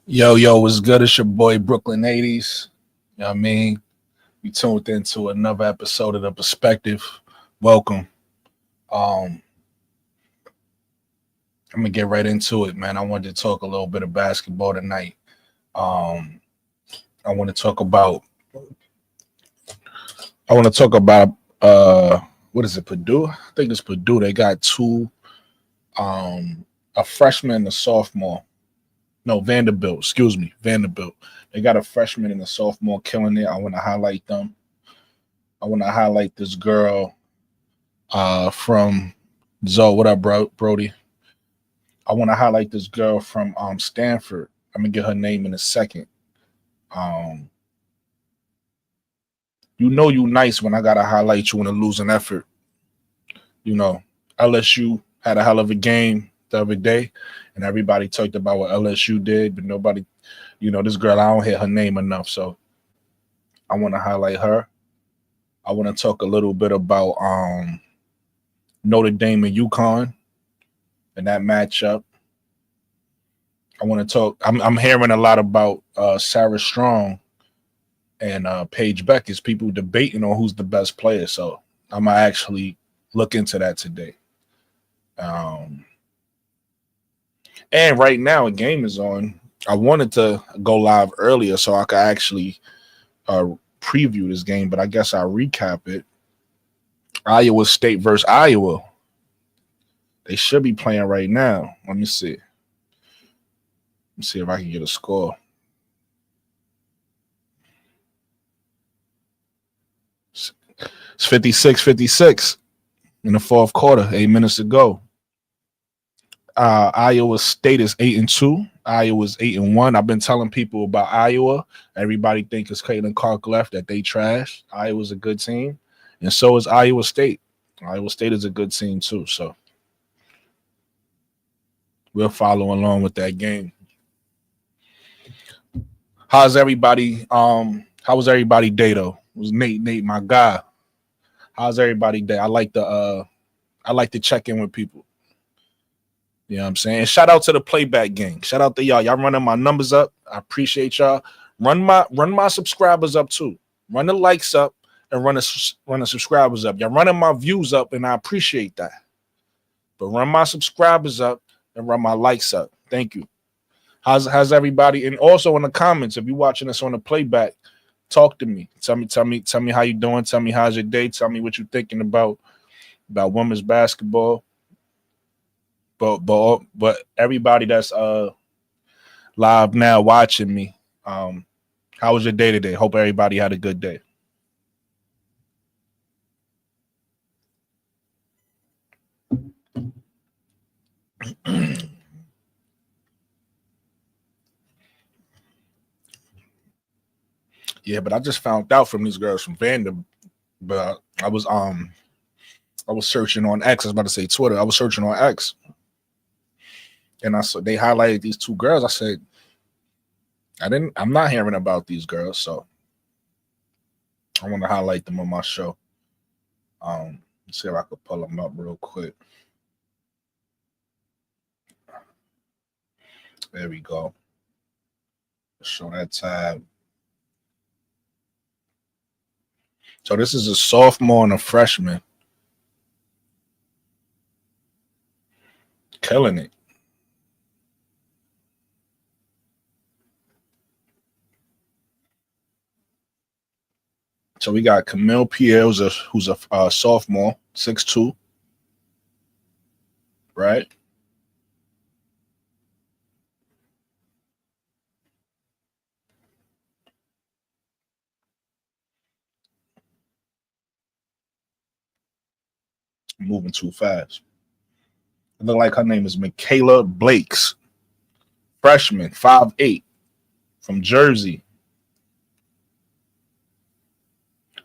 Yo, what's good? It's your boy Brooklyn 80s. You know what I mean? You tuned into another episode of The Perspective. Welcome. Um, I'm gonna get right into it, man. I wanted to talk a little bit of basketball tonight. Um, I want to talk about I want to talk about what is it, Purdue? I think it's Purdue. They got two a freshman and a sophomore. No, Vanderbilt, excuse me, Vanderbilt. They got a freshman and a sophomore killing it. I want to highlight them. I want to highlight this girl from Zoe. What up, Brody? I want to highlight this girl from Stanford. I'm gonna get her name in a second. Um, you nice when I gotta highlight you in a losing effort. You know, LSU had a hell of a game the other day, and everybody talked about what LSU did, but nobody, this girl, I don't hear her name enough, so I want to highlight her. I want to talk a little bit about Notre Dame and UConn and that matchup. I want to talk. I'm hearing a lot about Sarah Strong and Paige Bueckers. People debating on who's the best player. So I'm gonna actually look into that today. And right now, a game is on. I wanted to go live earlier so I could actually preview this game, but I guess I'll recap it. Iowa State versus Iowa. They should be playing right now. Let me see. Let's see if I can get a score. It's 56-56 in the fourth quarter, 8 minutes to go. Iowa State is 8-2. Iowa's 8-1. I've been telling people about Iowa. Everybody thinks it's Caitlin Clark left, that they trash. Iowa's a good team, and so is Iowa State. Iowa State is a good team too. So we'll follow along with that game. How's everybody? How was everybody day though? It was Nate, my guy. How's everybody day? I like to check in with people. You know what I'm saying? Shout out to the playback gang. Shout out to y'all. Y'all running my numbers up. I appreciate y'all. Run my subscribers up too. Run the likes up and run the subscribers up. Y'all running my views up, and I appreciate that. But run my subscribers up and run my likes up. Thank you. How's everybody? And also in the comments, if you're watching this on the playback, talk to me. Tell me how you doing. Tell me how's your day. Tell me what you're thinking about women's basketball. But everybody that's live now watching me, how was your day today? Hope everybody had a good day. Yeah, but I just found out from these girls from Vanderbilt. But I was searching on X. I was about to say Twitter. I was searching on X, and I saw they highlighted these two girls. I said, I'm not hearing about these girls, so I want to highlight them on my show. Let's see if I could pull them up real quick. There we go. Show that tab. So this is a sophomore and a freshman. Killing it. So we got Camille Pierre, who's a sophomore, 6'2", right? Moving too fast. It look like her name is Michaela Blakes, freshman, 5'8", from Jersey.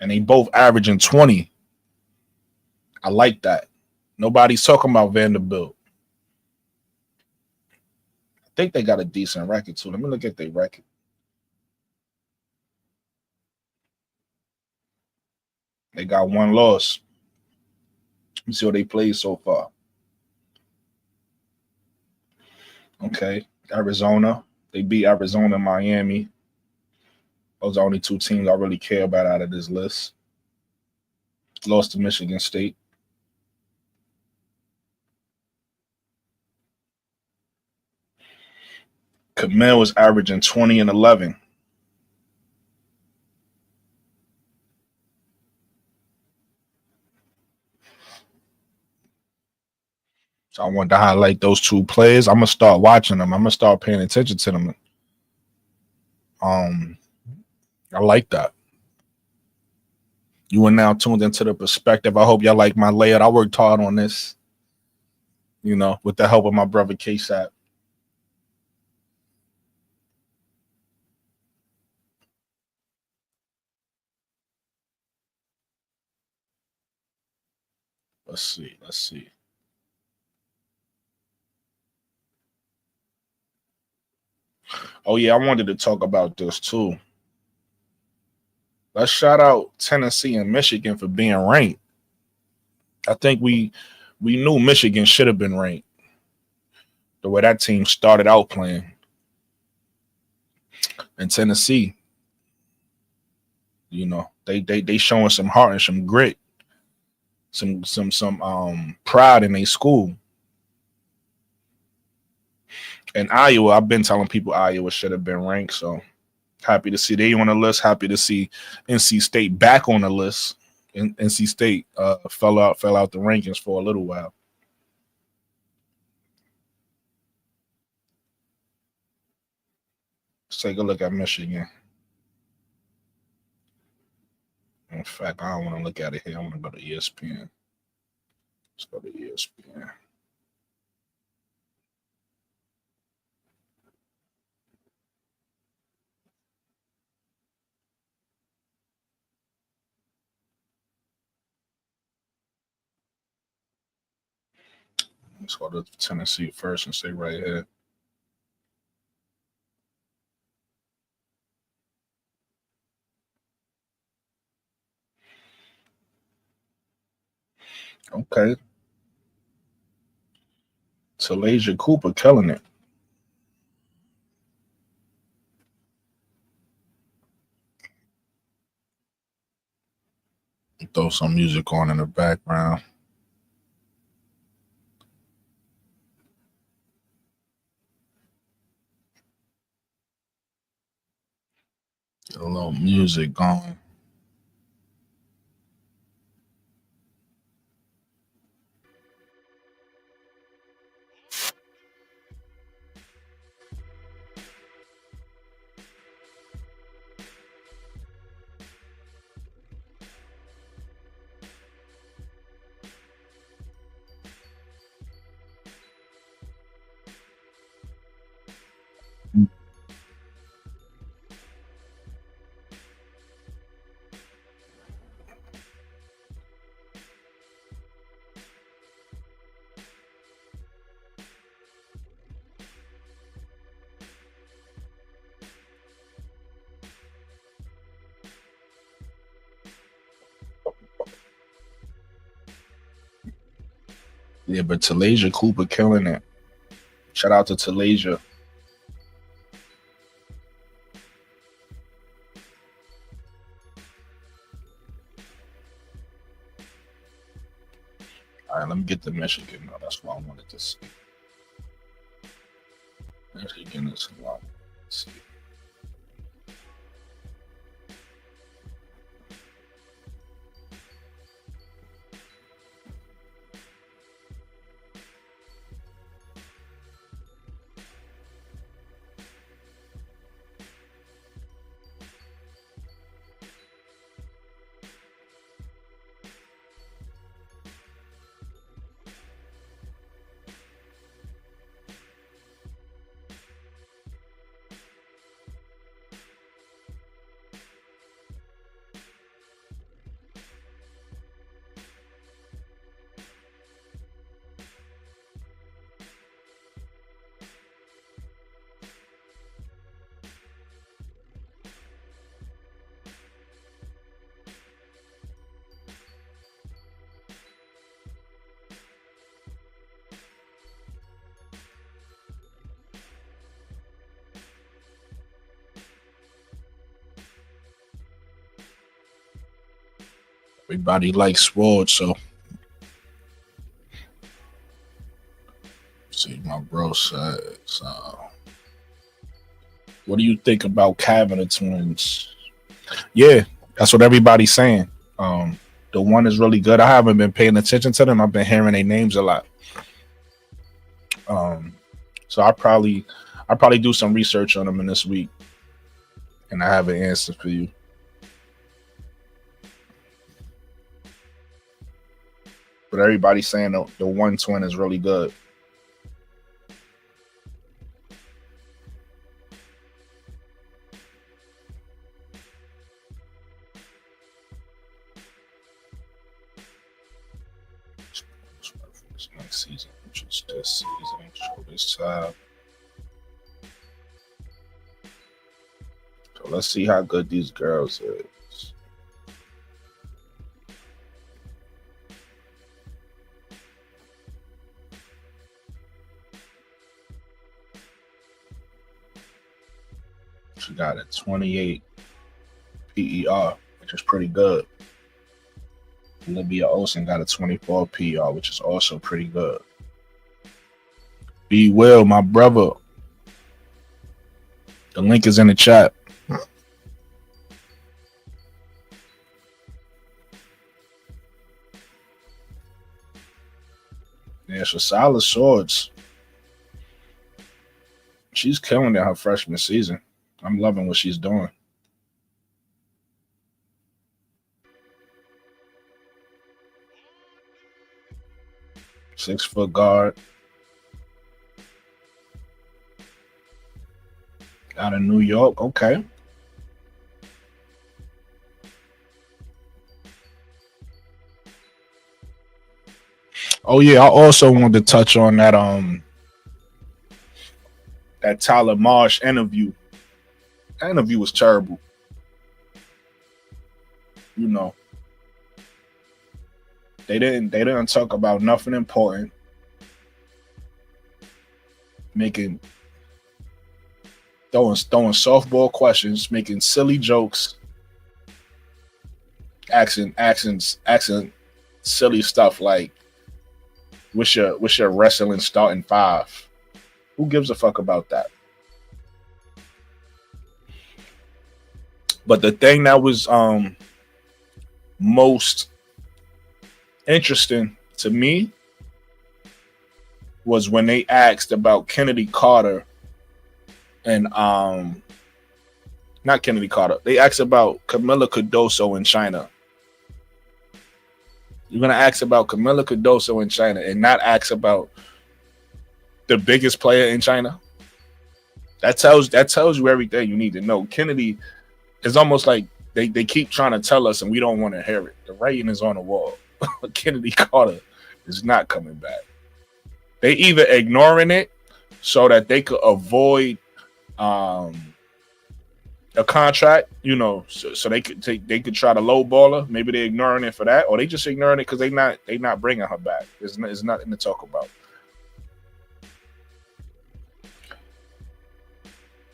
And they both averaging 20. I like that. Nobody's talking about Vanderbilt. I think they got a decent record too. Let me look at their record. They got one loss. Let me see what they played so far. Okay, Arizona. They beat Arizona and Miami. Those are only two teams I really care about out of this list. Lost to Michigan State. Camille was averaging 20 and 11. So I wanted to highlight those two players. I'm gonna start watching them. I'm gonna start paying attention to them. I like that. You are now tuned into the perspective. I hope y'all like my layout. I worked hard on this, with the help of my brother KSAP. Let's see. Oh yeah, I wanted to talk about this too. Let's shout out Tennessee and Michigan for being ranked. I think we knew Michigan should have been ranked. The way that team started out playing. And Tennessee, they showing some heart and some grit, some pride in their school. And Iowa, I've been telling people Iowa should have been ranked. So happy to see they on the list. Happy to see NC State back on the list. NC State fell out the rankings for a little while. Let's take a look at Michigan. In fact, I don't want to look at it here. I want to go to ESPN. Let's go to ESPN. Let's go to Tennessee first and stay right here. Okay. Flaujae Cooper killing it. Throw some music on in the background. Get a little music going. Yeah, but Flaujae Cooper killing it. Shout out to Flaujae. All right, let me get to Michigan. No, that's what I wanted to see. Michigan is a lot. Let's see. Everybody likes sports, so see my bro says. What do you think about Cabinet Twins? Yeah, that's what everybody's saying. The one is really good. I haven't been paying attention to them. I've been hearing their names a lot. So I probably do some research on them in this week, and I have an answer for you. But everybody's saying the one twin is really good. This next season, which is this season, show this time. So let's see how good these girls is. She got a 28 PER, which is pretty good. Olivia Olsen got a 24 PER, which is also pretty good. Be Will, my brother. The link is in the chat. Yeah, so solid swords. She's killing it her freshman season. I'm loving what she's doing. Six-foot guard. Out of New York. Okay. Oh yeah, I also wanted to touch on that Tyler Marsh interview. That interview was terrible. You know. They didn't talk about nothing important. Throwing softball questions, making silly jokes, asking silly stuff like, what's your wrestling starting five? Who gives a fuck about that? But the thing that was most interesting to me was when they asked about Kennedy Carter and not Kennedy Carter. They asked about Camila Cardoso in China. You're gonna ask about Camila Cardoso in China and not ask about the biggest player in China? That tells you everything you need to know. Kennedy is almost like they keep trying to tell us and we don't want to hear it. The writing is on the wall. Kennedy Carter is not coming back. They either ignoring it so that they could avoid a contract, you know, so they could try to lowball her. Maybe they're ignoring it for that, or they just ignoring it because they not bringing her back. It's nothing to talk about.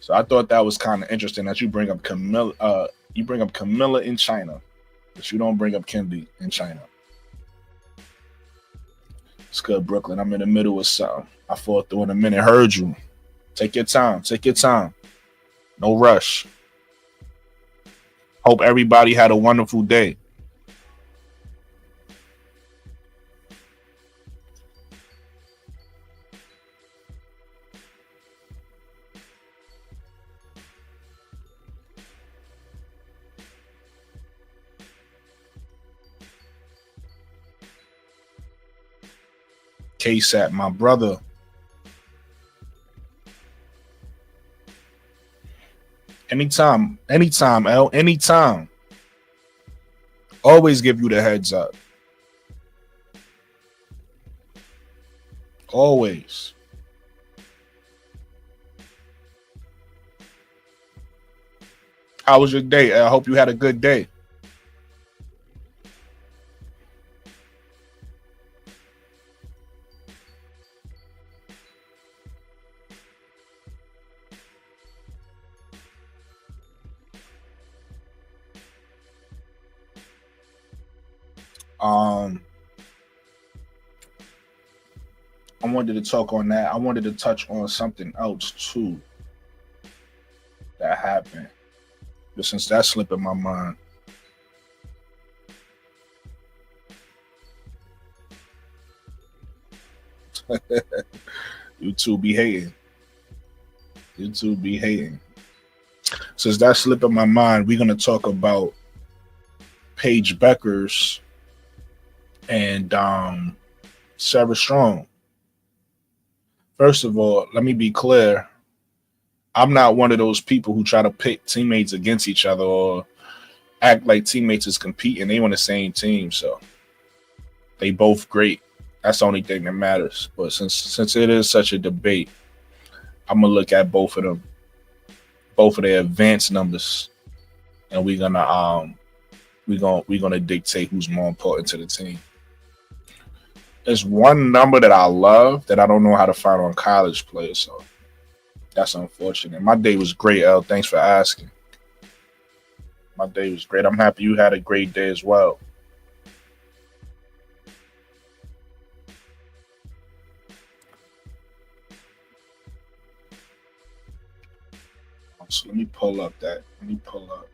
So I thought that was kind of interesting that you bring up Camilla. You bring up Camilla in China, but you don't bring up Kennedy in China. It's good, Brooklyn. I'm in the middle of something. I fought through in a minute. Heard you. Take your time. Take your time. No rush. Hope everybody had a wonderful day. KSAT, my brother. Anytime, L. Anytime. Always give you the heads up. Always. How was your day? I hope you had a good day. I wanted to talk on that. I wanted to touch on something else too that happened, but since that slipped in my mind, you two be hating. You two be hating. Since that slipped in my mind, we're gonna talk about Paige Bueckers and Sarah Strong. First of all, let me be clear. I'm not one of those people who try to pit teammates against each other or act like teammates is competing. They on the same team, so they both great. That's the only thing that matters. But since it is such a debate, I'm gonna look at both of them, both of their advanced numbers, and we're gonna dictate who's more important to the team. There's one number that I love that I don't know how to find on college players, so that's unfortunate. My day was great, L. Thanks for asking. My day was great. I'm happy you had a great day as well. So let me pull up that. Let me pull up.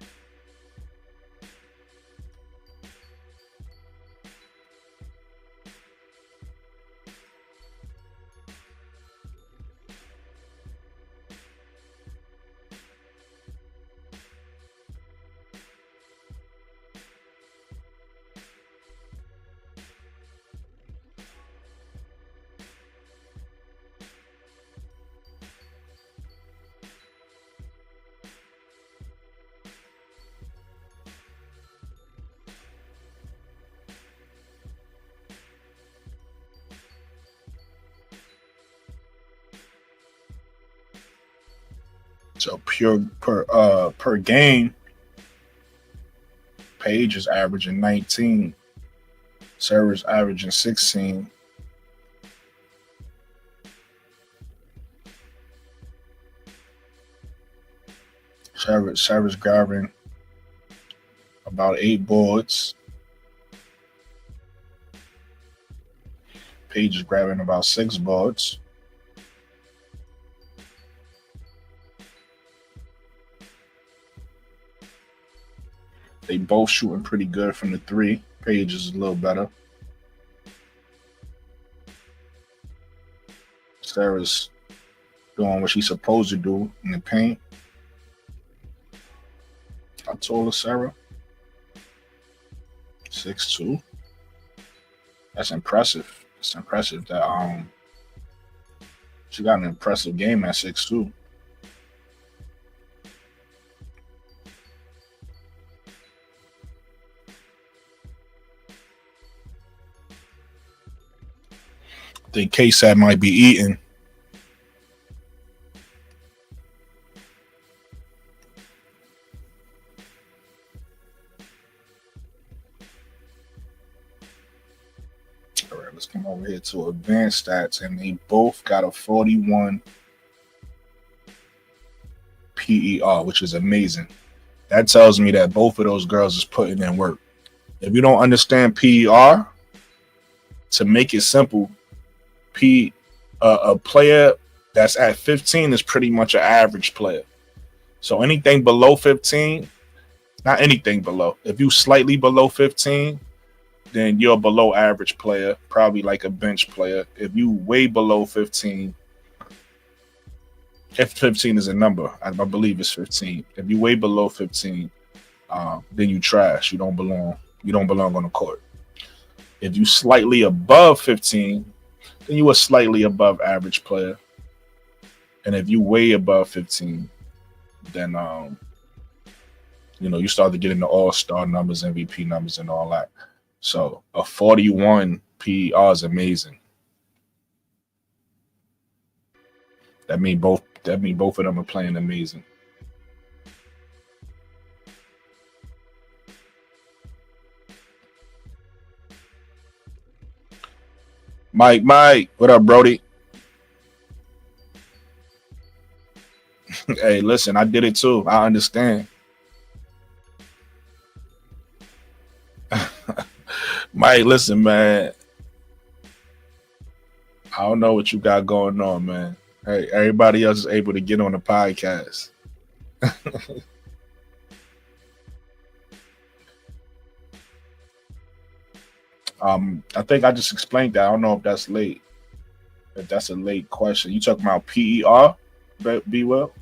So pure per game, Paige is averaging 19. Sarah's averaging 16. Sarah's grabbing about 8 boards. Paige is grabbing about 6 boards. They both shooting pretty good from the 3. Paige is a little better. Sarah's doing what she's supposed to do in the paint. How tall is Sarah? 6'2". That's impressive. It's impressive that she got an impressive game at 6'2". I think KSAT might be eating. All right, let's come over here to advanced stats, and they both got a 41 PER, which is amazing. That tells me that both of those girls is putting in work. If you don't understand PER, to make it simple, a player that's at 15 is pretty much an average player. So anything below 15, not anything below. If you slightly below 15, then you're a below average player, probably like a bench player. If you way below 15, if 15 is a number, I believe it's 15. If you way below 15, then you trash. You don't belong. You don't belong on the court. If you slightly above 15, then you a slightly above average player. And if you way above 15, then you start to get into all-star numbers, MVP numbers, and all that. So a 41 PER is amazing. That mean both of them are playing amazing. Mike, what up, Brody? Hey, listen, I did it too. I understand. Mike, listen, man. I don't know what you got going on, man. Hey, everybody else is able to get on the podcast. I think I just explained that. I don't know if that's late. If that's a late question. You talking about PER? Be well.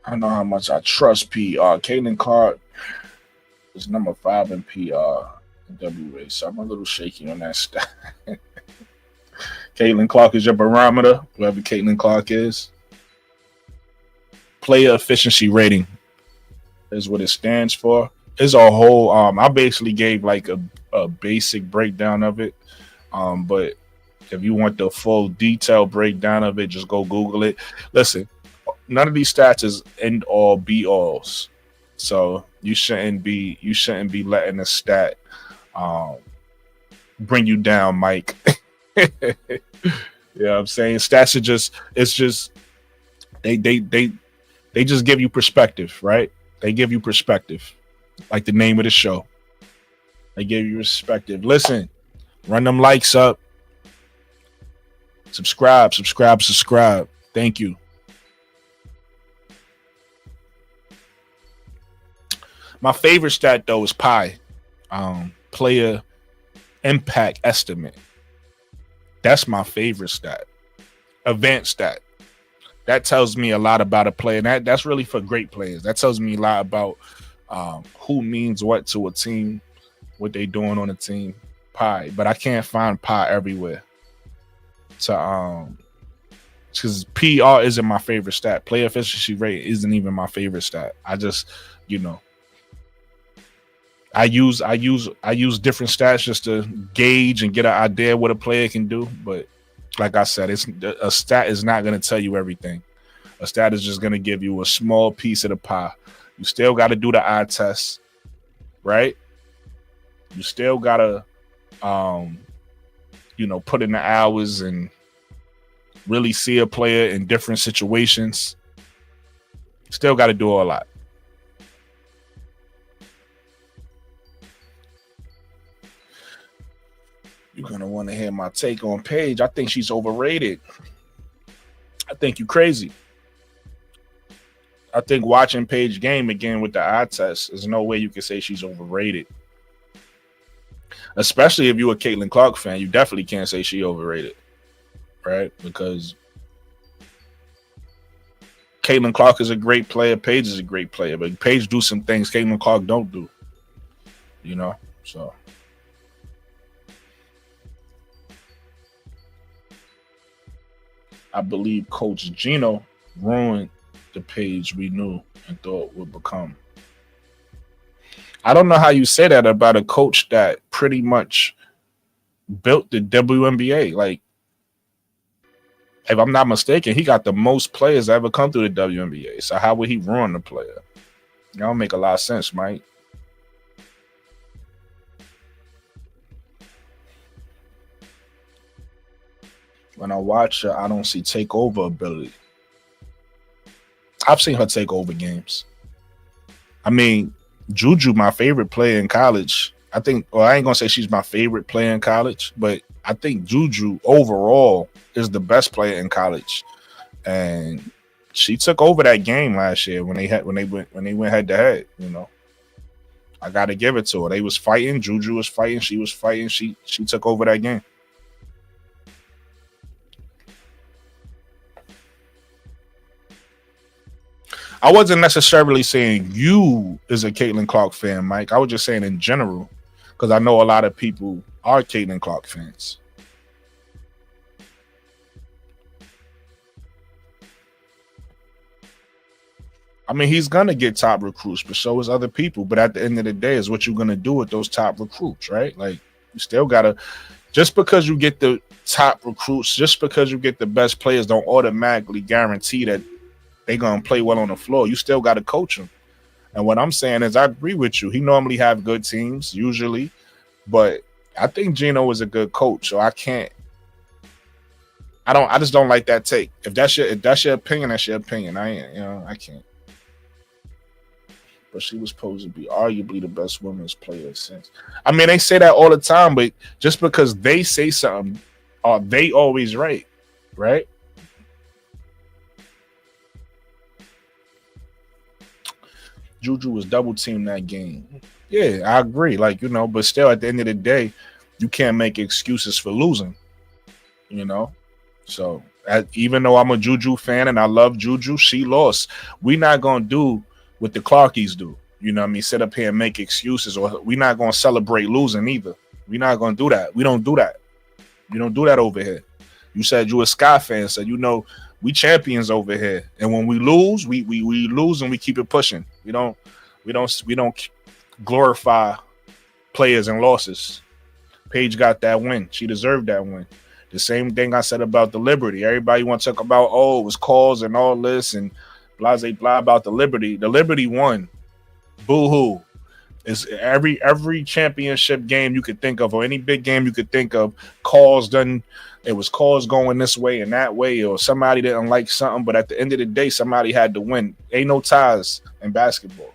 I don't know how much I trust PER. Caitlin Clark is number 5 in PR in WA, so I'm a little shaky on that stat. Caitlin Clark is your barometer, whoever Caitlin Clark is. Player efficiency rating is what it stands for. It's a whole. I basically gave like a basic breakdown of it. But if you want the full detailed breakdown of it, just go Google it. Listen, none of these stats is end all be alls. So you shouldn't be letting a stat um, bring you down, Mike. Yeah, I'm saying stats are just it's just they they they they just give you perspective, right? They give you perspective, like the name of the show. They give you perspective. Listen, run them likes up, subscribe, subscribe, subscribe. Thank you. My favorite stat though is Pi, player impact estimate. That's my favorite stat. Advanced stat. That tells me a lot about a player. That's really for great players. That tells me a lot about who means what to a team, what they doing on a team. Pi, but I can't find Pi everywhere. To because PR isn't my favorite stat. Player efficiency rate isn't even my favorite stat. I just, you know, I use different stats just to gauge and get an idea what a player can do. But like I said, it's a stat is not going to tell you everything. A stat is just going to give you a small piece of the pie. You still got to do the eye test, right? You still got to, put in the hours and really see a player in different situations. Still got to do all that. You're going to want to hear my take on Paige. I think she's overrated. I think you're crazy. I think watching Paige game again with the eye test, there's no way you can say she's overrated. Especially if you're a Caitlin Clark fan, you definitely can't say she overrated, right? Because Caitlin Clark is a great player. Paige is a great player. But Paige do some things Caitlin Clark don't do, So I believe Coach Gino ruined the Paige we knew and thought would become. I don't know how you say that about a coach that pretty much built the WNBA. Like, if I'm not mistaken, he got the most players that ever come through the WNBA. So how would he ruin the player? That don't make a lot of sense, Mike. When I watch her, I don't see takeover ability. I've seen her take over games. I mean, Juju, my favorite player in college. I ain't gonna say she's my favorite player in college, but I think Juju overall is the best player in college. And she took over that game last year when they went head to head, I gotta give it to her. They was fighting, Juju was fighting, she was fighting, she took over that game. I wasn't necessarily saying you is a Caitlin Clark fan, Mike. I was just saying in general, because I know a lot of people are Caitlin Clark fans. I mean, he's gonna get top recruits, but so is other people. But at the end of the day, is what you're gonna do with those top recruits, right? Like, you still gotta, just because you get the top recruits, just because you get the best players, don't automatically guarantee that they're gonna play well on the floor. You still got to coach them. And what I'm saying is, I agree with you. He normally have good teams usually, but I think Gino is a good coach. So I can't I just don't like that take. If that's your opinion, that's your opinion. I ain't, I can't. But she was supposed to be arguably the best women's player since. I mean, they say that all the time, but just because they say something, are they always right? Right? Juju was double teamed that game. Yeah, I agree. Like, but still at the end of the day, you can't make excuses for losing. So even though I'm a Juju fan and I love Juju, she lost. We're not gonna do what the Clarkies do. You know what I mean? Sit up here and make excuses, or we're not gonna celebrate losing either. We're not gonna do that. We don't do that. We don't do that over here. You said you a Sky fan, so we champions over here. And when we lose, we lose and we keep it pushing. We don't glorify players and losses. Paige got that win. She deserved that win. The same thing I said about the Liberty. Everybody want to talk about, it was calls and all this and blah, blah about the Liberty. The Liberty won. Boo-hoo. It's every championship game you could think of, or any big game you could think of, calls done. It was calls going this way and that way, or somebody didn't like something. But at the end of the day, somebody had to win. Ain't no ties in basketball.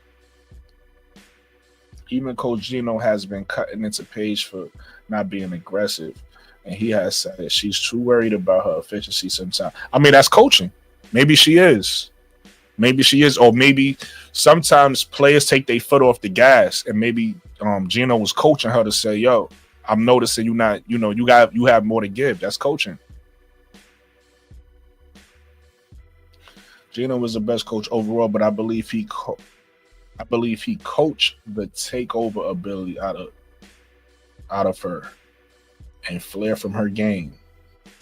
Even Coach Gino has been cutting into Paige for not being aggressive. And he has said that she's too worried about her efficiency sometimes. I mean, that's coaching. Maybe she is. Or maybe sometimes players take their foot off the gas, and maybe Gino was coaching her to say, "Yo, I'm noticing you not, you have more to give." That's coaching. Gino was the best coach overall, but I believe he coached the takeover ability out of her and flair from her game.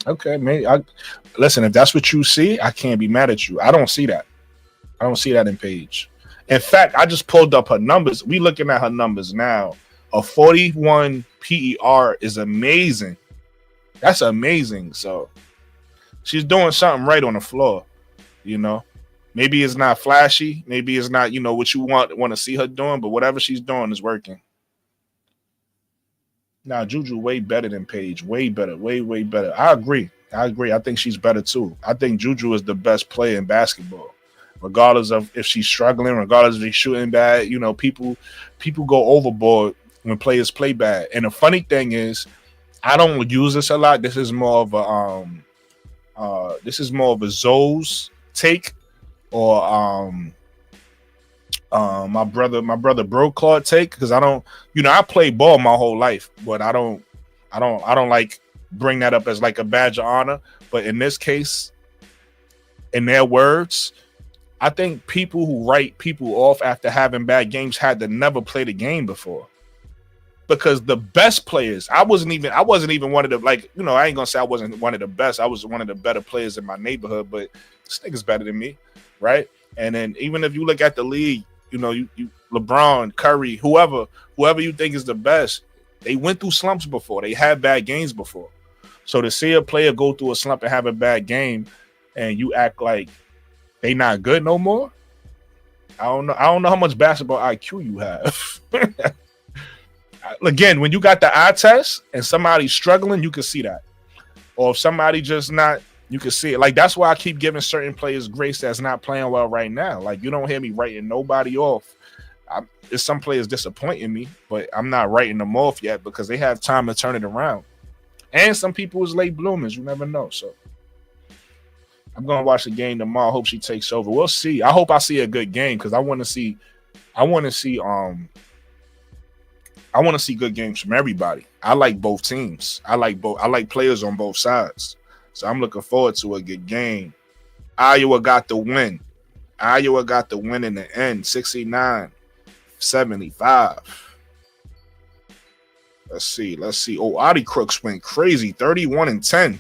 Okay, maybe listen, if that's what you see, I can't be mad at you. I don't see that. I don't see that in Paige. In fact, I just pulled up her numbers. We looking at her numbers now. A 41 PER is amazing. That's amazing. So she's doing something right on the floor. Maybe it's not flashy. Maybe it's not, what you want to see her doing, but whatever she's doing is working. Now, Juju way better than Paige. Way better. Way, way better. I agree. I think she's better too. I think Juju is the best player in basketball. Regardless of if she's struggling, regardless if she's shooting bad, people go overboard when players play bad. And the funny thing is, I don't use this a lot. This is more of a Zoe's take, or my brother Bro Claude take, because I don't, I played ball my whole life, but I don't like bring that up as like a badge of honor. But in this case, in their words, I think people who write people off after having bad games had to never play the game before. Because the best players, I wasn't even one of the, I ain't gonna say I wasn't one of the best. I was one of the better players in my neighborhood, but this nigga's better than me, right? And then even if you look at the league, you LeBron, Curry, whoever you think is the best, they went through slumps before. They had bad games before. So to see a player go through a slump and have a bad game, and you act like they not good no more, I don't know how much basketball IQ you have. Again, when you got the eye test and somebody's struggling, you can see that. Or if somebody just not, you can see it. Like, that's why I keep giving certain players grace that's not playing well right now. Like, you don't hear me writing nobody off. There's some players disappointing me, but I'm not writing them off yet because they have time to turn it around. And some people is late bloomers. You never know. So I'm going to watch the game tomorrow. I hope she takes over. We'll see. I hope I see a good game because I want to see good games from everybody. I like both teams. I like players on both sides. So I'm looking forward to a good game. Iowa got the win. In the end, 69-75. Let's see. Oh, Adi Crooks went crazy, 31-10.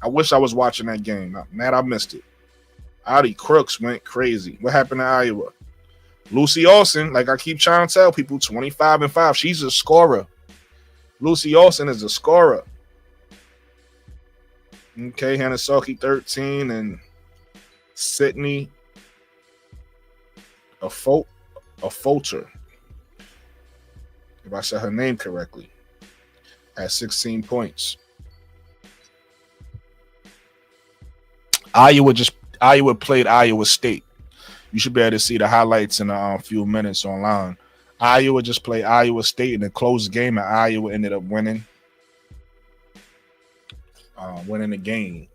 I wish I was watching that game. Man, I missed it. Adi Crooks went crazy. What happened to Iowa? Lucy Olsen, like I keep trying to tell people, 25-5. She's a scorer. Lucy Olsen is a scorer. Okay, Hanasaki 13 and Sydney Affolter, if I said her name correctly, at 16 points. Iowa played Iowa State. You should be able to see the highlights in a few minutes online. Iowa just played Iowa State in a close game, and Iowa ended up winning the game.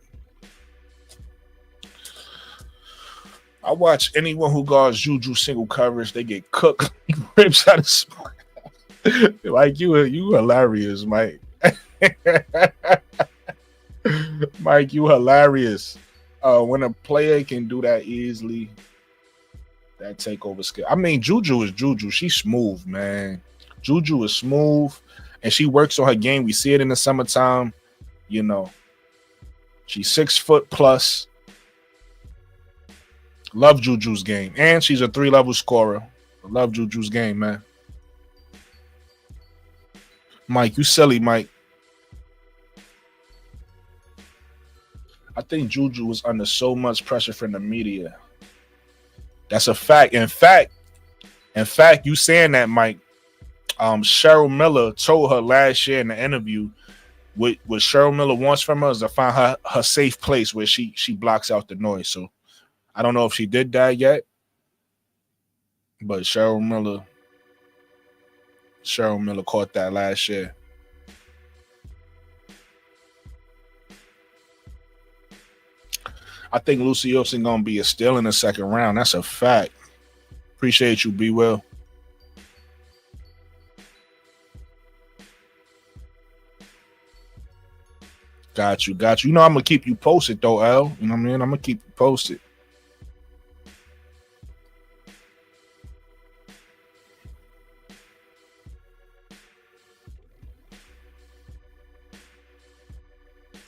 I watch anyone who guards Juju single coverage, they get cooked. Rips out of smoke. Like you hilarious, Mike. Mike, you hilarious. When a player can do that easily, that takeover skill. I mean, Juju is Juju. She's smooth, man. Juju is smooth, and she works on her game. We see it in the summertime. You know, she's 6 foot plus. Love Juju's game, and she's a 3-level scorer. Love Juju's game, man. Mike, you silly, Mike. I think Juju was under so much pressure from the media. That's a fact. In fact, you saying that, Mike. Cheryl Miller told her last year in the interview what Cheryl Miller wants from her is to find her safe place where she blocks out the noise. So I don't know if she did that yet, but Cheryl Miller caught that last year. I think Lucy Wilson gonna be a steal in the second round. That's a fact. Appreciate you, Be Well. Got you. You know I'm gonna keep you posted though, L. You know what I mean? I'm gonna keep you posted.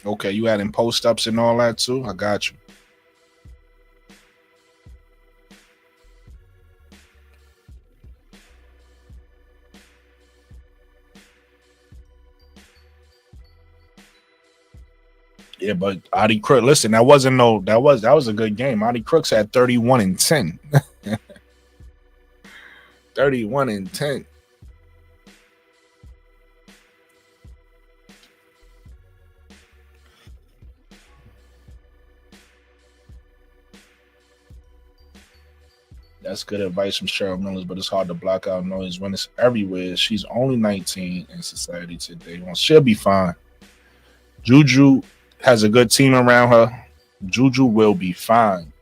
Okay, you adding post ups and all that too? I got you. Yeah, but Adi Crook, listen, that was a good game. Adi Crooks had 31 and 10. 31 and 10. That's good advice from Cheryl Miller, but it's hard to block out noise when it's everywhere. She's only 19 in society today. Well, she'll be fine. Juju has a good team around her. Juju will be fine.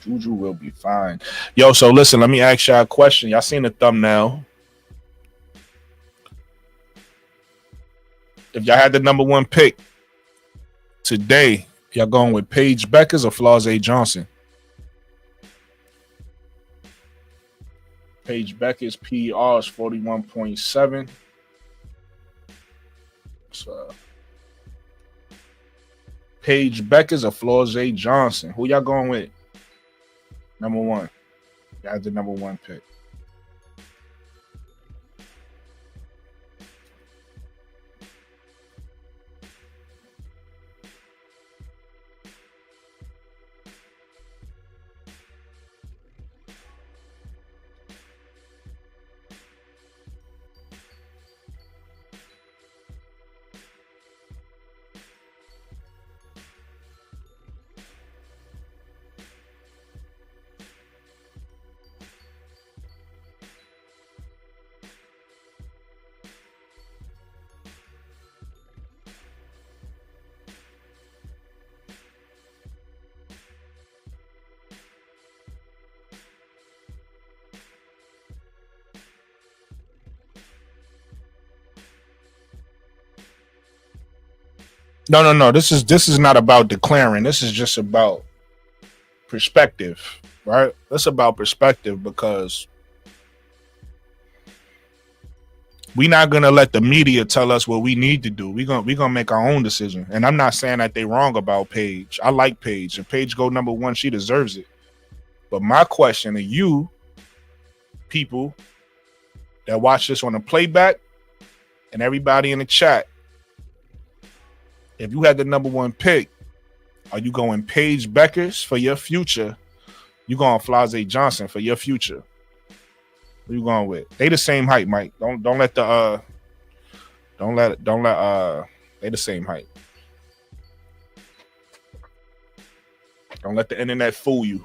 Juju will be fine. Yo, so listen, let me ask y'all a question. Y'all seen the thumbnail? If y'all had the number one pick today, y'all going with Paige Bueckers or Flaujae Johnson? Paige Bueckers PR is 41.7. So, Paige Bueckers or Flaujae Johnson? Who y'all going with? Number one. Y'all had the number one pick. No. This is not about declaring. This is just about perspective, right? That's about perspective because we're not gonna let the media tell us what we need to do. We're gonna make our own decision. And I'm not saying that they wrong about Paige. I like Paige. If Paige go number one, she deserves it. But my question to you, people that watch this on the playback, and everybody in the chat, if you had the number one pick, are you going Paige Bueckers for your future? You going Flaujae Johnson for your future? Who you going with? They the same height, Mike. Don't let they the same height. Don't let the internet fool you.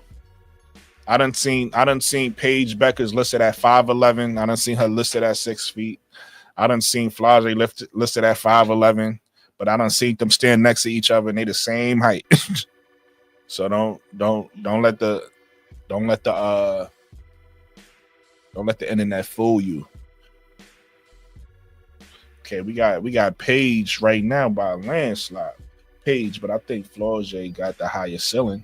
I done seen Paige Bueckers listed at 5'11". I done seen her listed at 6 feet. I done seen Flaujae listed at 5'11", but I done seen them stand next to each other and they the same height. So don't let the internet fool you. Okay, we got Paige right now by a landslide. Paige, but I think Flaujae got the highest ceiling.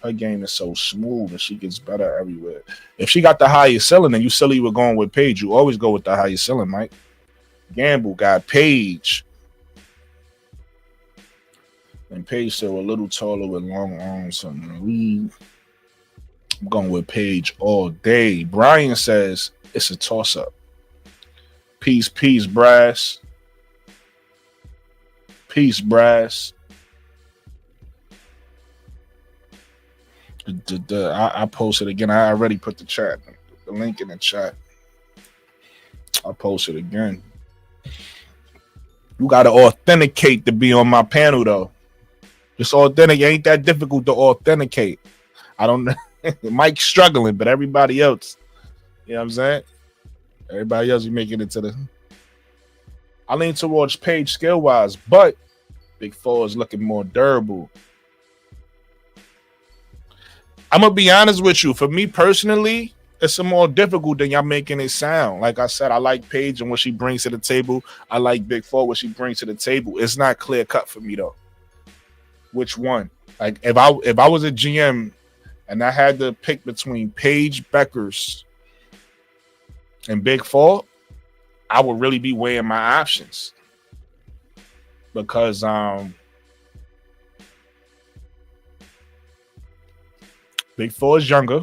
Her game is so smooth and she gets better everywhere. If she got the highest ceiling and you silly were going with Paige, you always go with the highest ceiling, Mike. Gamble got Paige. And Paige still a little taller with long arms. I'm going with Paige all day. Brian says it's a toss-up. Peace, Brass. Peace, Brass. I posted again. I already put the link in the chat. I'll post it again. You got to authenticate to be on my panel, though. Just authenticate. It ain't that difficult to authenticate. I don't know. Mike's struggling, but everybody else, you know what I'm saying? Everybody else, you making it to the. I lean towards Paige skill-wise, but Big Four is looking more durable. I'm going to be honest with you. For me personally, it's more difficult than y'all making it sound. Like I said, I like Paige and what she brings to the table. I like Big Four, what she brings to the table. It's not clear cut for me, though. Which one? Like, if I was a GM and I had to pick between Paige Bueckers and Big Four, I would really be weighing my options. Because Big Four is younger.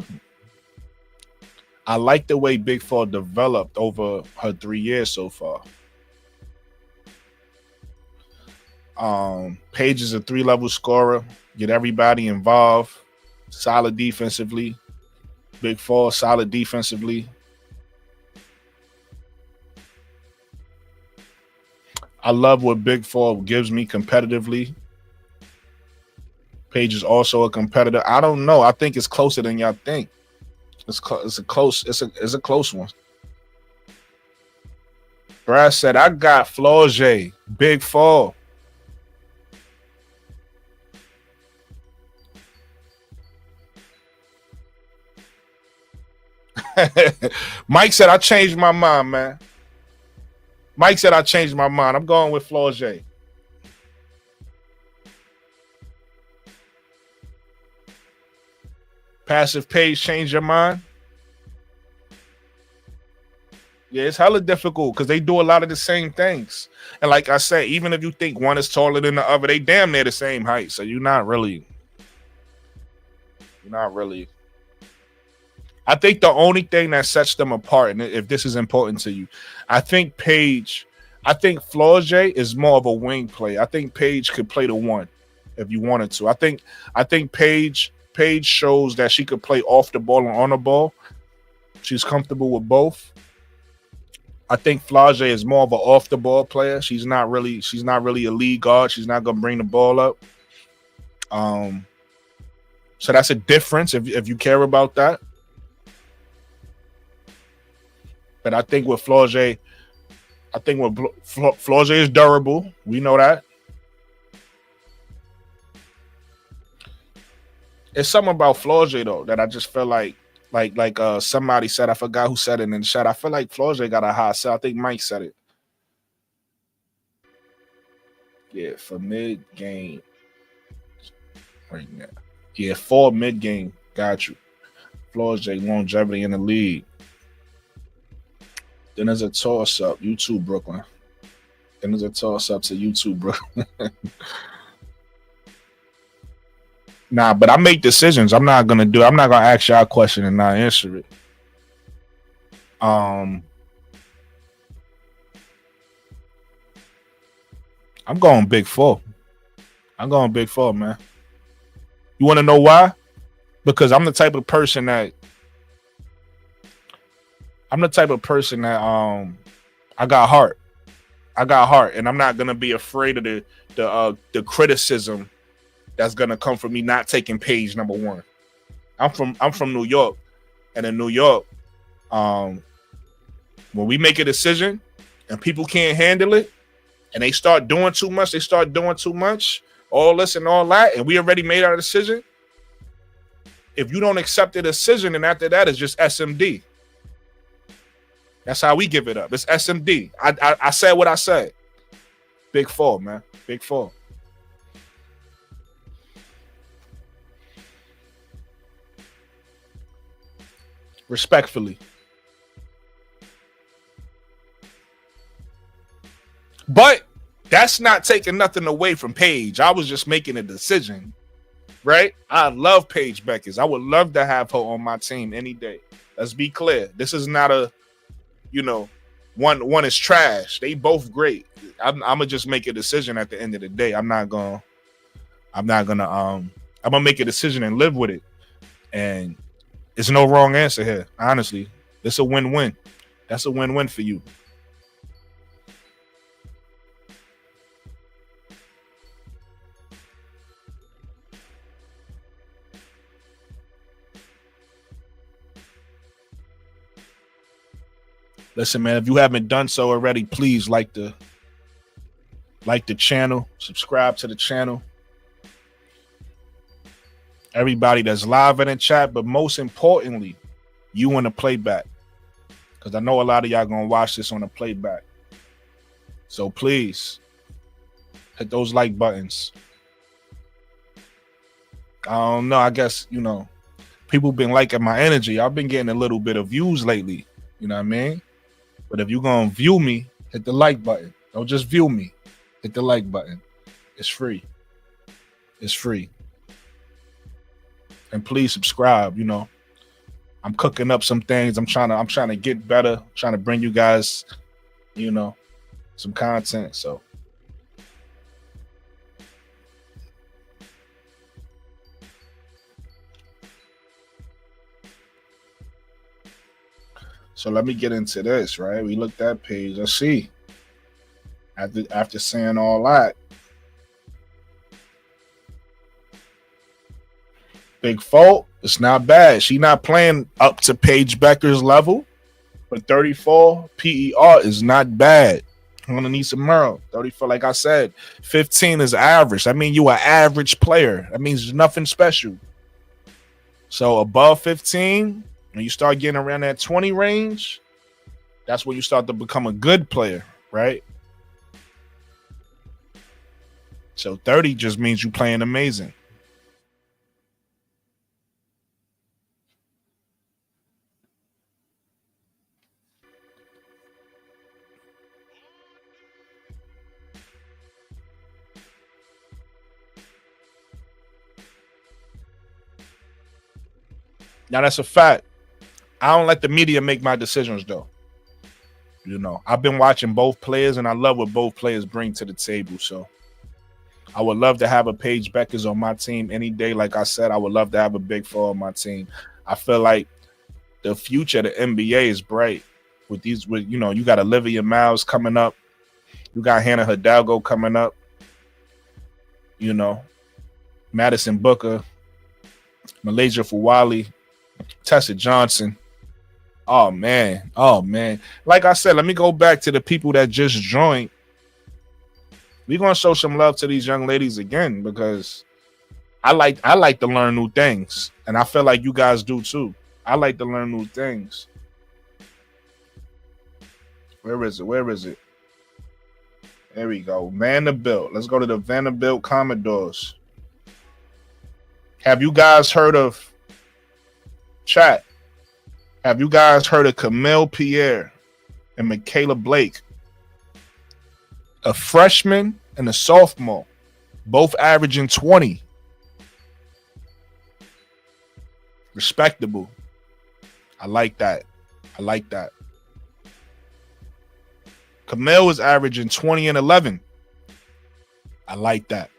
I like the way Big Four developed over her 3 years so far. Paige is a 3-level scorer. Get everybody involved. Solid defensively. Big Four, solid defensively. I love what Big Four gives me competitively. Paige is also a competitor. I don't know. I think it's closer than y'all think. It's a close one. Brad said, I got Flaujae, Big Four. Mike said, I changed my mind, man. Mike said, I changed my mind. I'm going with Flaujae. Passive Paige, change your mind? Yeah, it's hella difficult because they do a lot of the same things. And like I said, even if you think one is taller than the other, they damn near the same height. So you're not really. I think the only thing that sets them apart, and if this is important to you, I think Flaujae is more of a wing play. I think Paige could play the one if you wanted to. I think Paige shows that she could play off the ball and on the ball. She's comfortable with both. I think Flaujae is more of an off the ball player. She's not really a lead guard. She's not gonna bring the ball up. So that's a difference if you care about that. But I think with Flaujae, Flaujae is durable. We know that. It's something about Flaujae though that I just feel like somebody said. I forgot who said it in the chat. I feel like Flaujae got a high sell. I think Mike said it. Yeah, for mid game right now. Yeah, for mid game. Got you. Flaujae longevity in the league. Then there's a toss up. YouTube Brooklyn. Then there's a toss up to YouTube Brooklyn. Nah, but I make decisions. I'm not gonna ask y'all a question and not answer it. I'm going Big Four. I'm going Big Four, man. You want to know why? Because I'm the type of person that I got heart. And I'm not gonna be afraid of the criticism that's gonna come from me not taking Paige number one. I'm from New York, and in New York, when we make a decision and people can't handle it, and they start doing too much, all this and all that, and we already made our decision. If you don't accept the decision, and after that, it's just SMD. That's how we give it up. It's SMD. I said what I said. Big fall, man. Big fall. Respectfully. But that's not taking nothing away from Paige. I was just making a decision, right? I love Paige Bueckers. I would love to have her on my team any day. Let's be clear. This is not a, one is trash. They both great. I'm gonna just make a decision at the end of the day. I'm gonna make a decision and live with it. And there's no wrong answer here. Honestly, it's a win-win. That's a win-win for you. Listen, man, if you haven't done so already, please like the channel, subscribe to the channel. Everybody that's live in the chat, but most importantly, you in the playback. Because I know a lot of y'all going to watch this on the playback. So please, hit those like buttons. I don't know. I guess, people been liking my energy. I've been getting a little bit of views lately. You know what I mean? But if you're going to view me, hit the like button. Don't just view me. Hit the like button. It's free. It's free. And please subscribe. I'm cooking up some things. I'm trying to get better. I'm trying to bring you guys, some content. So let me get into this, right? We looked at Paige. Let's see. After saying all that, big fault. It's not bad. She not playing up to Paige Bueckers' level, but 34 PER is not bad. I'm gonna need some more. 34, like I said, 15 is average. I mean, you an average player. That means there's nothing special. So above 15, when you start getting around that 20 range, that's when you start to become a good player, right? So 30 just means you playing amazing. Now, that's a fact. I don't let the media make my decisions, though. I've been watching both players, and I love what both players bring to the table. So I would love to have a Paige Bueckers on my team any day. Like I said, I would love to have a Big Four on my team. I feel like the future of the NBA is bright. You got Olivia Miles coming up. You got Hannah Hidalgo coming up. Madison Booker, Malaysia Fuwali, Tessa Johnson. Oh man. Like I said, let me go back to the people that just joined. We're gonna show some love to these young ladies again because I like to learn new things, and I feel like you guys do too. I like to learn new things. Where is it? There we go. Vanderbilt. Let's go to the Vanderbilt Commodores. Have you guys heard of chat? Have you guys heard of Camille Pierre and Michaela Blake? A freshman and a sophomore, both averaging 20. Respectable. I like that. Camille is averaging 20 and 11. I like that.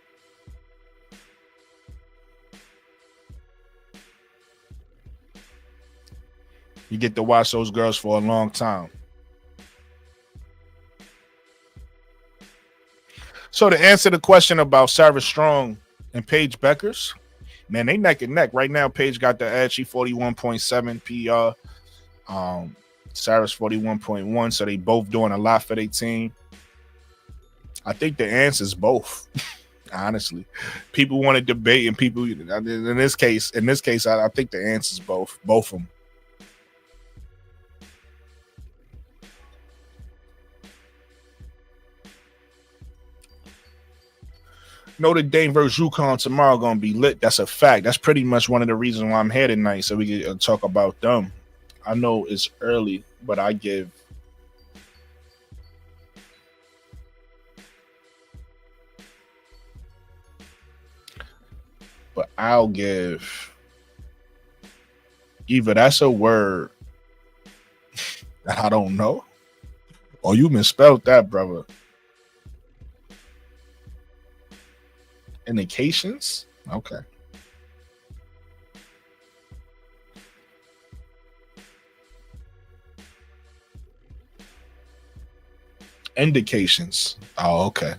You get to watch those girls for a long time. So to answer the question about Sarah Strong and Paige Bueckers. Man, they neck and neck. Right now, Paige got the edge. She 41.7 PR. Sarah's 41.1. So they both doing a lot for their team. I think the answer is both. Honestly, people want to debate, and people in this case, I think the answer is both of them. Notre Dame versus UConn tomorrow gonna be lit. That's a fact. That's pretty much one of the reasons why I'm here tonight, so we can talk about them. I know it's early, but I'll give either that's a word that I don't know, or you misspelled that, brother. Indications? Okay. Indications. Oh, okay.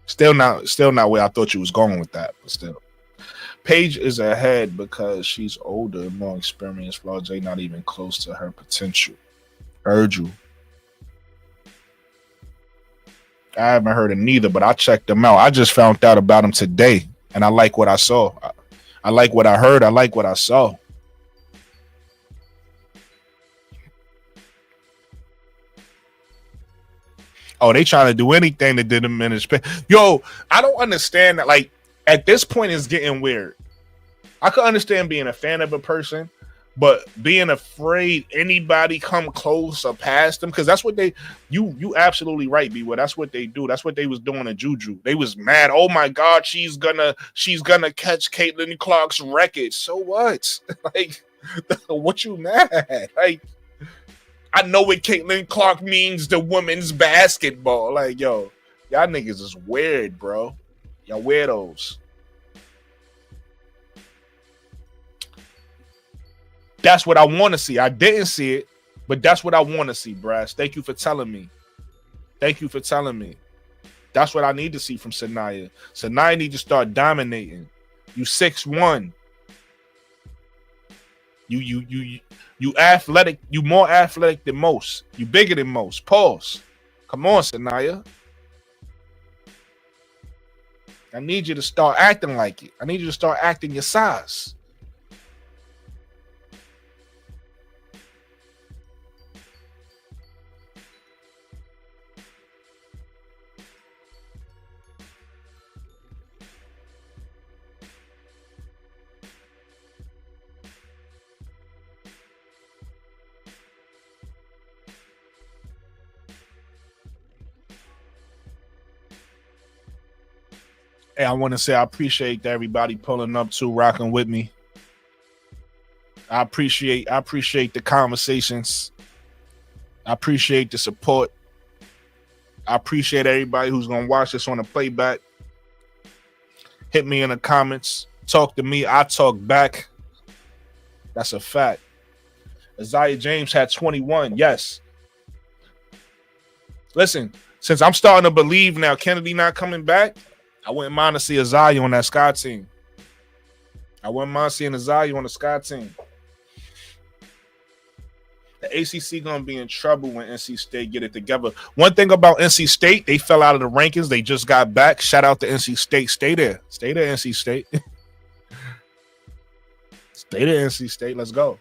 Still not where I thought you was going with that, but still. Paige is ahead because she's older, more experienced. Flaujae not even close to her potential. Heard you. I haven't heard of neither, but I checked them out. I just found out about them today, and I like what I saw. I like what I heard. I like what I saw. Oh, they trying to do anything to diminish pay. Yo, I don't understand that. Like, at this point, it's getting weird. I could understand being a fan of a person, but being afraid anybody come close or past them, because that's what they. You absolutely right, B. Well, that's what they do. That's what they was doing to Juju. They was mad. Oh my God, she's gonna catch Caitlin Clark's record. So what? Like, what you mad? Like, I know what Caitlin Clark means to women's basketball. Like, yo, y'all niggas is weird, bro. Y'all weirdos. That's what I want to see. I didn't see it, but that's what I want to see, Brass. Thank you for telling me. Thank you for telling me. That's what I need to see from Sanaya. Sanaya need to start dominating. You 6'1". You athletic. You more athletic than most. You bigger than most. Pause. Come on, Sanaya. I need you to start acting like it. I need you to start acting your size. Hey, I want to say I appreciate everybody pulling up to rocking with me. I appreciate the conversations. I appreciate the support. I appreciate everybody who's gonna watch this on the playback. Hit me in the comments. Talk to me. I talk back. That's a fact. Isaiah James had 21. Yes. Listen, since I'm starting to believe now Kennedy not coming back, I wouldn't mind to see Isaiah on that Sky team. I wouldn't mind seeing Isaiah on the Sky team. The ACC gonna be in trouble when NC State get it together. One thing about NC State, they fell out of the rankings. They just got back. Shout out to NC State. Stay there, NC State. Stay there, NC State. Let's go.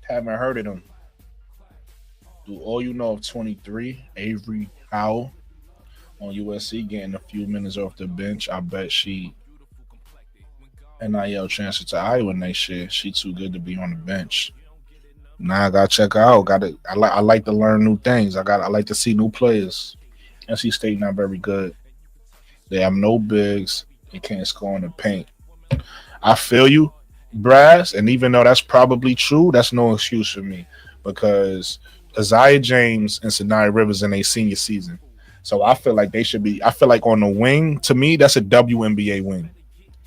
Haven't heard of them. Do all you know of 23, Avery Howell on USC getting a few minutes off the bench. I bet she NIL transfer to Iowa next year. She too good to be on the bench. Now I gotta check her out. Got to. I like to learn new things. I like to see new players. NC State not very good. They have no bigs. They can't score in the paint. I feel you, Brass, and even though that's probably true, that's no excuse for me because Isaiah James and Sinai Rivers in a senior season. So I feel like they should be. I feel like on the wing, to me, that's a WNBA wing.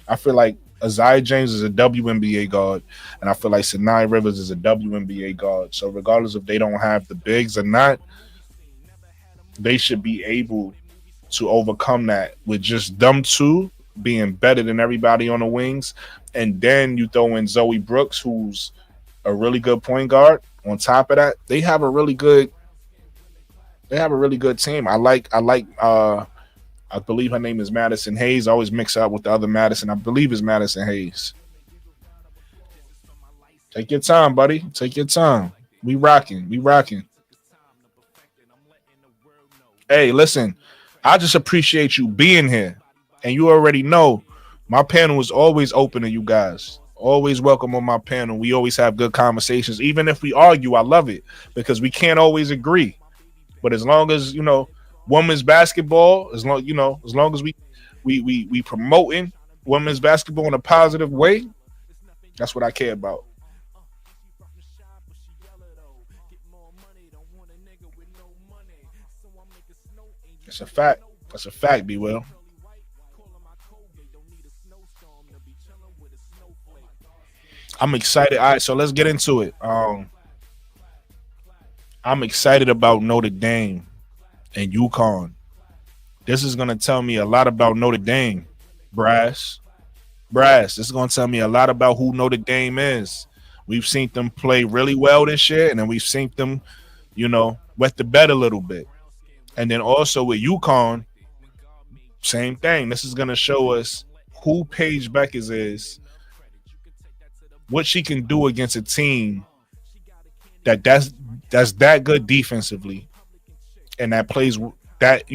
I feel like Isaiah James is a WNBA guard, and I feel like Sinai Rivers is a WNBA guard. So regardless if they don't have the bigs or not, they should be able to overcome that with just them two being better than everybody on the wings. And then you throw in Zoe Brooks, who's a really good point guard. On top of that, they have a really good team. I believe her name is Madison Hayes. I always mix up with the other Madison. I believe it's Madison Hayes. Take your time, buddy. Take your time. We rocking. We rocking. Hey, listen, I just appreciate you being here. And you already know my panel is always open to you guys. Always welcome on my panel. We always have good conversations. Even if we argue, I love it because we can't always agree. But as long as, women's basketball, as long as we promoting women's basketball in a positive way, that's what I care about. It's a fact. That's a fact, be well. I'm excited. All right, so let's get into it. I'm excited about Notre Dame and UConn. This is gonna tell me a lot about Notre Dame, Brass. Brass. This is gonna tell me a lot about who Notre Dame is. We've seen them play really well this year, and then we've seen them, wet the bed a little bit. And then also with UConn, same thing. This is gonna show us who Paige Bueckers is, what she can do against a team that's that good defensively and that plays that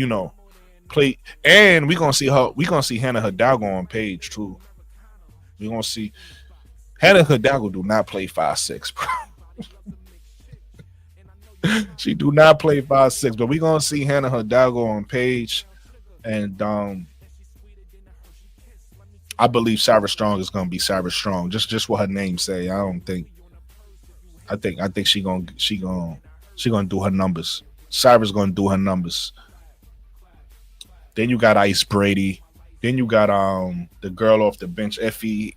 play. And we're gonna see Hannah Hidalgo on Page too. We're gonna see Hannah Hidalgo do not play 5'6", bro. She do not play 5'6", but we're gonna see Hannah Hidalgo on Page. And I believe Sarah Strong is gonna be Sarah Strong. Just what her name say. I don't think I think she gonna do her numbers. Sarah's gonna do her numbers. Then you got Ice Brady. Then you got the girl off the bench, Ify,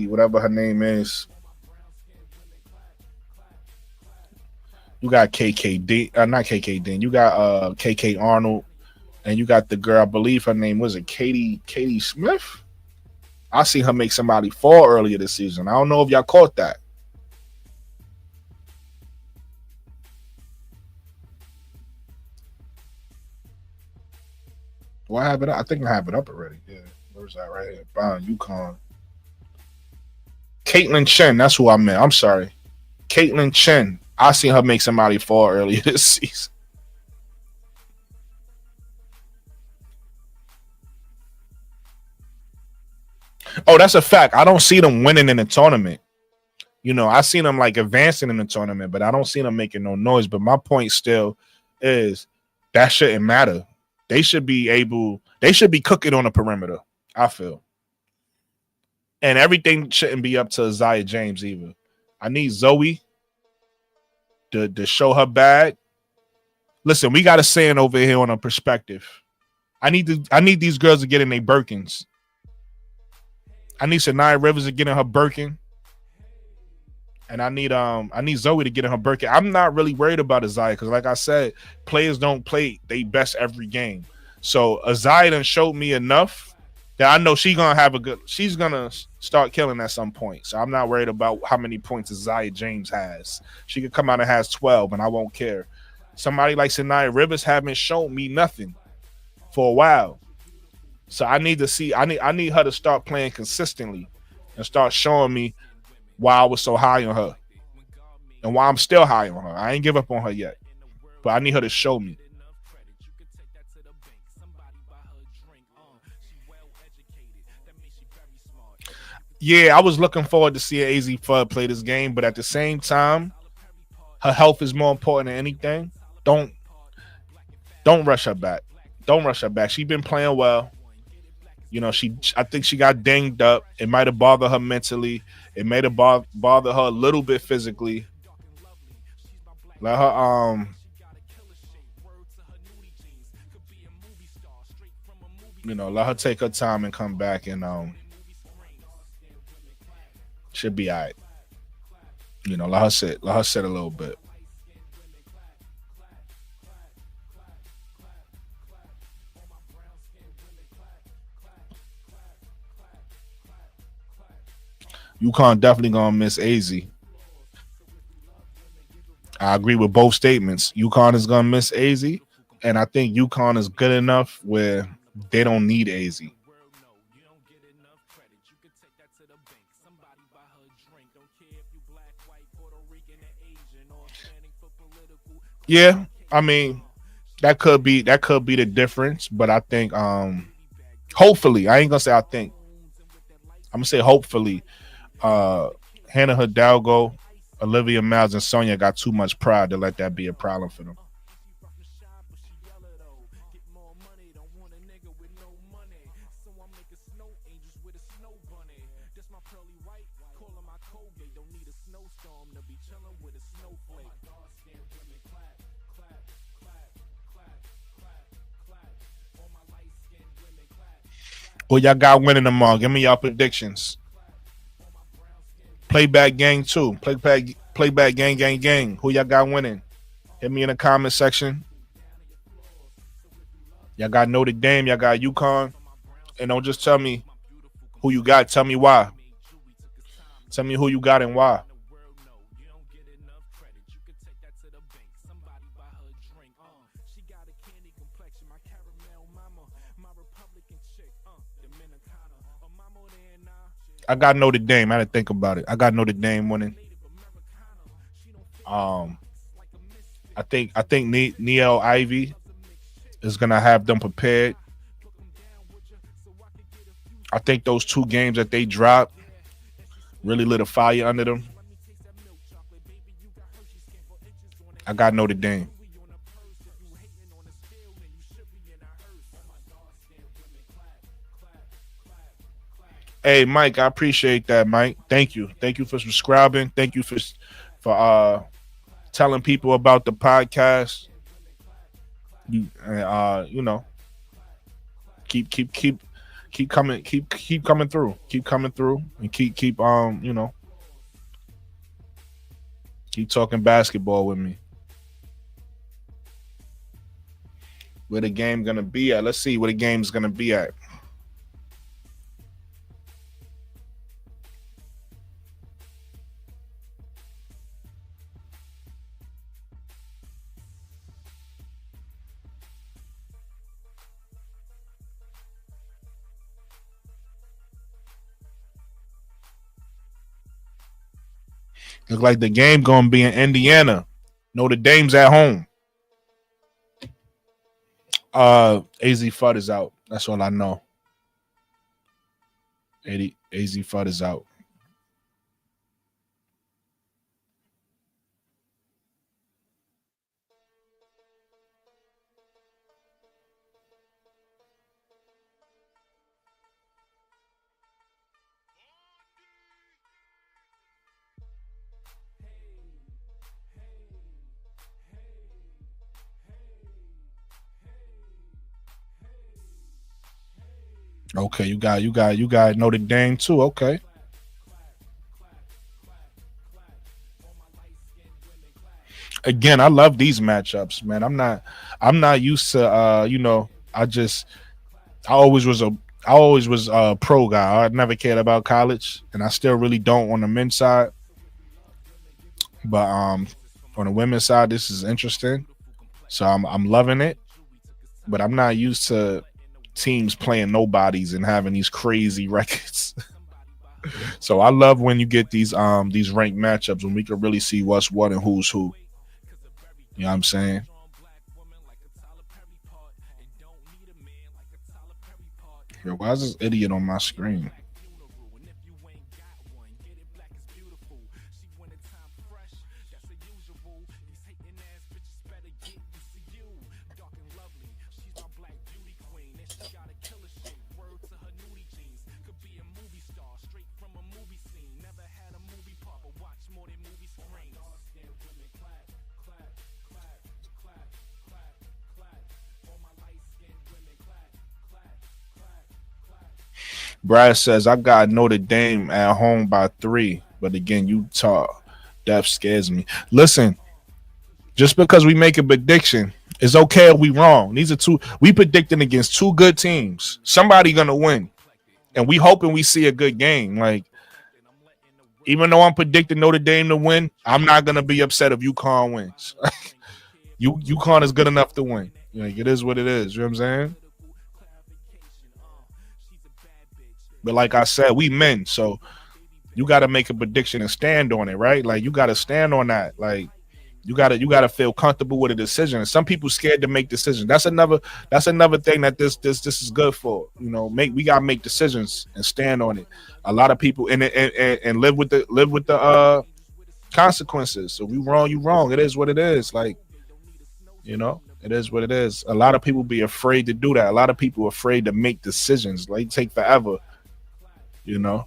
whatever her name is. You got KKD, not KKD. You got KK Arnold, and you got the girl. I believe her name was it Katie Smith. I see her make somebody fall earlier this season. I don't know if y'all caught that. Do I have it up? I think I have it up already. Yeah. Where's that right here? Bound UConn. Caitlin Chen. That's who I meant. I'm sorry. Caitlin Chen. I seen her make somebody fall earlier this season. Oh, that's a fact. I don't see them winning in the tournament. I seen them like advancing in the tournament, but I don't see them making no noise. But my point still is that shouldn't matter. They should be cooking on the perimeter, I feel. And everything shouldn't be up to Isaiah James either. I need Zoe to show her bag. Listen, we got a saying over here on a perspective. I need these girls to get in their Birkins. I need Sanaya Rivers to get in her Birkin. And I need Zoe to get in her Birkin. I'm not really worried about Isaiah because, like I said, players don't play they best every game. So Isaiah done showed me enough that I know she's gonna start killing at some point. So I'm not worried about how many points Isaiah James has. She could come out and has 12, and I won't care. Somebody like Sanaya Rivers haven't shown me nothing for a while. So I need to see. I need her to start playing consistently and start showing me why I was so high on her. and why I'm still high on her. I ain't give up on her yet, but I need her to show me. Yeah, I was looking forward to seeing AZ Fudd play this game, but at the same time, her health is more important than anything. Don't rush her back. Don't rush her back. She's been playing well. You know, I think she got dinged up. It might have bothered her mentally. It might have bothered her a little bit physically. Let her let her take her time and come back, and should be all right. Let her sit. Let her sit a little bit. UConn definitely gonna miss AZ. I agree with both statements. UConn is gonna miss AZ, and I think UConn is good enough where they don't need AZ. Yeah, I mean that could be the difference, but I think hopefully, I ain't gonna say I think. I'm gonna say hopefully Hannah Hidalgo, Olivia Miles, and Sonya got too much pride to let that be a problem for them. Well, y'all got winning tomorrow. Give me y'all predictions. Playback gang too. Playback gang. Who y'all got winning? Hit me in the comment section. Y'all got Notre Dame. Y'all got UConn. And don't just tell me who you got. Tell me why. Tell me who you got and why. I got Notre Dame. I didn't think about it. I got Notre Dame winning. I think Nnaaw Wbb is gonna have them prepared. I think those two games that they dropped really lit a fire under them. I got Notre Dame. Hey, Mike, I appreciate that, Mike. Thank you. Thank you for subscribing. Thank you for telling people about the podcast. You keep coming through. Keep coming through and keep keep talking basketball with me. Where the game gonna be at? Let's see where the game's gonna be at. Look like the game gonna be in Indiana. Notre Dame's at home. AZ Fudd is out. That's all I know. AZ Fudd is out. Okay, you got Notre Dame too. Okay. Again, I love these matchups, man. I'm not used to I always was a pro guy. I never cared about college, and I still really don't on the men's side. But on the women's side, this is interesting. So I'm loving it. But I'm not used to teams playing nobodies and having these crazy records. So I love when you get these ranked matchups when we can really see what's what and who's who. You know what I'm saying? Yo, why is this idiot on my screen? Brad says I got Notre Dame at home by 3, but again, Utah depth scares me. Listen, just because we make a prediction, it's okay if we wrong. These are two we predicting against two good teams. Somebody gonna win, and we hoping we see a good game. Like even though I'm predicting Notre Dame to win, I'm not gonna be upset if UConn wins. UConn is good enough to win. Like it is what it is. You know what I'm saying? But like I said, we men, so you got to make a prediction and stand on it, right? Like you got to stand on that. Like you gotta feel comfortable with a decision. And some people scared to make decisions. That's another thing that this is good for. You know, we gotta make decisions and stand on it. A lot of people and live with the consequences. So we wrong, you wrong. It is what it is. Like it is what it is. A lot of people be afraid to do that. A lot of people are afraid to make decisions. Like take forever. You know.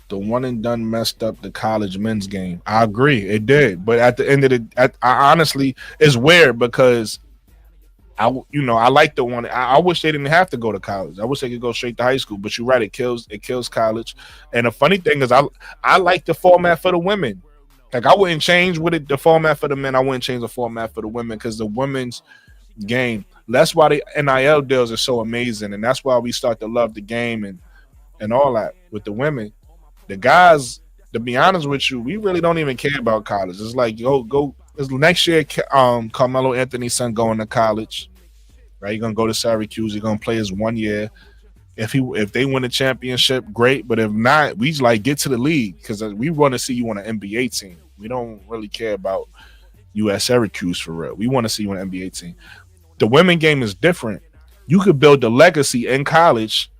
The one and done messed up the college men's game. I agree, it did. But at the end of I honestly, it's weird because I like the one. I wish they didn't have to go to college. I wish they could go straight to high school. But you're right, it kills college. And the funny thing is, I like the format for the women. Like I wouldn't change with it the format for the men. I wouldn't change the format for the women because the women's game. That's why the NIL deals are so amazing, and that's why we start to love the game and all that with the women. The guys, to be honest with you, we really don't even care about college. It's like go. It's next year. Carmelo Anthony's son going to college, right? He's gonna go to Syracuse. He's gonna play his 1 year. If they win a championship, great. But if not, we just like get to the league because we want to see you on an NBA team. We don't really care about you at Syracuse for real. We want to see you on an NBA team. The women game is different. You could build a legacy in college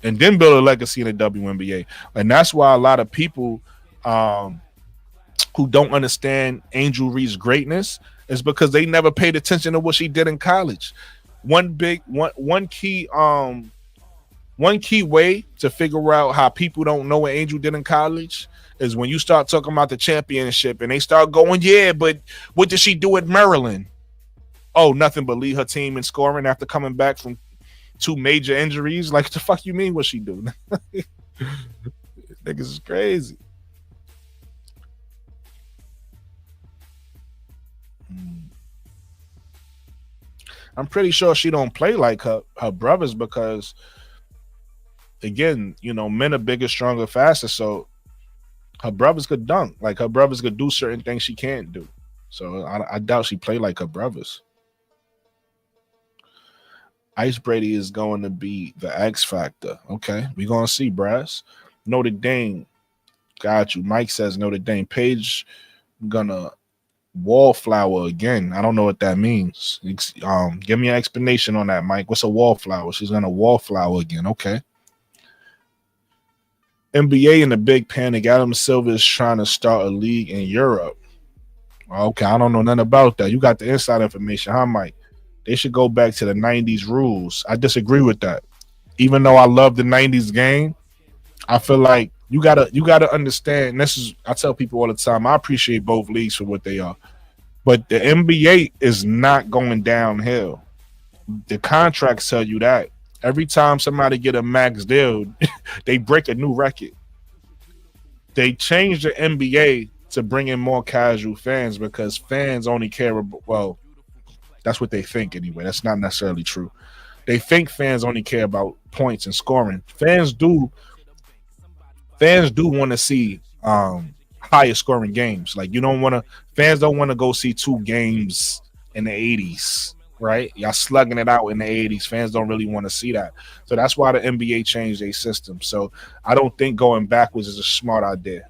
and then build a legacy in the WNBA. And that's why a lot of people who don't understand Angel Reese's greatness is because they never paid attention to what she did in college. One key way to figure out how people don't know what Angel did in college is when you start talking about the championship and they start going, yeah, but what did she do at Maryland? Oh, nothing but lead her team in scoring after coming back from two major injuries. Like, the fuck you mean what she do? Niggas is crazy. I'm pretty sure she don't play like her brothers because, again, men are bigger, stronger, faster. So her brothers could dunk. Like her brothers could do certain things she can't do. So I doubt she play like her brothers. Ice Brady is going to be the X factor. Okay, we're gonna see, Brass. Notre Dame, got you. Mike says Notre Dame. Paige gonna wallflower again. I don't know what that means. Give me an explanation on that, Mike. What's a wallflower? She's gonna wallflower again. Okay. NBA in the big panic. Adam Silver is trying to start a league in Europe. Okay, I don't know nothing about that. You got the inside information, huh, Mike? They should go back to the 90s rules. I disagree with that. Even though I love the 90s game, I feel like you gotta understand. I tell people all the time, I appreciate both leagues for what they are. But the NBA is not going downhill. The contracts tell you that. Every time somebody get a max deal, they break a new record. They changed the NBA to bring in more casual fans because fans only care about, well, that's what they think anyway. That's not necessarily true. They think fans only care about points and scoring. Fans do want to see higher scoring games. Like fans don't want to go see two games in the 80s. right? Y'all slugging it out in the 80s. Fans don't really want to see that. So that's why the NBA changed their system. So I don't think going backwards is a smart idea.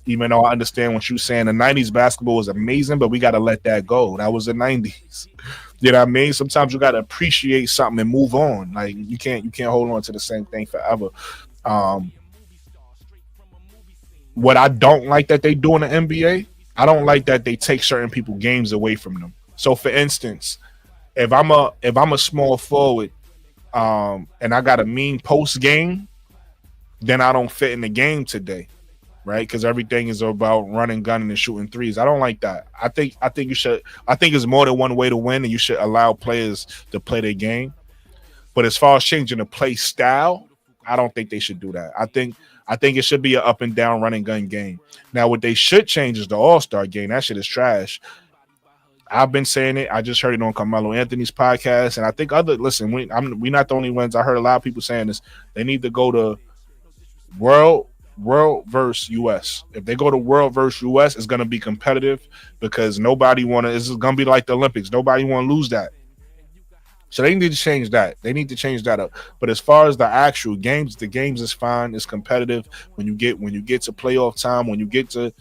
Even though I understand what you're saying, the 90s basketball was amazing, but we got to let that go. That was the 90s. You know what I mean? Sometimes you got to appreciate something and move on. Like you can't hold on to the same thing forever. Um, what I don't like that they do in the NBA, I don't like that they take certain people games away from them. So for instance, if I'm a small forward, and I got a mean post game, then I don't fit in the game today, right? Because everything is about running, gunning, and shooting threes. I don't like that. I think you should. I think it's more than one way to win, and you should allow players to play their game. But as far as changing the play style, I don't think they should do that. I think it should be an up and down run and gun game. Now, what they should change is the All Star game. That shit is trash. I've been saying it. I just heard it on Carmelo Anthony's podcast, and I think we're not the only ones. I heard a lot of people saying this. They need to go to world versus US. If they go to world versus US, it's gonna be competitive because nobody wanna. It's gonna be like the Olympics. Nobody want to lose that. So they need to change that. They need to change that up. But as far as the actual games, the games is fine. It's competitive. When you get to playoff time, when you get to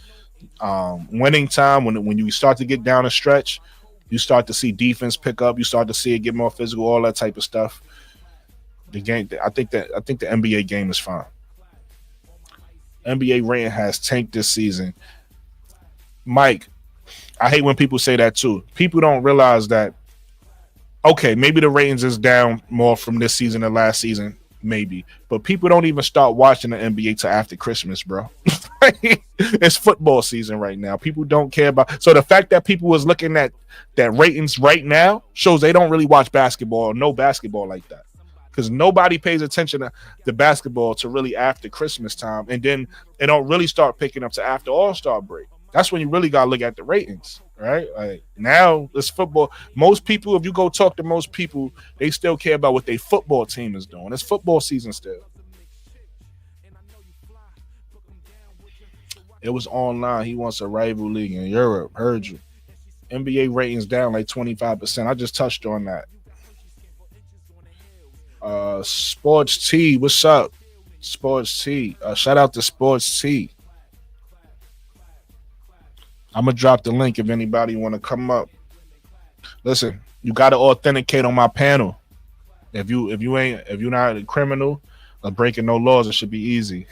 winning time, when you start to get down a stretch, you start to see defense pick up. You start to see it get more physical, all that type of stuff. The game, I think the NBA game is fine. NBA rating has tanked this season. Mike, I hate when people say that too. People don't realize that. Okay, maybe the ratings is down more from this season than last season, maybe. But people don't even start watching the NBA till after Christmas, bro. It's football season right now. People don't care about. So the fact that people was looking at that ratings right now shows they don't really watch basketball or know basketball like that. Because nobody pays attention to basketball to really after Christmas time, and then it don't really start picking up to after All-Star break. That's when you really gotta look at the ratings, right? Like now, it's football. Most people, if you go talk to most people, they still care about what their football team is doing. It's football season still. It was online. He wants a rival league in Europe. Heard you. NBA ratings down like 25%. I just touched on that. Sports T, what's up? Sports T. Shout out to Sports T. I'm gonna drop the link if anybody want to come up. Listen, you got to authenticate on my panel. If you're not a criminal or breaking no laws, it should be easy.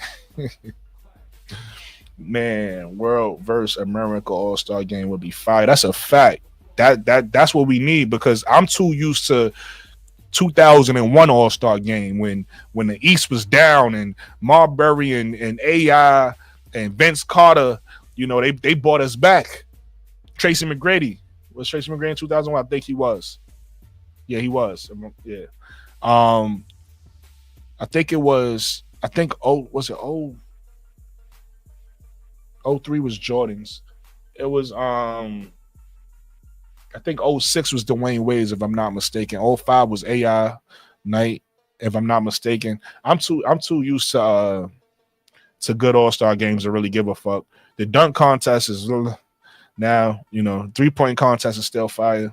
Man, World versus America All Star Game would be fire. That's a fact. That's what we need because I'm too used to 2001 All Star Game when the East was down and Marbury and AI and Vince Carter. They brought us back. Tracy McGrady. Was Tracy McGrady in 2001? I think he was. Yeah, he was. Yeah. I think it was. Was it 03 was Jordan's. It was I think 06 was Dwayne Wade's, if I'm not mistaken. 05 was AI Knight, if I'm not mistaken. I'm too used to good All-Star games to really give a fuck. The dunk contest is now, 3-point contest is still fire.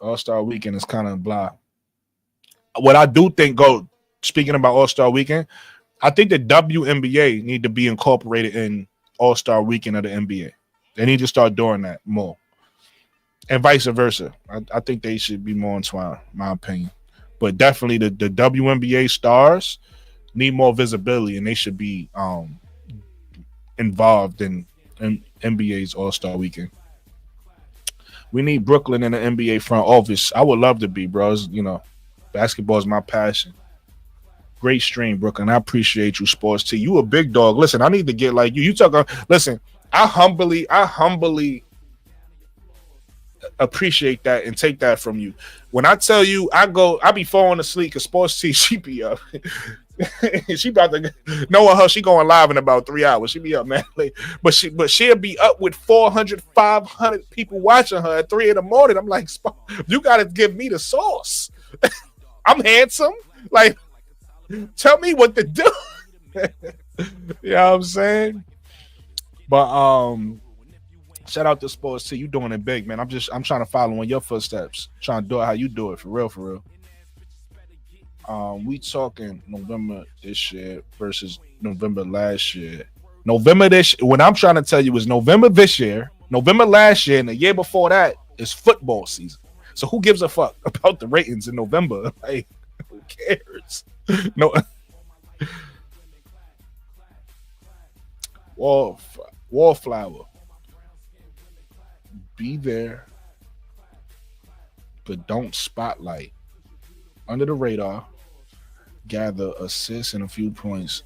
All-Star weekend is kind of blah. What I do think, speaking about All-Star weekend, I think the WNBA need to be incorporated in All-Star weekend of the NBA. They need to start doing that more. And vice versa. I think they should be more entwined, in my opinion. But definitely the WNBA stars need more visibility, and they should be involved in NBA's All-Star Weekend. We need Brooklyn in the NBA front office. I would love to be, bros. Basketball is my passion. Great stream, Brooklyn. I appreciate you, Sports T. You a big dog. Listen, I need to get like you. You talk. Listen, I humbly appreciate that and take that from you. When I tell you, I be falling asleep because Sports T, she be up. She about to knowing her, she going live in about 3 hours. She be up, man. But she'll be up with 400, 500 people watching her at 3 a.m. I'm like, you gotta give me the sauce. I'm handsome. Like, tell me what to do. You know what I'm saying? But Shout out to Sports T. You doing it big, man. I'm trying to follow in your footsteps. Trying to do it how you do it for real, for real. We talking November this year versus November last year. November this what I'm trying to tell you is November this year, November last year, and the year before that is football season. So who gives a fuck about the ratings in November? Like, who cares? No. Wallflower. Be there, but don't spotlight. Under the radar, gather assists and a few points.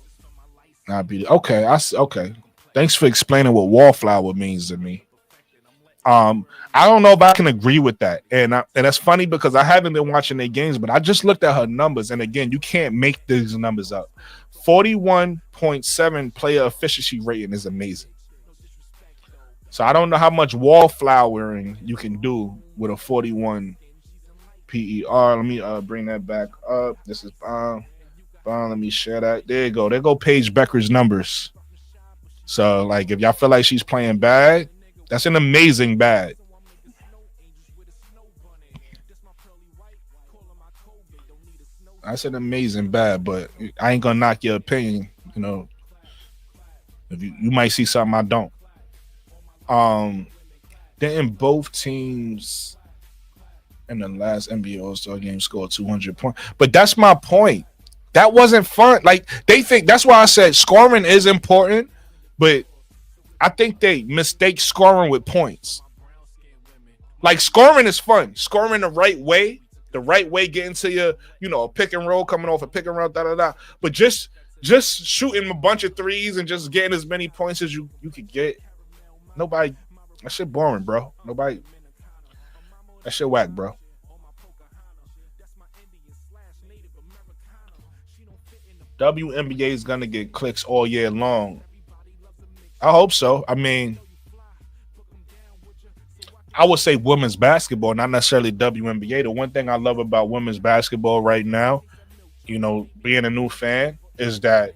Not be okay. Okay. Thanks for explaining what wallflower means to me. I don't know if I can agree with that, and that's funny because I haven't been watching their games, but I just looked at her numbers, and again, you can't make these numbers up. 41.7 player efficiency rating is amazing. So I don't know how much wallflowering you can do with a 41 PER. Let me bring that back up. This is let me share that. There you go. There go Paige Bueckers' numbers. So like, if y'all feel like she's playing bad, that's an amazing bad. That's an amazing bad, but I ain't gonna knock your opinion. You know, if you might see something I don't. Then both teams in the last NBA All-Star game scored 200 points. But that's my point. That wasn't fun. Like, they think that's why I said scoring is important, but I think they mistake scoring with points. Like, scoring is fun. Scoring the right way, getting to your, a pick and roll, coming off a pick and roll, da-da-da. But just shooting a bunch of threes and just getting as many points as you could get. Nobody, that shit boring, bro. Nobody, that shit whack, bro. WNBA is gonna get clicks all year long. I hope so. I mean, I would say women's basketball, not necessarily WNBA. The one thing I love about women's basketball right now, being a new fan, is that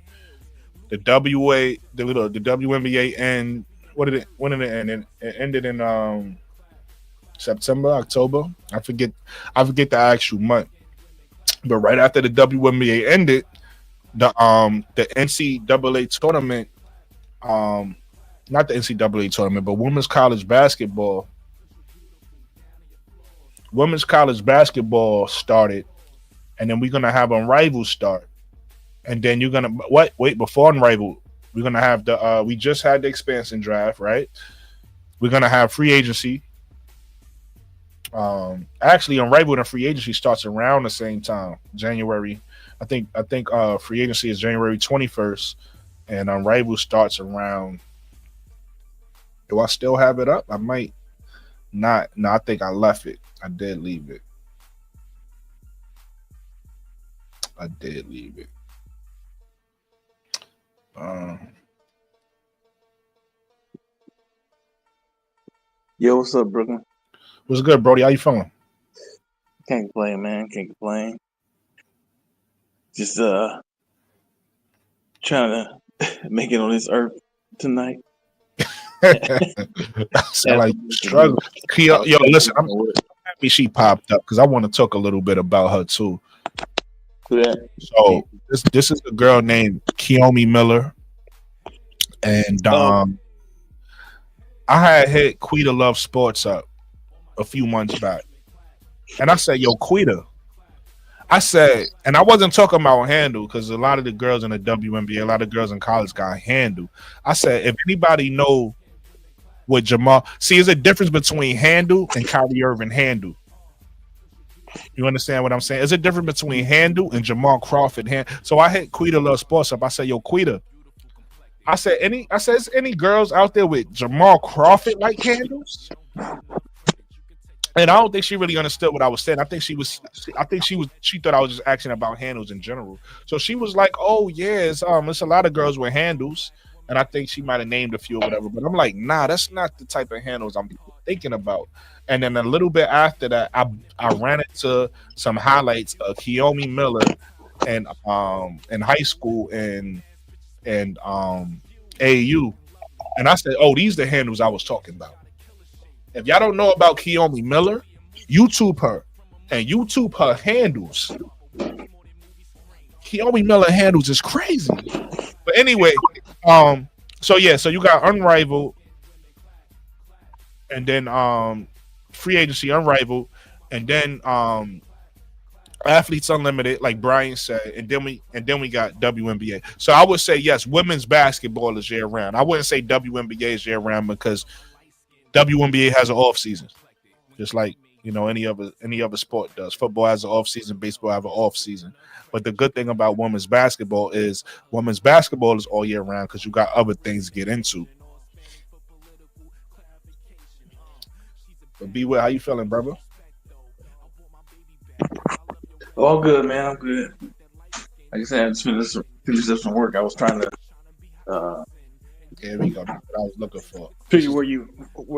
the WNBA and when did it end? It ended in September, October. I forget the actual month. But right after the WNBA ended, the NCAA tournament, not the NCAA tournament, but women's college basketball started, and then we're gonna have Unrivaled start, and then you're gonna wait before Unrivaled. We're gonna have we just had the expansion draft, right? We're gonna have free agency. Actually, Unrivaled and free agency starts around the same time, January. I think free agency is January 21st, and Unrivaled starts around. Do I still have it up? I might not. No, I think I left it. I did leave it. Yo, what's up, Brooklyn? What's good, Brody? How you feeling? Can't complain, man. Can't complain. Just trying to make it on this earth tonight. Sound like struggle. Yo, listen, I'm happy she popped up because I want to talk a little bit about her too. So this is a girl named Kiyomi Miller, and I had hit Quita Love Sports up a few months back, and I said, "Yo, Quita." I said, and I wasn't talking about handle because a lot of the girls in the WNBA, a lot of girls in college got handle. I said, if anybody know what Jamal, there's a difference between handle and Kyrie Irving handle. You understand what I'm saying? There's a difference between handle and Jamal Crawford hand. So I hit Quita Love Sports up. I said, yo, Quita. I said, is any girls out there with Jamal Crawford like handles? And I don't think she really understood what I was saying. I think she thought I was just asking about handles in general. So she was like, "Oh yeah, it's a lot of girls with handles," and I think she might have named a few or whatever. But I'm like, nah, that's not the type of handles I'm thinking about. And then a little bit after that, I ran into some highlights of Kiyomi Miller and in high school and AAU, and I said, "Oh, these are the handles I was talking about." If y'all don't know about Keone Miller, YouTube her and YouTube her handles. Keone Miller handles is crazy. But anyway, so you got Unrivaled, and then Free Agency Unrivaled, and then Athletes Unlimited, like Brian said, and then we got WNBA. So I would say yes, women's basketball is year round. I wouldn't say WNBA is year round because WNBA has an off season, just like any other sport does. Football has an off season, baseball has an off season. But the good thing about women's basketball is all year round because you got other things to get into. But B-Will, how you feeling, brother? All good, man. I'm good. Like I said, I just finished up some work. I was trying to There we go. That's what I was looking for. figure where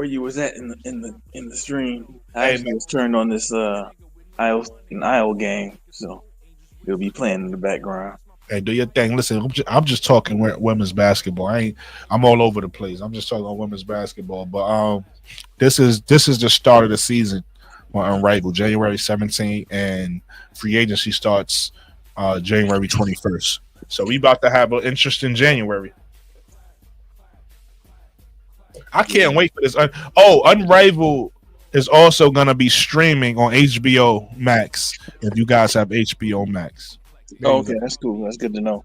you was at in the stream. I actually was turned on this Iowa game, so it'll be playing in the background. Hey, do your thing. Listen, I'm just talking women's basketball. I'm all over the place. I'm just talking about women's basketball. But this is the start of the season on Unrivaled, January 17th, and free agency starts January 21st. So we about to have an interesting January. I can't wait for this. Unrivaled is also going to be streaming on HBO Max if you guys have HBO Max. Okay, that's cool. That's good to know.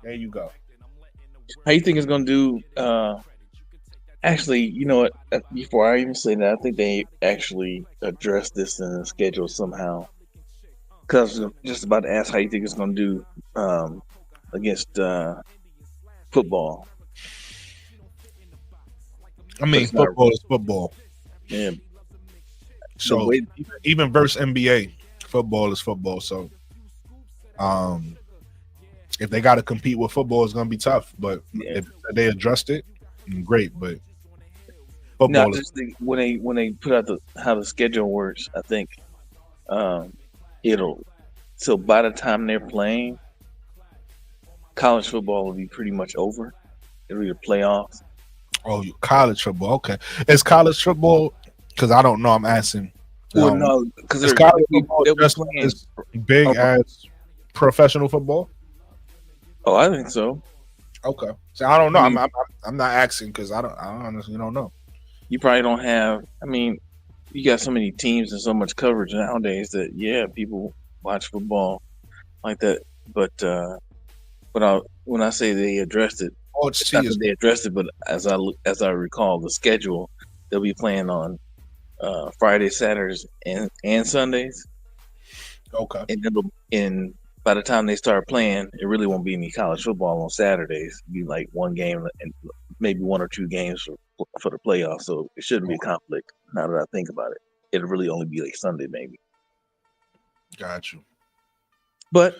There you go. How you think it's gonna do? Actually, you know what? Before I even say that, I think they actually addressed this in the schedule somehow. Because I'm just about to ask how you think it's gonna do against football. I mean, football is football. Yeah. So even versus NBA, football is football. So. If they got to compete with football, it's gonna be tough. But if they addressed it, great. But football. No, I just think when they put out how the schedule works, I think so by the time they're playing, college football will be pretty much over. It'll be the playoffs. Oh, college football. Okay, is college football? Because I don't know. I'm asking. Well, no, because they're just as big as professional football. Oh, I think so. Okay, so I don't know. I'm not asking because I honestly don't know. You probably don't have. I mean, you got so many teams and so much coverage nowadays that people watch football like that. But when I say they addressed it, they addressed it. But as I recall, the schedule, they'll be playing on Fridays, Saturdays, and Sundays. Okay, and by the time they start playing, it really won't be any college football on Saturdays. It'll be like one game and maybe one or two games for the playoffs. So it shouldn't be a conflict. Now that I think about it, it'll really only be like Sunday maybe. Got you. But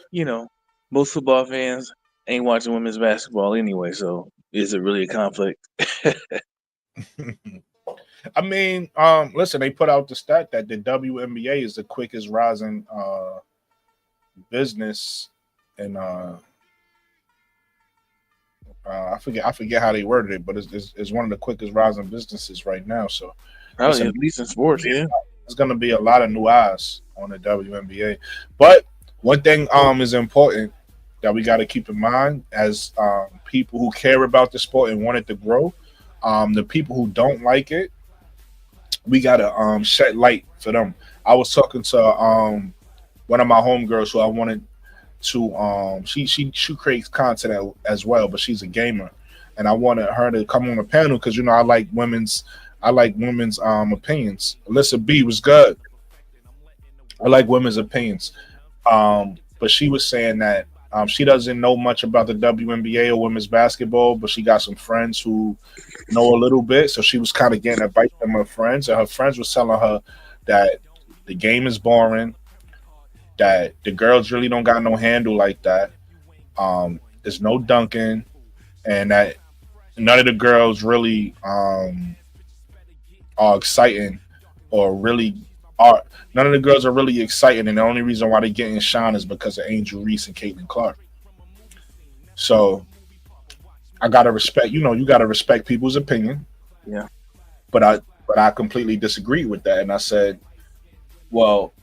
most football fans ain't watching women's basketball anyway. So is it really a conflict? I mean, listen, they put out the stat that the WNBA is the quickest rising business, and I forget how they worded it, but it's one of the quickest rising businesses right now. So probably at least in sports, yeah. There's going to be a lot of new eyes on the WNBA. But one thing is important that we got to keep in mind as people who care about the sport and want it to grow. The people who don't like it, we got to shed light for them. I was talking to one of my homegirls who I wanted to she creates content as well, but she's a gamer, and I wanted her to come on the panel because I like women's opinions. Alyssa B was good. I like women's opinions, but she was saying that she doesn't know much about the WNBA or women's basketball, but she got some friends who know a little bit, so she was kind of getting advice from her friends, and her friends was telling her that the game is boring, that the girls really don't got no handle like that. There's no dunking, and that none of the girls really are exciting or really are. None of the girls are really exciting, and the only reason why they're getting shine is because of Angel Reese and Caitlin Clark. So I gotta respect. You gotta respect people's opinion. Yeah. But but I completely disagreed with that, and I said, well,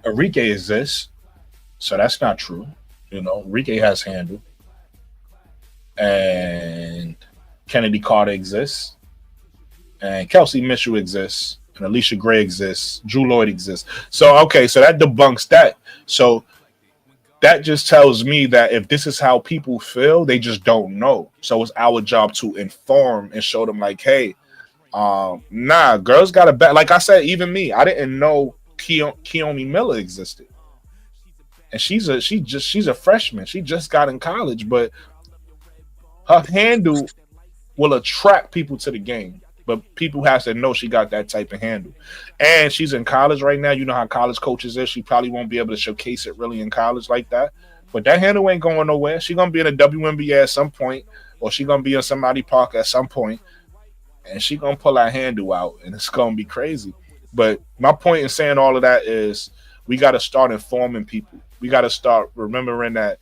Enrique exists, so that's not true. Enrique has handle, and Kennedy Carter exists, and Kelsey Mitchell exists, and Alicia Gray exists, Drew Lloyd exists. So okay, so that debunks that. So that just tells me that if this is how people feel, they just don't know. So it's our job to inform and show them, like, hey, nah, girls got a bet. Like I said, even me, I didn't know Keone Miller existed, and she's a freshman. She just got in college, but her handle will attract people to the game. But people have to know she got that type of handle. And she's in college right now. You know how college coaches is. She probably won't be able to showcase it really in college like that. But that handle ain't going nowhere. She gonna be in a WNBA at some point, or she gonna be in somebody park at some point, and she gonna pull her handle out, and it's gonna be crazy. But my point in saying all of that is we gotta start informing people. We gotta start remembering that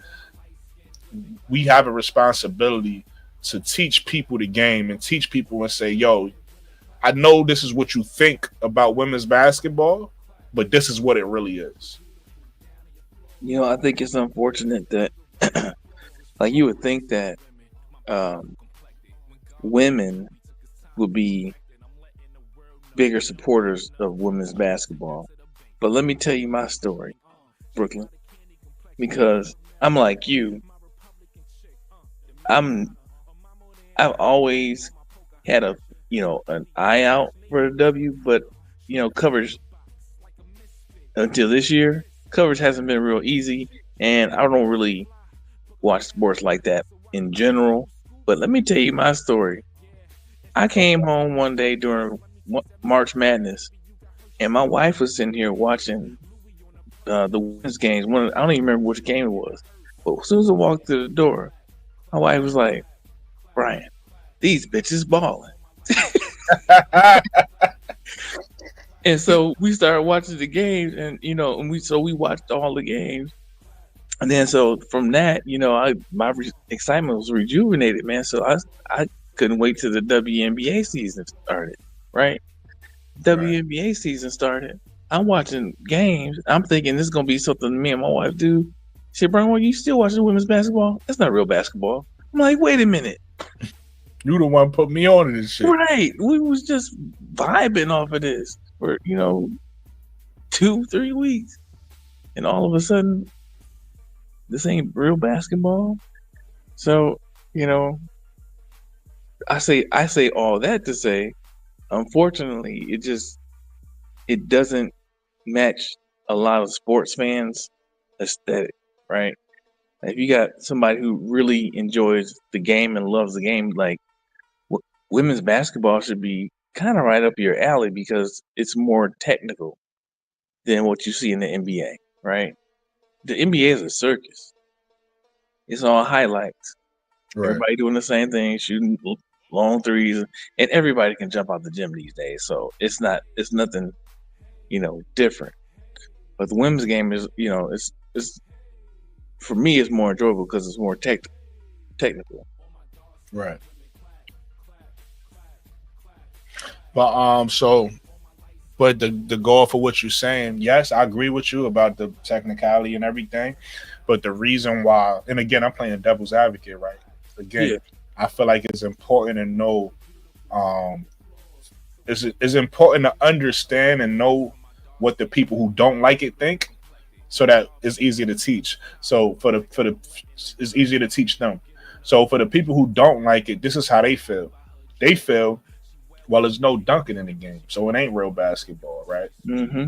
we have a responsibility to teach people the game and teach people and say, yo, I know this is what you think about women's basketball, but this is what it really is. I think it's unfortunate that, like, you would think that um, women would be bigger supporters of women's basketball. But let me tell you my story, Brooklyn, because I'm like you. I'm I've always had an eye out for the W, but coverage until this year, coverage hasn't been real easy, and I don't really watch sports like that in general. But let me tell you my story. I came home one day during March Madness, and my wife was sitting here watching the women's games. I don't even remember which game it was, but as soon as I walked through the door, my wife was like, "Brian, these bitches balling." And so we started watching the games, and we watched all the games, and then so from that, my excitement was rejuvenated, man. So I couldn't wait till the WNBA season started, right? Right. WNBA season started. I'm watching games. I'm thinking this is gonna be something me and my wife do. She said, "Brian, well, you still watching women's basketball? That's not real basketball." I'm like, "Wait a minute." You the one put me on to this shit. Right. We was just vibing off of this for, 2-3 weeks. And all of a sudden, this ain't real basketball. So, you know, I say all that to say, unfortunately, it doesn't match a lot of sports fans' aesthetic, right? If you got somebody who really enjoys the game and loves the game, like women's basketball should be kind of right up your alley because it's more technical than what you see in the NBA, right? The NBA is a circus. It's all highlights. Right. Everybody doing the same thing, shooting long threes, and everybody can jump out the gym these days. So it's nothing, different. But the women's game is, it's for me, it's more enjoyable because it's more technical. Right. But the goal for what you're saying, yes, I agree with you about the technicality and everything. But the reason why, and again, I'm playing devil's advocate, right? Again, Yeah. I feel like it's important to know, um, it's important to understand and know what the people who don't like it think, so that it's easier to teach. So it's easier to teach them. So for the people who don't like it, this is how they feel. They feel, well, there's no dunking in the game, so it ain't real basketball, right? Mm-hmm.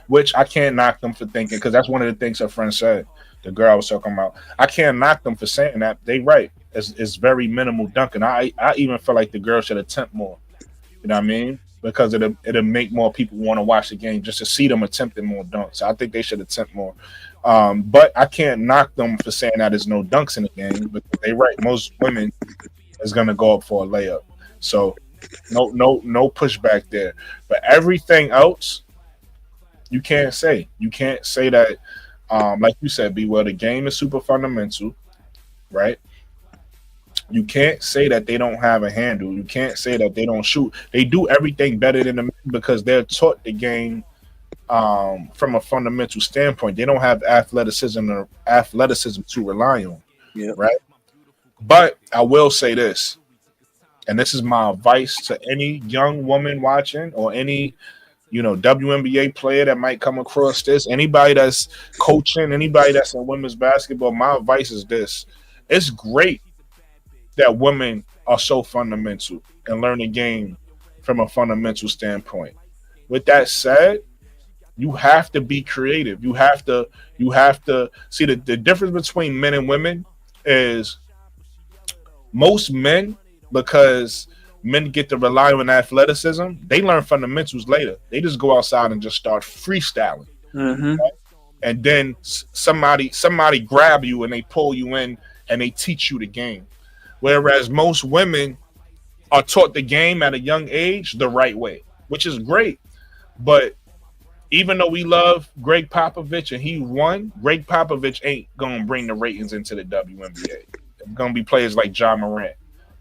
Which I can't knock them for thinking, because that's one of the things her friend said. The girl I was talking about, I can't knock them for saying that. They right. It's very minimal dunking. I even feel like the girl should attempt more. You know what I mean? Because it'll make more people want to watch the game just to see them attempting more dunks. I think they should attempt more. But I can't knock them for saying that there's no dunks in the game, because they right. Most women is gonna go up for a layup. So no pushback there. But everything else, you can't say. You can't say that. Like you said, B. Well, the game is super fundamental, right? You can't say that they don't have a handle. You can't say that they don't shoot. They do everything better than the men because they're taught the game from a fundamental standpoint. They don't have athleticism to rely on, Yeah. right? But I will say this, and this is my advice to any young woman watching or any WNBA player that might come across this, anybody that's coaching, anybody that's in women's basketball. My advice is this: it's great that women are so fundamental and learn the game from a fundamental standpoint. With that said, you have to be creative. You have to see the difference between men and women is most men, because men get to rely on athleticism, they learn fundamentals later. They just go outside and just start freestyling. Mm-hmm. Right? And then somebody grab you and they pull you in and they teach you the game. Whereas most women are taught the game at a young age the right way, which is great. But even though we love Greg Popovich and he won, Greg Popovich ain't going to bring the ratings into the WNBA. It's going to be players like John Morant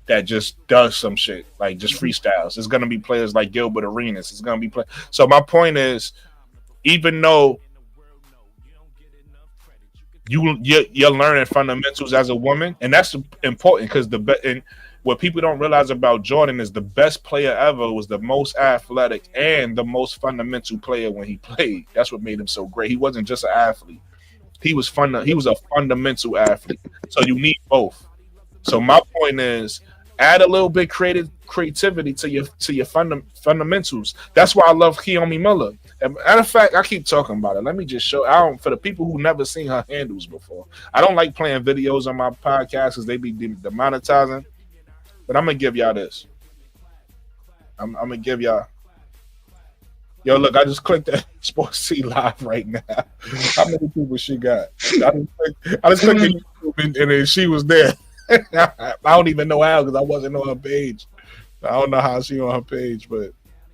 that just does some shit, like just freestyles. It's going to be players like Gilbert Arenas. It's going to be So my point is, even though you're learning fundamentals as a woman, and that's important because and what people don't realize about Jordan is the best player ever was the most athletic and the most fundamental player when he played. That's what made him so great. He wasn't just an athlete. He was a fundamental athlete. So you need both. So my point is, add a little bit creativity to your fundamentals. That's why I love Keone Miller. Matter of fact, I keep talking about it. Let me just show. For the people who never seen her handles before, I don't like playing videos on my podcast because they be demonetizing. But I'm gonna give y'all this. I'm gonna give y'all. Yo, look, I just clicked that Sports C Live right now. How many people she got? I just clicked YouTube and then she was there. I don't even know how because I wasn't on her page. I don't know how she on her page, but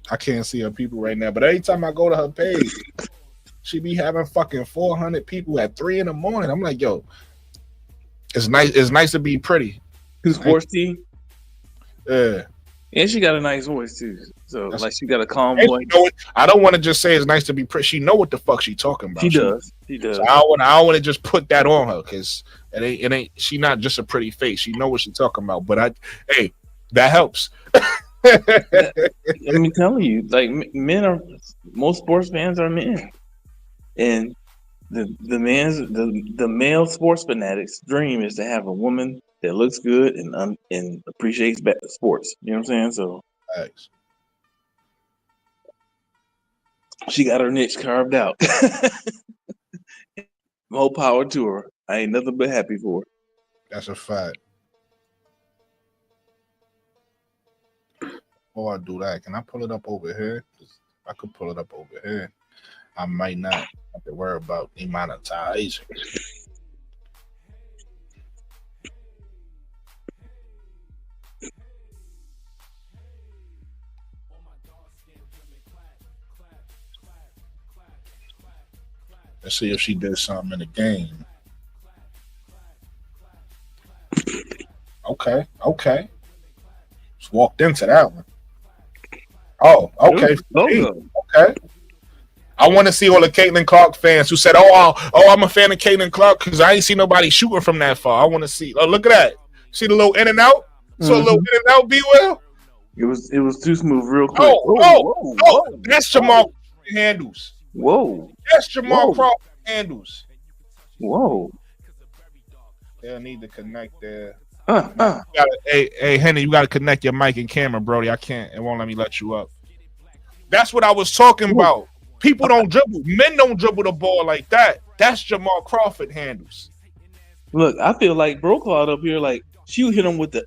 I can't see her people right now. But every time I go to her page, she be having fucking 400 people at 3 a.m. I'm like, yo, it's nice. It's nice to be pretty. Who's Sports T? Yeah. And she got a nice voice too. So she got a calm voice. I don't want to just say it's nice to be pretty. She know what the fuck she talking about. She does. So I don't want to just put that on her because it ain't. She not just a pretty face. She know what she talking about. But that helps. Let me tell you, like most sports fans are men, and the male sports fanatic's dream is to have a woman that looks good and appreciates sports. You know what I'm saying? So thanks. She got her niche carved out. More power to her. I ain't nothing but happy for her. That's a fact. Before I do that, can I pull it up over here? I could pull it up over here. I might not have to worry about demonetization. Let's see if she did something in the game. Okay. Just walked into that one. Oh, okay. Okay. I want to see all the Caitlin Clark fans who said, "Oh, I'm a fan of Caitlin Clark because I ain't see nobody shooting from that far." I want to see. Oh, look at that. See the little in and out. So a little in and out. Be well. It was too smooth, real quick. Whoa. That's Jamal handles. Whoa. That's Jamal Crawford handles. Whoa. They'll need to connect there. Hey, Henny, you got to connect your mic and camera, Brody. I can't. It won't let me let you up. That's what I was talking about. People don't dribble. Men don't dribble the ball like that. That's Jamal Crawford handles. Look, I feel like Broclaw up here, like she would hit him with the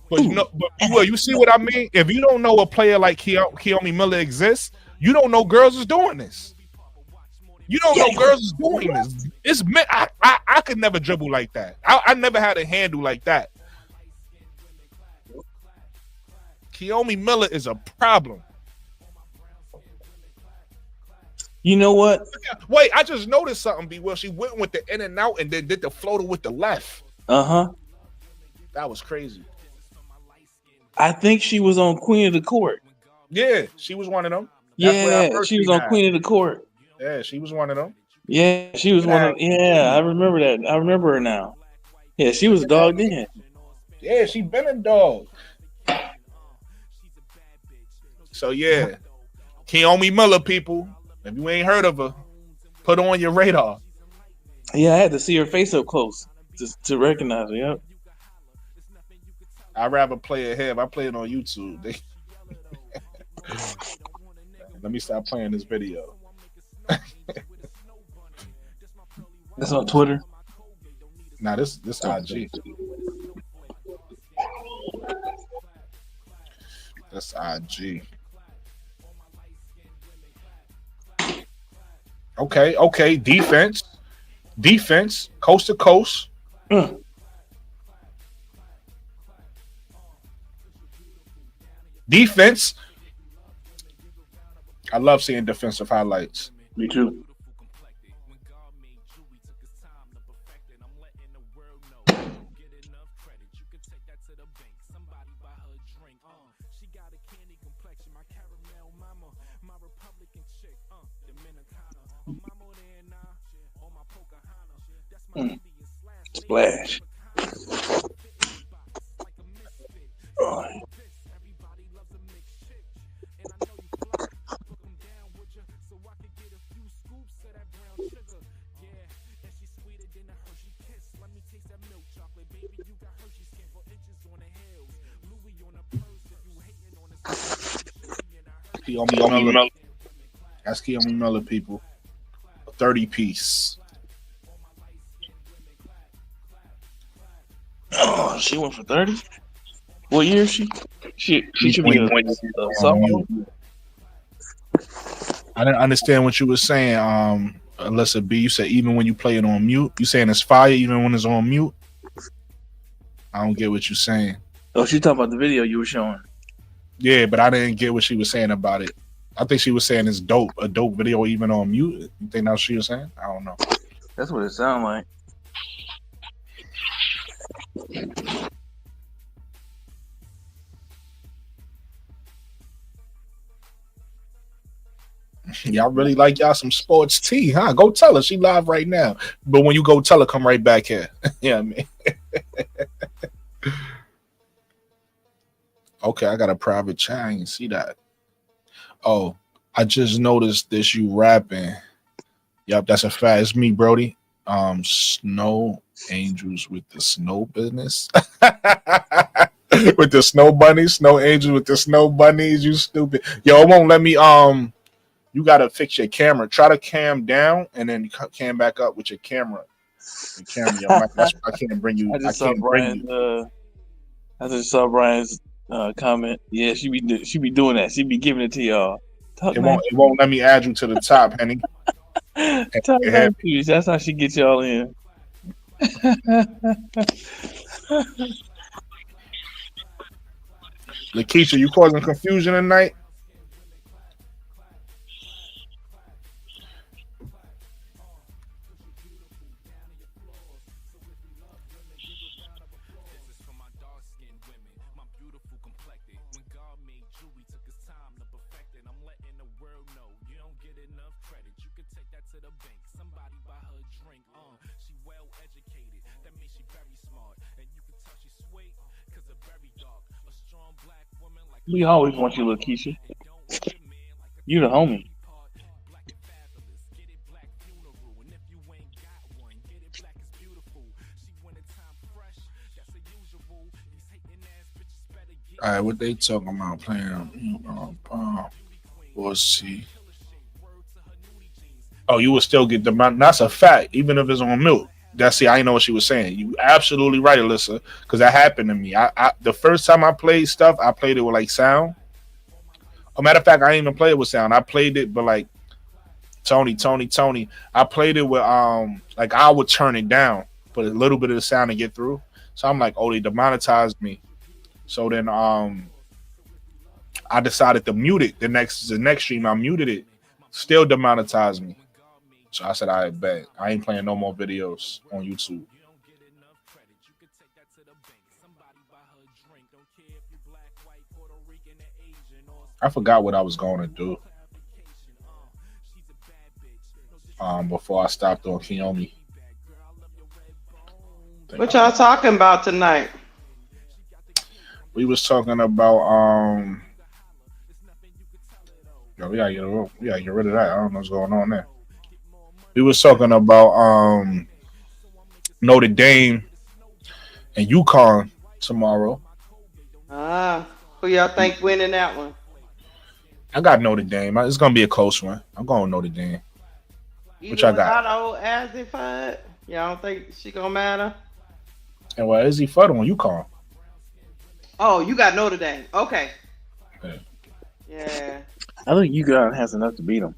But you see what I mean? If you don't know a player like Keone Miller exists, you don't know girls is doing this. You don't know girls is doing this. It's men. I could never dribble like that. I never had a handle like that. Keone Miller is a problem. You know what? Wait, I just noticed something. She went with the in and out and then did the floater with the left. That That was crazy. I think she was on Queen of the Court. Yeah, she was one of them. That's where I Yeah, first she was seen on her. Queen of the Court. Yeah, she was one of them. Yeah, she was one of. Yeah, I remember that. I remember her now. Yeah, she was dogged in. Yeah, she been a dog. So yeah, Keomi Miller, people. If you ain't heard of her, put her on your radar. Yeah, I had to see her face up close to recognize her. Yep. I'd rather play it here. If I play it on YouTube, let me stop playing this video. That's on Twitter. Nah, this IG. That's IG. Okay. Defense, coast to coast. Defense. I love seeing defensive highlights. Me too. Splash. Oh. That's Keomi Miller, people. 30 piece. Oh, she went for 30. What year is she? She should be a sophomore. I didn't understand what you were saying. Alyssa B, you said even when you play it on mute, you saying it's fire even when it's on mute. I don't get what you're saying. Oh, she talking about the video you were showing. Yeah, but I didn't get what she was saying about it. I think she was saying it's dope, a dope video even on mute. You think that's what she was saying? I don't know. That's what it sounded like. Y'all really like y'all some sports tea, huh? Go tell her. She live right now. But when you go tell her, come right back here. Yeah, I mean. Okay, I got a private chat. I didn't see that. Oh, I just noticed this. You rapping. Yep, that's a fact. It's me, Brody. Snow Angels with the snow business. With the snow bunnies, snow angels with the snow bunnies. You stupid. Yo, it won't let me. You gotta fix your camera. Try to cam down and then cam back up with your camera. That's why I can't bring you. I just saw Brian's comment. Yeah, she be doing that. She be giving it to y'all. It won't let me add you to the top, Henny. That's how she gets y'all in. Lakeisha, you causing confusion tonight? We always want you, Lakeisha. You the homie. All right, what they talking about playing? We'll see. Oh, you will still get the amount. That's a fact, even if it's on mute. I ain't know what she was saying. You absolutely right, Alyssa, because that happened to me. I the first time I played stuff, I played it with like sound. A matter of fact, I didn't even play it with sound. I played it, but like Tony. I played it with like I would turn it down, put a little bit of the sound to get through. So I'm like, oh, they demonetized me. So then I decided to mute it. The next stream, I muted it. Still demonetized me. So I said, I bet I ain't playing no more videos on YouTube. I forgot what I was going to do. Before I stopped on Kiyomi. What y'all talking about tonight? We was talking about yo, we gotta get rid of that. I don't know what's going on there. We was talking about Notre Dame and UConn tomorrow. Ah, who y'all think winning that one? I got Notre Dame. It's gonna be a close one. I'm going Notre Dame. Which Even I got. without old Azifud, y'all don't think she gonna matter? And what is he for on UConn? Oh, you got Notre Dame. Okay. Yeah, Yeah. I think UConn has enough to beat them.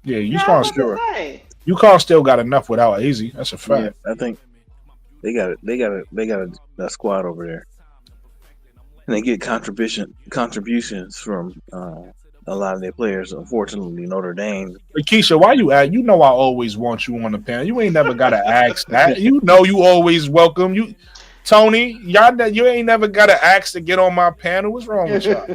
yeah, Yeah, I UConn was about still to say. UConn still got enough without Easy. That's a Yeah, fact. I think they got a squad over there, and they get contributions from a lot of their players. Unfortunately, Notre Dame. But Keisha, why you at? You know I always want you on the panel. You ain't never gotta ask that. You know you always welcome. You Tony, you ain't never gotta ask to get on my panel. What's wrong with y'all?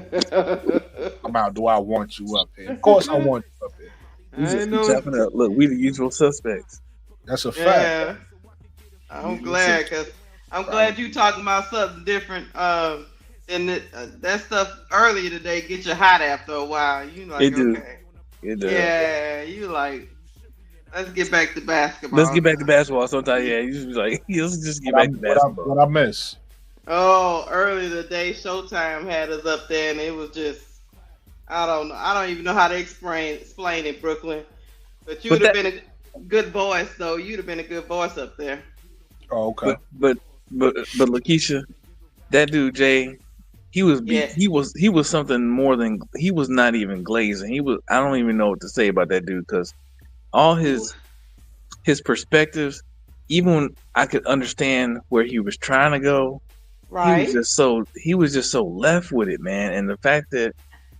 About do I want you up here? Of course I want you up here. We I just ain't keep know. chopping up. Look, we the usual suspects. That's a fact. Yeah. I'm Usual glad suspects. because I'm Probably. glad you talking about something different. And that stuff earlier today get you hot after a while. You like, It do. okay, It does. yeah, you like, let's get back to Let's basketball get back to now. basketball. Sometimes, yeah, you just be like, let's just get What I back to what I basketball. what I miss? Oh, earlier today, Showtime had us up there, and it was just, I don't know, I don't even know how to explain it, Brooklyn. But you would But have that, been a good voice, though. You'd have been a good voice up there. Oh, but okay. but but Lakeisha, that dude Jay, Yes. he was something more than he was not even glazing. He was, I don't even know what to say about that dude because all He was his perspectives, even when I could understand where he was trying to go, right. he was just so left with it, man. And the fact that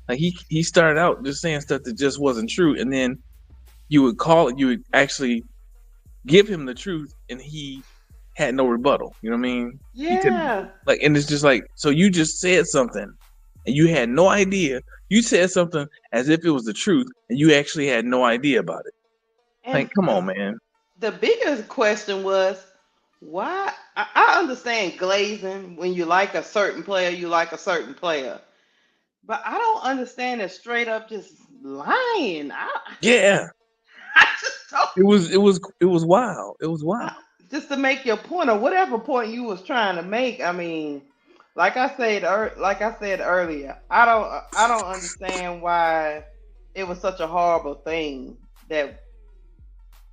like he started out just saying stuff that just wasn't true, and then you would actually give him the truth, and he had no rebuttal. You know what I mean? He could Yeah. like, and it's just like, so you just said something, and you had no idea. You said something as if it was the truth, and you actually had no idea about it. And Like, come on, man. the biggest question was why. I understand glazing when you like a certain player, you like a certain player, but I don't understand it straight up just lying. Yeah, I just don't. it was wild. It was wild. I, just to make your point or whatever point you was trying to make. I mean, like I said earlier, I don't understand why it was such a horrible thing that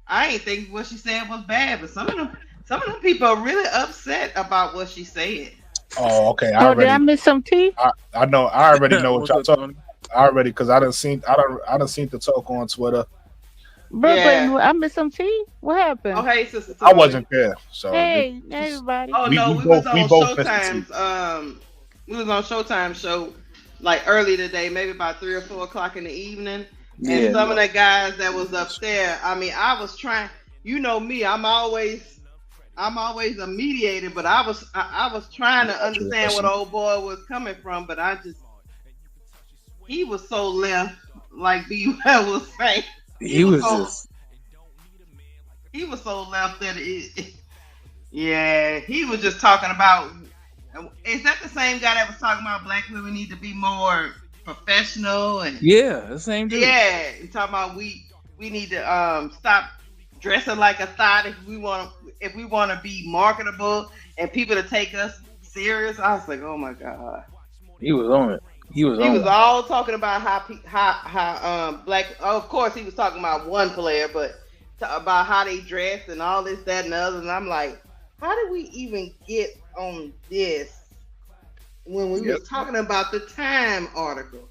I ain't think what she said was bad, but some of them people are really upset about what she said. Oh, okay. Oh, did I miss some tea? I know I already know what What's y'all up, talking. Tony? I already because I done seen the talk on Twitter. Brooklyn, Yeah. I missed some tea. What Oh, happened? hey, Sister I Tony. wasn't there, so Hey, just everybody. Oh we no, we we was both we on both missed the tea. Showtime's. We was on Showtime show like early today, maybe about 3 or 4 o'clock in the evening. And Yeah, some of the guys that was up there, I mean, I was trying. You know me, I'm always a mediator, but I was trying to Got you. understand what Listen, old boy was coming from, but he was so left, like B well was saying. He he was was so just he was so left that yeah, he was just talking about. Is that the same guy that was talking about black women need to be more professional and yeah, the same dude. yeah, and talking about we need to stop dressing like a thought if we want to be marketable and people to take us serious. I was like, oh my god. He was on it. He was He on was it. all talking about how black. Of course, he was talking about one player, but about how they dressed and all this, that, and the other. And I'm like, how did we even get on this when we Yep. was talking about the Time article?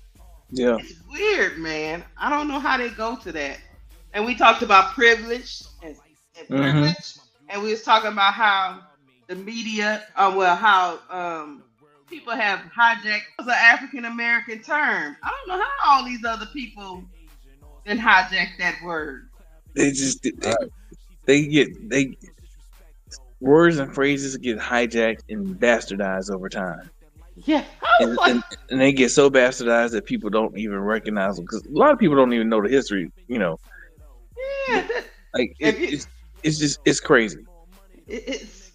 Yeah. It's weird, man. I don't know how they go to that. And we talked about privilege and Mm-hmm. privilege, and we was talking about how the media, how people have hijacked. It was an African American term. I don't know how all these other people then hijacked that word. They just all right. they words and phrases get hijacked and bastardized over time. Yeah, I was and like, and, and they get so bastardized that people don't even recognize them because a lot of people don't even know the history. yeah. Like If you, it's just it's crazy. it's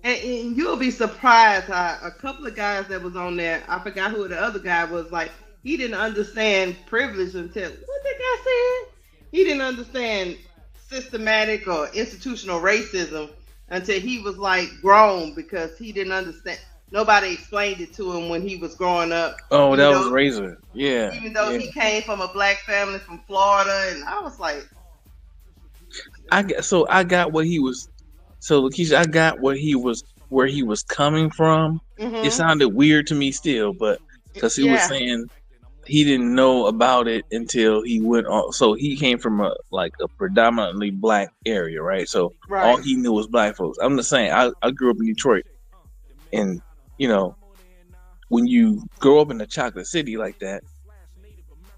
and you'll be surprised how a couple of guys that was on there. I forgot who the other guy was. Like he didn't understand privilege until what that guy said. He didn't understand systematic or institutional racism until he was like grown because he didn't understand. Nobody explained it to him when he was growing up. Oh, Even that was though Razor. Yeah, even though yeah. he came from a black family from Florida, and I was like, I got what he was. So Lakeisha, I got what he was where he was coming from. It mm-hmm, sounded weird to me still, but because he was yeah, saying he didn't know about it until he went on. So he came from a predominantly black area, right? So all right, he knew was black folks. I'm just saying, I grew up in Detroit, and you know when you grow up in a chocolate city like that,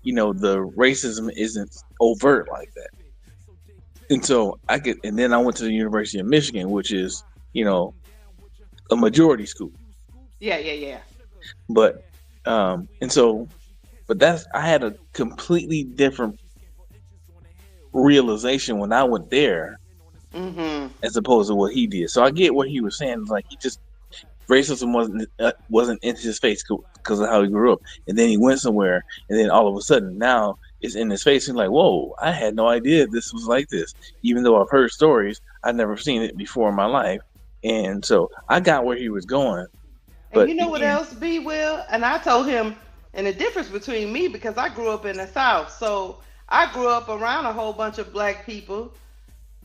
the racism isn't overt like that. And so and then I went to the University of Michigan, which is you know a majority school, yeah, yeah, yeah. but and so but that's I had a completely different realization when I went there Mm-hmm. as opposed to what he did. So I get what he was saying. Like he just racism wasn't in his face because of how he grew up, and then he went somewhere, and then all of a sudden now it's in his face. And like, whoa, I had no idea this was like this. Even though I've heard stories, I'd never seen it before in my life, and so I got where he was going. And But you know what again, else, B Will? And I told him, and the difference between me because I grew up in the South, so I grew up around a whole bunch of black people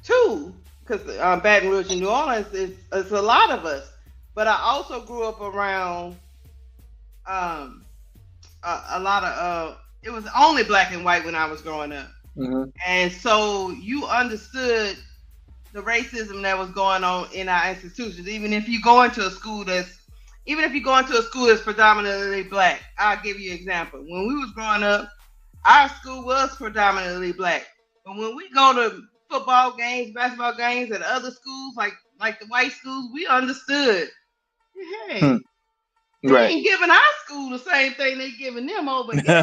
too. Because Baton Rouge and New Orleans is a lot of us. But I also grew up around um, a lot of. It was only black and white when I was growing up, mhm. and so you understood the racism that was going on in our institutions. Even if you go into a school that's predominantly black, I'll give you an example. When we was growing up, our school was predominantly black. But when we go to football games, basketball games at other schools, like the white schools, we understood. Hmm. Hey, they Right. ain't giving our school the same thing they giving them over here.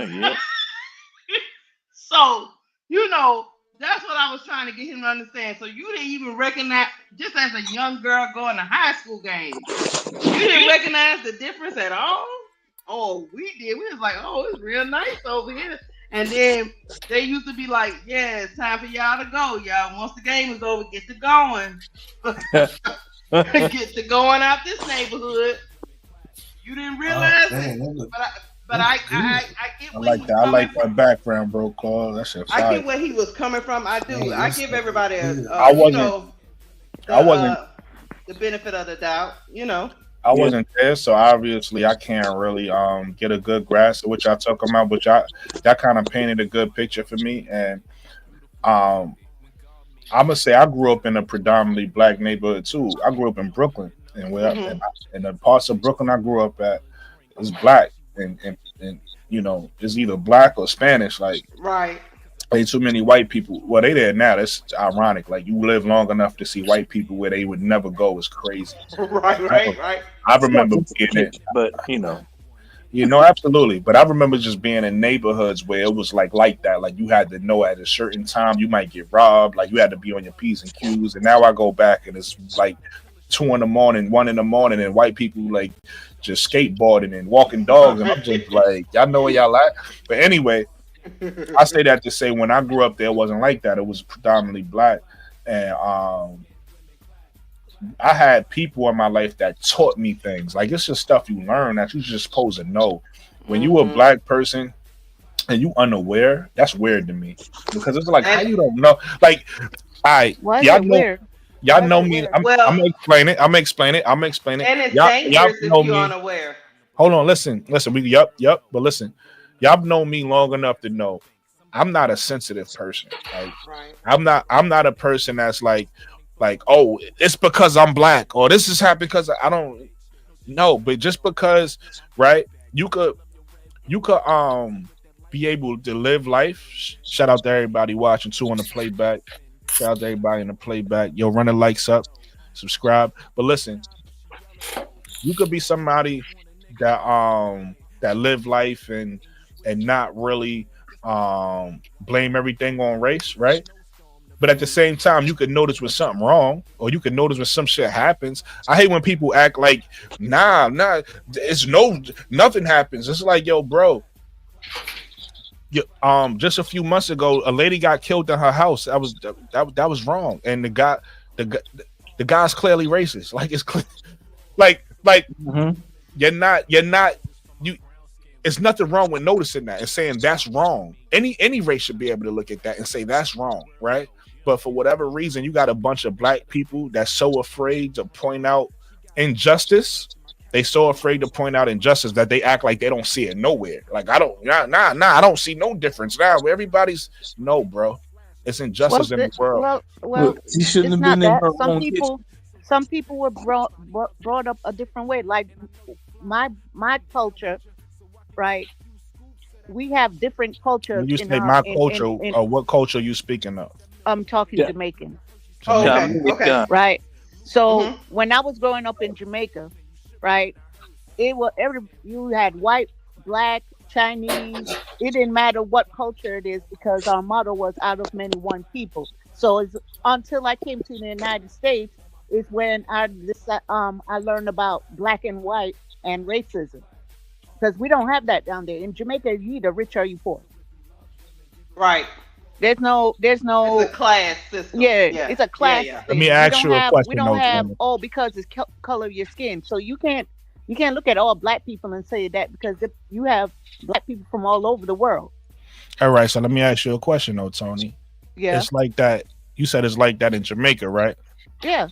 Yep. So, that's what I was trying to get him to understand. So you didn't even recognize, just as a young girl going to high school games, you didn't recognize the difference at all? Oh, we did. We was like, oh, it's real nice over here. And then they used to be like, yeah, it's time for y'all to go. Y'all, once the game is over, get to going. Get to going out this neighborhood. You didn't realize it. But I get I where like he's that. I coming like from. that background, bro. Claude, that shit I fire. get where he was coming from. I do. I give everybody I wasn't. I wasn't. the benefit of the doubt. I Yeah. wasn't there, so obviously I can't really get a good grasp of what y'all talking about. But y'all kind of painted a good picture for me, and um, I'm gonna say I grew up in a predominantly black neighborhood too. I grew up in Brooklyn, and Hmm. in the parts of Brooklyn I grew up at is black, and it's either black or Spanish. Like Right. ain't too many white people. Well, they there now. That's ironic. Like you live long enough to see white people where they would never go is crazy. Right. I, Right. Right. I It's not remember being in, justification, but absolutely. But I remember just being in neighborhoods where it was like that. Like you had to know at a certain time you might get robbed. Like you had to be on your P's and Q's. And now I go back and it's like 2 in the morning, 1 in the morning, and white people like just skateboarding and walking dogs. And I'm just like, y'all know where y'all at. But anyway, I say that to say when I grew up there, it wasn't like that. It was predominantly black. And I had people in my life that taught me things. Like it's just stuff you learn that you're just supposed to know. When you a Hmm. black person and you unaware, that's weird to me. Because it's like how And you don't know. Like Why is y'all it know weird? y'all Why is know it me. weird? I'm well, gonna explain it. I'm gonna explain it. I'm gonna explain it. and it's Y'all dangerous if know you're me. unaware. Hold on, listen. We yup. But listen, y'all know me long enough to know I'm not a sensitive person. Like Right. I'm not a person that's like, oh, it's because I'm black or this is happening because I don't know. But just because, right? You could be able to live life. Shout out to everybody watching too on the playback. Shout out to everybody in the playback. Yo, run the likes up, subscribe. But listen, You could be somebody that live life and not really blame everything on race, right? But at the same time, you could notice when something wrong, or you could notice when some shit happens. I hate when people act like, nah, it's nothing happens. It's like, yo, bro, just a few months ago, a lady got killed in her house. That was wrong, and the the guy's clearly racist. Like it's clear, like Mm-hmm. you're not you. It's nothing wrong with noticing that and saying that's wrong. Any race should be able to look at that and say that's wrong, right? But for whatever reason, you got a bunch of black people that's so afraid to point out injustice. They so afraid to point out injustice that they act like they don't see it nowhere. Like I don't, I don't see no difference now. Everybody's no, bro. It's injustice in the world. Well, He shouldn't it's have not been in that. her own kitchen. Some people were brought up a different way. Like my culture, right? We have different cultures When you in say our my in, culture, in what culture you speaking of? I'm talking Yeah. Jamaican, Oh, Yeah, okay. I'm with Okay. God. right? So Mhm. when I was growing up in Jamaica, right, it was you had white, black, Chinese. It didn't matter what culture it is because our motto was "out of many, one people." So it's until I came to the United States is when I learned about black and white and racism because we don't have that down there in Jamaica. You either rich or you poor. Right. There's It's a no class system. Yeah, Yeah. it's a Yeah. class Yeah. Let me thing. ask you a We question, don't though, have Tony. because it's color of your skin. So you can't look at all black people and say that because you have black people from all over the world. All right, so let me ask you a question, though, Tony. Yeah, It's like that. You said it's like that in Jamaica, right? yeah.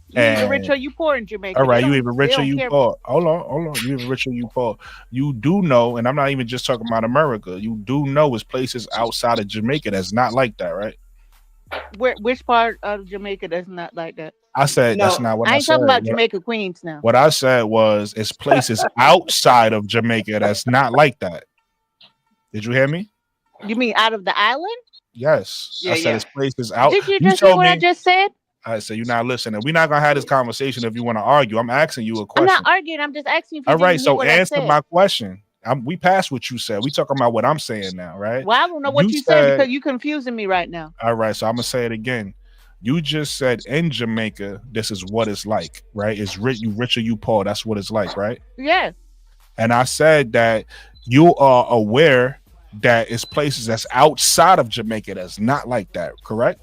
You either rich And or you poor in all Jamaica. right, you even They rich or don't you care. poor. Hold on. You even rich or you poor. You do know, and I'm not even just talking about America. You do know it's places outside of Jamaica that's not like that, right? Which part of Jamaica that's not like that? I said that's No. not what I I ain't said. talking about Jamaica Queens now. What I said was it's places outside of Jamaica that's not like that. Did you hear me? You mean out of the island? Yes. I Yeah. said Yeah. it's places out. Did you You just hear told what I me. just said? I said you're not listening. We're not gonna have this conversation if you want to argue. I'm asking you a I'm not question. arguing. I'm just asking if you All right, didn't hear so what I answer said. my question. We passed what you said. We talking about what I'm saying now, right? Well, I don't know what You you said said, because you confusing me right now. all right, so I'm gonna say it again. You just said in Jamaica, this is what it's like, right? It's rich, you rich or you poor. That's what it's like, right? Yeah. And I said that you are aware that it's places that's outside of Jamaica that's not like that, correct?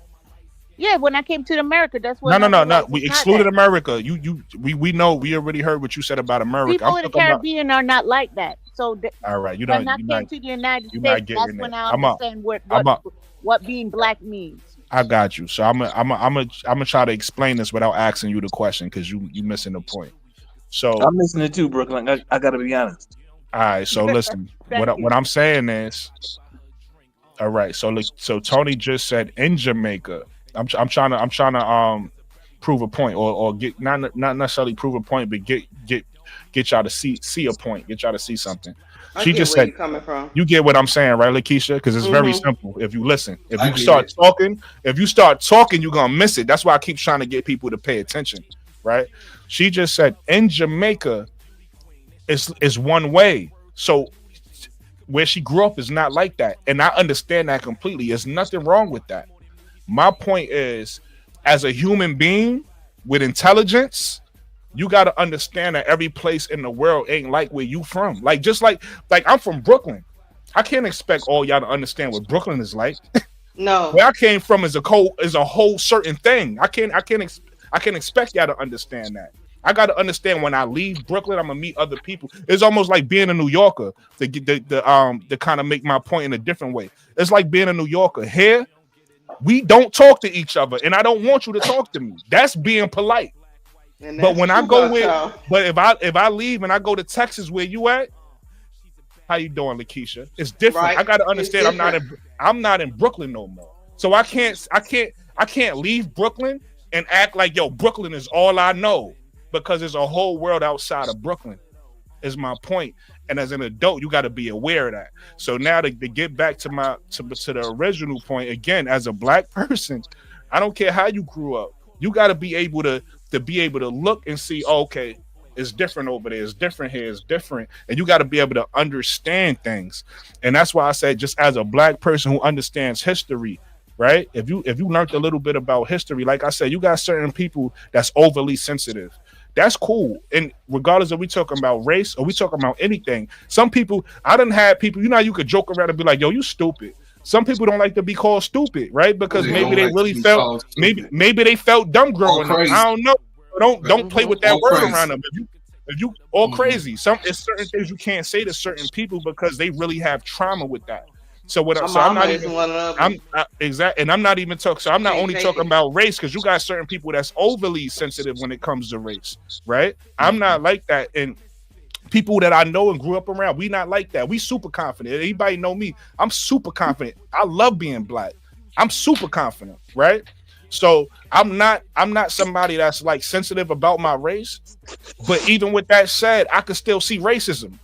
Yeah, when I came to America, that's No, when no, I no, no. realized We it's not excluded that. America. We know. We already heard what you said about America. I'm People in the talking about. Caribbean are not like that. So All right, when I came to the United you're not States, getting that's it. when I I'm up. understand what I'm up. what being black means. I got you. So I'm gonna try to explain this without asking you the question because you missing the point. So I'm listening too, Brooklyn. I gotta be honest. all right. So listen, Thank you. what I'm saying is, all right. So so Tony just said in Jamaica. I'm trying to prove a point or get not necessarily prove a point, but get y'all to see a point. Get y'all to see something. I She get just where said. you're coming from. You get what I'm saying, right, Lakeisha? Because it's very Mhm. simple. If you listen, if I you get start it. talking, you're gonna miss it. That's why I keep trying to get people to pay attention, right? She just said in Jamaica, is one way. So where she grew up is not like that, and I understand that completely. There's nothing wrong with that. My point is, as a human being with intelligence, you got to understand that every place in the world ain't like where you from. Like just like I'm from Brooklyn. I can't expect all y'all to understand what Brooklyn is like. No. Where I came from is a whole certain thing. I can't expect y'all to understand that. I got to understand when I leave Brooklyn, I'm gonna meet other people. It's almost like being a New Yorker to get to kind of make my point in a different way. It's like being a New Yorker. Here, we don't talk to each other, and I don't want you to talk to me. That's being polite. And But that's when I true go about with, y'all. but if I leave and I go to Texas, where you at? How you doing, Lakeisha? It's different. Right. I got to It's understand. I'm not in Brooklyn no more. So I can't leave Brooklyn and act like yo Brooklyn is all I know because there's a whole world outside of Brooklyn. Is my point. And as an adult, you got to be aware of that. So now to get back to the original point again, as a black person, I don't care how you grew up. You got to be able to look and see. Oh, okay, It's different over there. It's different here. It's different. And you got to be able to understand things. And that's why I said, just as a black person who understands history, right? If you learned a little bit about history, like I said, you got certain people that's overly sensitive. That's cool. And regardless of we talking about race or we talking about anything, some people, I done had people, you know how you could joke around and be like, yo, you stupid. Some people don't like to be called stupid, right? Because maybe they really felt, maybe they felt dumb growing up. I don't know. Don't play with that word around them. If you all crazy, it's certain things you can't say to certain people because they really have trauma with that. So what? So I'm not even. Exactly, and I'm not even talking. So I'm not only talking about race because you got certain people that's overly sensitive when it comes to race, right? I'm not like that, and people that I know and grew up around, we not like that. We super confident. Anybody know me? I'm super confident. I love being black. I'm super confident, right? So I'm not somebody that's like sensitive about my race. But even with that said, I could still see racism.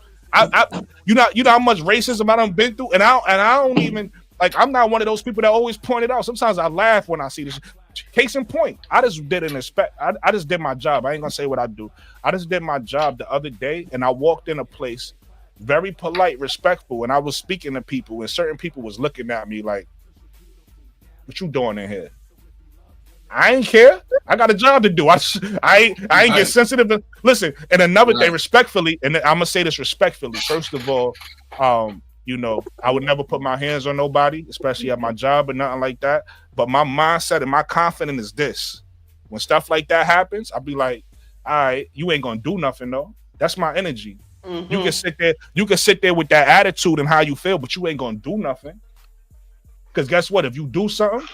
You know how much racism I done been through, and I don't even like. I'm not one of those people that always point it out. Sometimes I laugh when I see this. Case in point, I just did I just did my job. I ain't gonna say what I do. I just did my job the other day, and I walked in a place, very polite, respectful, and I was speaking to people, and certain people was looking at me like, "What you doing in here?" I ain't care. I got a job to do. I ain't get sensitive. Listen, and another thing, respectfully, and I'm gonna say this respectfully. First of all, you know, I would never put my hands on nobody, especially at my job or nothing like that. But my mindset and my confidence is this: when stuff like that happens, I'll be like, "All right, you ain't gonna do nothing though." That's my energy. Mm-hmm. You can sit there with that attitude and how you feel, but you ain't gonna do nothing. Because guess what? If you do something,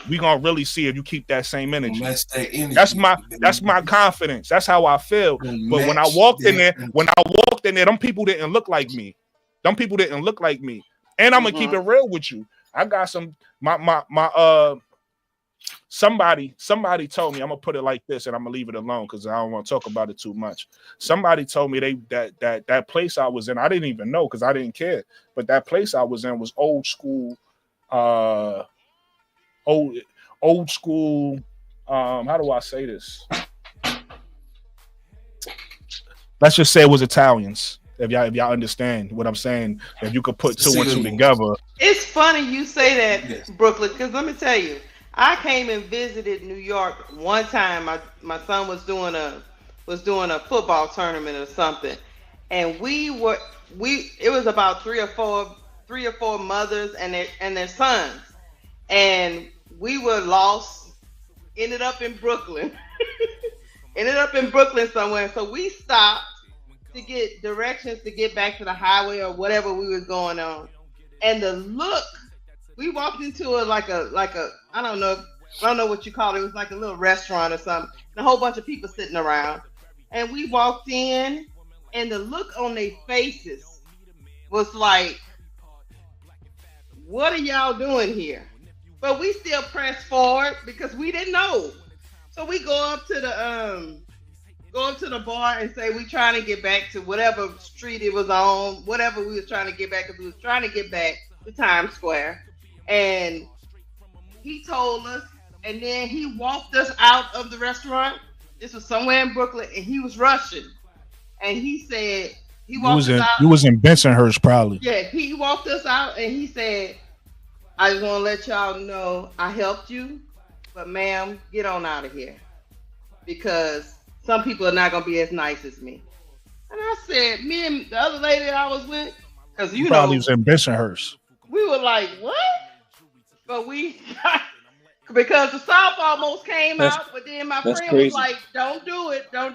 we gonna really see if you keep that same energy. That's my confidence. That's how I feel. But when I walked in there, them people didn't look like me. And I'm gonna keep it real with you. I got some somebody told me, I'm gonna put it like this, and I'm gonna leave it alone because I don't want to talk about it too much. Somebody told me that place I was in, I didn't even know because I didn't care. But that place I was in was old school. Old school. How do I say this? Let's just say it was Italians. If y'all understand what I'm saying, if you could put two and two together. It's funny you say that, Brooklyn, because let me tell you, I came and visited New York one time. My son was doing a football tournament or something, and it was about three or four mothers and their sons, and we were lost, ended up in Brooklyn somewhere. So we stopped to get directions to get back to the highway or whatever we was going on. And the look, we walked into like a I don't know what you call it. It was like a little restaurant or something. And a whole bunch of people sitting around. And we walked in, and the look on their faces was like, what are y'all doing here? But we still pressed forward because we didn't know. So we go up to the bar and say we trying to get back to whatever street it was on, whatever we was trying to get back, because we was trying to get back to Times Square. And he told us, and then he walked us out of the restaurant. This was somewhere in Brooklyn, and he was rushing. And he said he walked us out. You was in Bensonhurst probably. Yeah, he walked us out and he said, I just want to let y'all know I helped you, but ma'am, get on out of here because some people are not going to be as nice as me. And I said, me and the other lady I was with, because you probably was in Bensonhurst. We were like, what? But because the South almost came out, but then my friend crazy. Was like, don't do it. I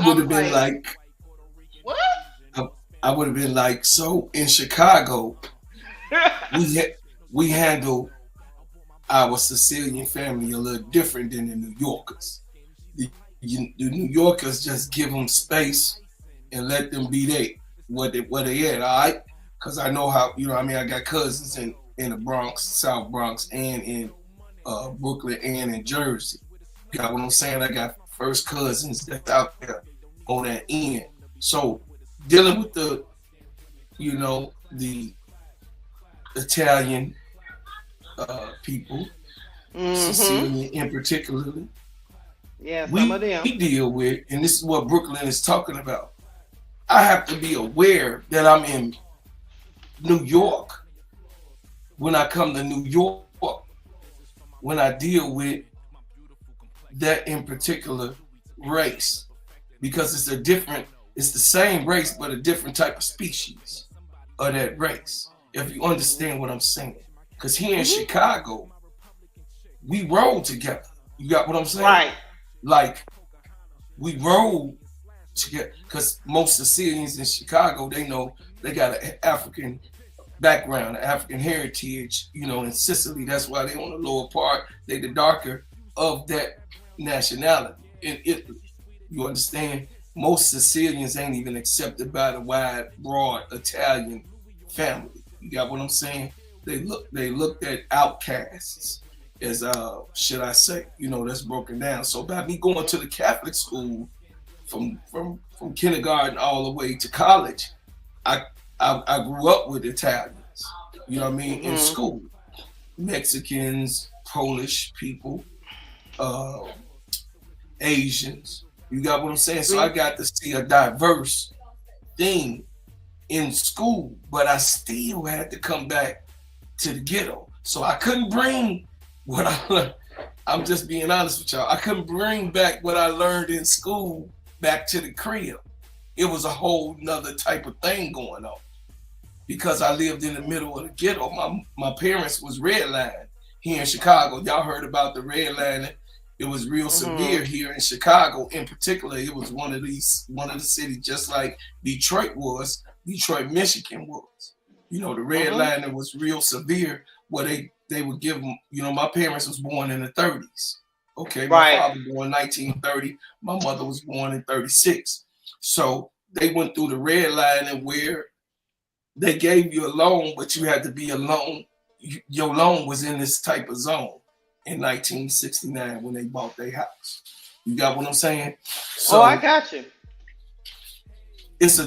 would have been like, what? I would have been like, so in Chicago, we handle our Sicilian family a little different than the New Yorkers. The New Yorkers just give them space and let them be where they at, all right? Because I know how, I got cousins in the Bronx, South Bronx, and in Brooklyn, and in Jersey. You know what I'm saying? I got first cousins that's out there on that end. So dealing with the Italian people, Sicilian in particularly, Yeah, some of we them. deal with, and this is what Brooklyn is talking about. I have to be aware that I'm in New York when I come to New York, when I deal with that in particular race, because it's the same race, but a different type of species of that race. If you understand what I'm saying, because here in Hmm. Chicago, we roll together. You got what I'm saying? Right. Like we roll together, because most Sicilians in Chicago, they know they got an African background, African heritage, in Sicily. That's why they on the lower part. They the darker of that nationality in Italy. You understand? Most Sicilians ain't even accepted by the wide, broad Italian family. You got what I'm saying? They looked at outcasts as should I say, that's broken down. So by me going to the Catholic school from kindergarten all the way to college, I I grew up with Italians, you know what I mean, in Hmm. school. Mexicans, Polish people, uh, Asians. You got what I'm saying? So I See? got to see a diverse thing in school, but I still had to come back to the ghetto. So I couldn't bring what I learned. I'm just being honest with y'all. I couldn't bring back what I learned in school back to the crib. It was a whole nother type of thing going on because I lived in the middle of the ghetto. My parents was redlined here in Chicago. Y'all heard about the redlining. It was real Hmm. severe here in Chicago. In particular, it was one of the cities, just like Detroit was. Detroit, Michigan was. The Hmm. redlining was real severe. Where they would give them. My parents was born in the 30s. Okay, my Right. father born 1930. My mother was born in 36. So they went through the redlining where they gave you a loan, but you had to be a loan. Your loan was in this type of zone in 1969 when they bought their house. You got what I'm saying? Oh, I So got you. it's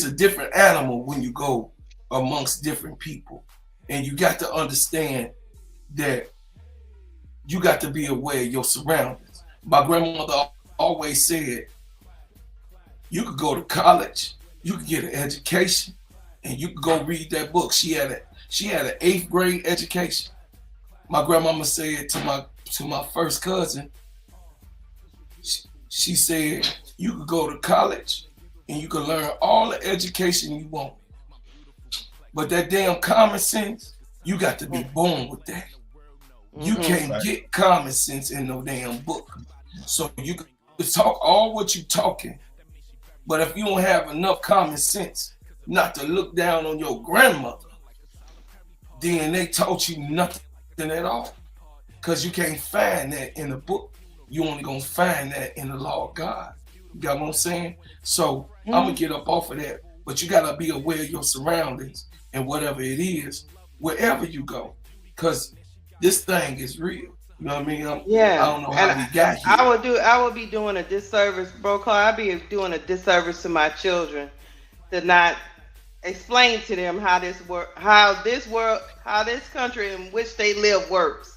a different animal when you go amongst different people, and you got to understand that you got to be aware of your surroundings. My grandmother always said, you could go to college, you could get an education, and you could go read that book. She had an eighth grade education. My grandmama said to my first cousin, she said, you could go to college and you can learn all the education you want. But that damn common sense, you got to be born with that. You Hmm. can't Fact. get common sense in no damn book. So you can talk all what you talking, but if you don't have enough common sense not to look down on your grandmother, then they taught you nothing at all. Because you can't find that in the book. You only gonna find that in the law of God. You got what I'm saying? So I'm gonna Hmm. get up off of that. But you gotta be aware of your surroundings and whatever it is, wherever you go. Cause this thing is real. You know what I mean? I Yeah, don't know and how we got I here. would do. I would be doing a disservice, bro. Cause I'd be doing a disservice to my children to not explain to them how this country in which they live works.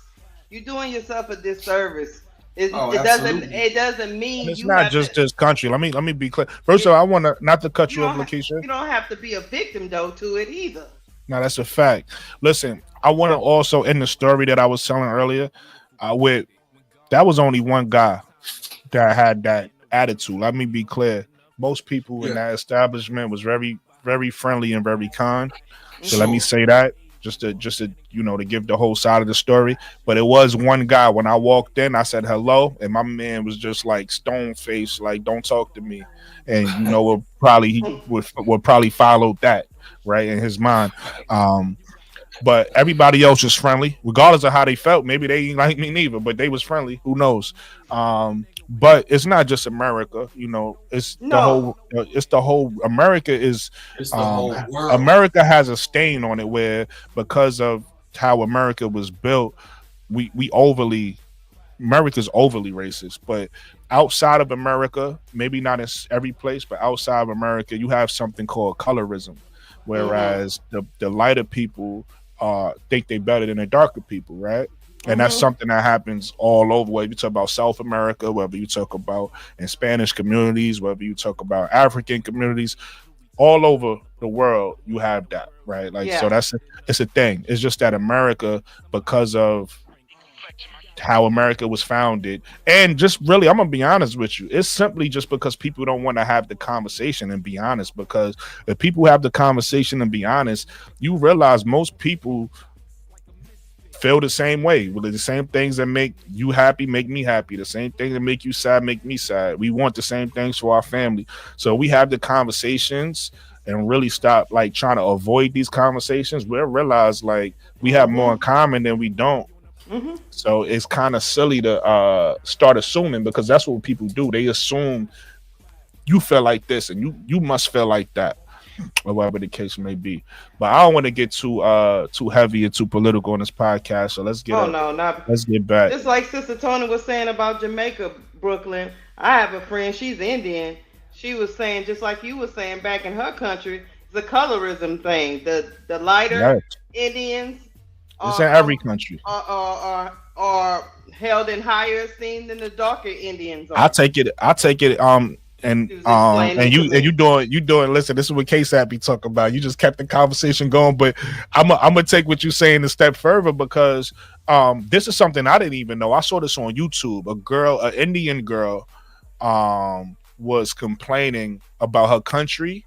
You're doing yourself a disservice. It, Oh, it doesn't. absolutely. It doesn't And mean it's you not have to. just this country. Let me be clear. First of It, all, I want to not to cut you you off, don't. Lakeisha. You don't have to be a victim though to it either. Now that's a fact. Listen, I want to also end the story that I was telling earlier. With that was only one guy that had that attitude. Let me be clear. Most people in Yeah, that establishment was very, very friendly and very kind. So let me Hmm. sure. say that just to to give the whole side of the story. But it was one guy when I walked in, I said hello, and my man was just like stone faced, like don't talk to me. And what probably he would probably follow that right in his mind. Um, but everybody else was friendly, regardless of how they felt. Maybe they ain't like me neither, but they was friendly. Who knows? But it's not just America. No. It's the whole. America is. It's the Um, whole world. America has a stain on it where because of how America was built, we overly America's overly racist. But outside of America, maybe not in every place, but outside of America, you have something called colorism, Hmm. whereas the lighter people think they better than the darker people, right? And that's Mhm. something that happens all over. Whether you talk about South America, whether you talk about in Spanish communities, whether you talk about African communities, all over the world, you have that, right? Like, so Yeah. it's a thing. It's just that America, because of how America was founded, and just really, I'm gonna be honest with you, it's simply just because people don't want to have the conversation and be honest. Because if people have the conversation and be honest, you realize most people feel the same way. Well, the same things that make you happy make me happy. The same things that make you sad make me sad. We want the same things for our family. So we have the conversations and really stop like trying to avoid these conversations. We'll realize like we have more in Mhm. common than we don't. Mhm. So it's kind of silly to start assuming, because that's what people do. They assume you feel like this and you must feel like that, or whatever the case may be. But I don't want to get too heavy and too political on this podcast. So Oh no, not let's get back. just like Sister Tony was saying about Jamaica, Brooklyn. I have a friend. She's Indian. She was saying just like you were saying back in her country, it's a colorism thing. The lighter Yes, Indians it's in are every country. are held in higher esteem than the darker Indians I are. take it. She was explaining And to you me. doing. Listen, this is what Case be talking about. You just kept the conversation going, but I'm gonna take what you're saying a step further, because this is something I didn't even know. I saw this on YouTube. An Indian girl, was complaining about her country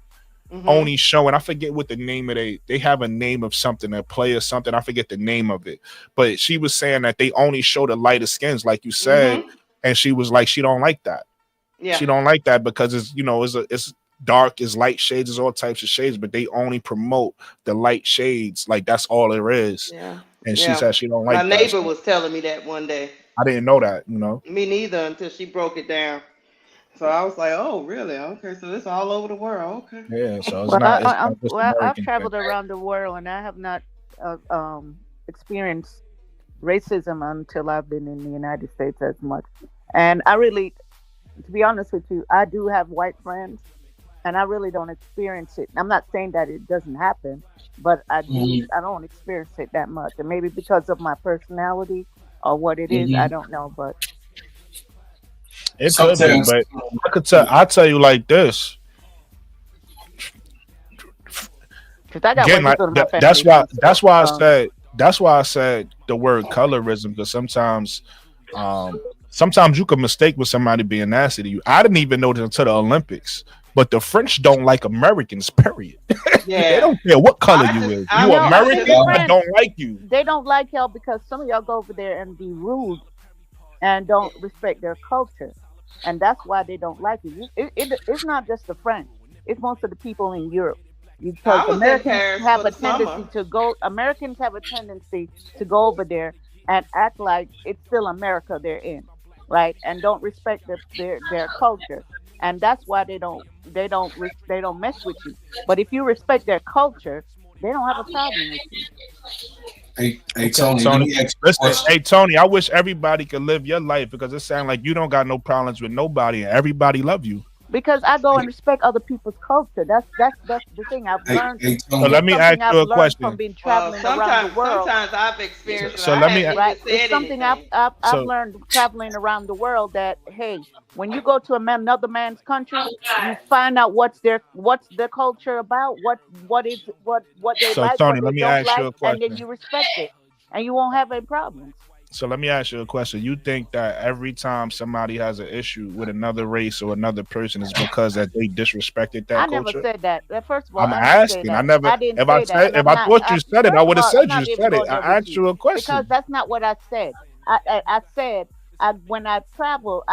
Mhm. only showing. I forget what the name of they have a name of something, a play or something. I forget the name of it, but she was saying that they only show the lighter skins, like you said, Mhm. and she was like, she don't like that. Yeah. She don't like that because it's dark, it's light shades, it's all types of shades, but they only promote the light shades, like that's all there is. Yeah. And she Yeah. said she don't My like that. neighbor So was telling me that one day. I didn't know that. Me neither until she broke it down. So I was like, oh, really? Okay, so it's all over the world. Okay. Yeah, so Well, it's not just I've American thing. traveled around the world and I have not experienced racism until I've been in the United States as much. And I really, to be honest with you, I do have white friends and I really don't experience it. I'm not saying that it doesn't happen, but Mhm. I don't experience it that much. And maybe because of my personality or what it is, I Mhm. don't know. But It could be, Sometimes, but I'll tell you like this. because I got Again, white like people in my that's family why too. So, I said the word colorism, because sometimes you can mistake with somebody being nasty to you. I didn't even know this until the Olympics. But the French don't like Americans, period. They Yeah. don't care what color I you just is. I You no, I I think American, just the I French, don't like you. they don't like y'all because some of y'all go over there and be rude and don't respect their culture, and that's why they don't like you. It's not just the French; it's most of the people in Europe. Because I was in Paris for the summer. Americans have a tendency to go over there and act like it's still America they're in, right? And don't respect their culture, and that's why they don't mess with you. But if you respect their culture, they don't have a problem with you. hey Okay, Tony, let Tony. me ask you a Listen, question. hey Tony, I wish everybody could live your life, because it sounds like you don't got no problems with nobody and everybody love you. Because I go and Hey, respect other people's culture. That's the thing I've learned. So Tony, let It's me ask something you I've a learned from question. being Well, traveling around the world. sometimes I've experienced it. So I let me haven't even Right? It's said something anything. I've so learned traveling around the world that hey, when you go to another man's country, you find out what's their culture about, what they so like, Tony, what let they me don't ask you like, a and then question. you respect it, and you won't have any problems. So let me ask you a question. You think that every time somebody has an issue with another race or another person is because that they disrespected I that never culture? said that. First of all, I'm I didn't say asking. I that. never. I didn't If I say that, said, and if I'm I not. thought you said it, I First would of have all, I'm said you not even said it. going there I with asked you you a because question. that's not what I said. I said when I travel,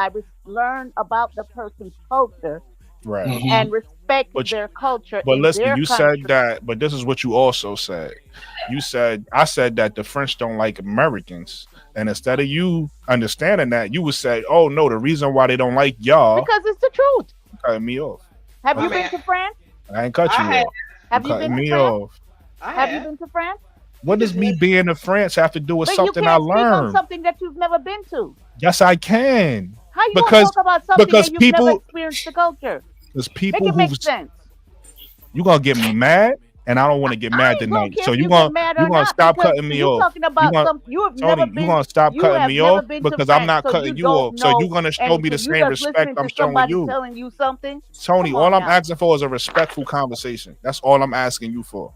learn about the person's culture Right. and hmm respect But their culture But in listen, their you said country. that, but this is what you also said. You said, I said that the French don't like Americans. And instead of you understanding that, you would say, oh no, the reason why they don't like y'all, Because it's the truth. you cutting me off. Have I you Okay. mean, been to France? I ain't cut I you have, off. You Have you cutting been to me France? off. I Have you have. been to France? You What does just me listen. being in France have to do with But you something I can't speak on learned? something that you've never been to. Yes, I can. How you gonna Because talk about something because and you've never people experienced the culture? there's Make people it who make sense. you gonna get me mad? and I don't want to get mad I don't tonight. care So if you you gonna get mad you or gonna not stop because cutting me you off. talking about something you have never Tony, you been. gonna stop You cutting have me never off been to because I'm France, not so cutting you you don't off. So know. you're gonna show And me so the you same just respect listening I'm to showing somebody you. telling you something. Tony, Come all on I'm now. asking for is a respectful conversation. That's all I'm asking you for.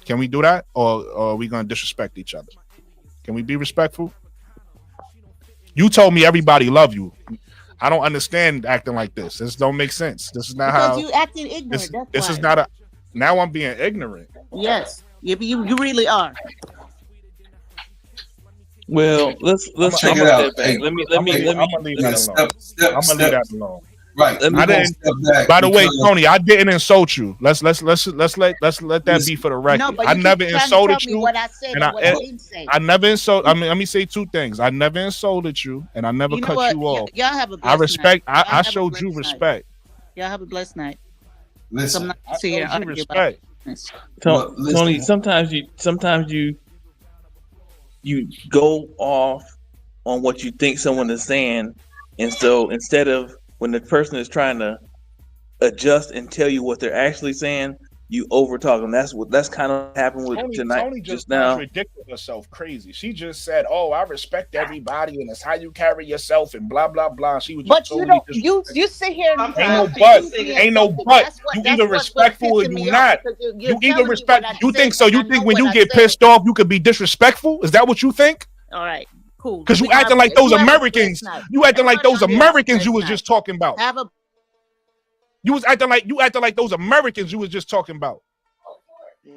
Can we do that, or are we gonna disrespect each other? Can we be respectful? You told me everybody love you. I don't understand acting like this. This don't make sense. This is not Because how. you acting ignorant. That's This why. is not a. Now I'm being ignorant. Yes, you really are. Well, let's Check take it a out. step back. Hey, Let me I'm gonna leave that alone. Step. I'm gonna leave that alone. Right. Let me- We're I gonna didn't. step back. By the way, because- Tony, I didn't insult you. Let's let that be for the record. No, but I you never keep trying to insulted tell me you, what I said and and what I didn't say. I never insult. I mean, let me say two things. I never insulted you, and I never You know cut what? you off. Y'all have a I blessed respect. night. I showed you respect. Y'all have a blessed night. So I'm Listen, not I sitting here showed you arguing about respect. this. Well, listen. Tony, sometimes you go off on what you think someone is saying, and so instead of when the person is trying to adjust and tell you what they're actually saying, you overtalk them. That's kind of happened with tonight. Tony just just now. contradicted herself crazy. She just said, "Oh, I respect everybody, and it's how you carry yourself, and blah blah blah." She was just But you totally don't. disrespectful. You sit here and Ain't no Sometimes but. people think Ain't no something. but. That's what- You that's either what's respectful or pissing you me off, not. because you're You telling either me respect. what I You said, think so? and You I think know when what you I get said. pissed off, you could be disrespectful? Is that what you think? All right, cool. Because you We gonna acting have- like those you have a Americans. blessed night. You acting like Everybody those on here have a Americans you blessed was night. just talking about. Have a You acting like those Americans you was just talking about. Yeah.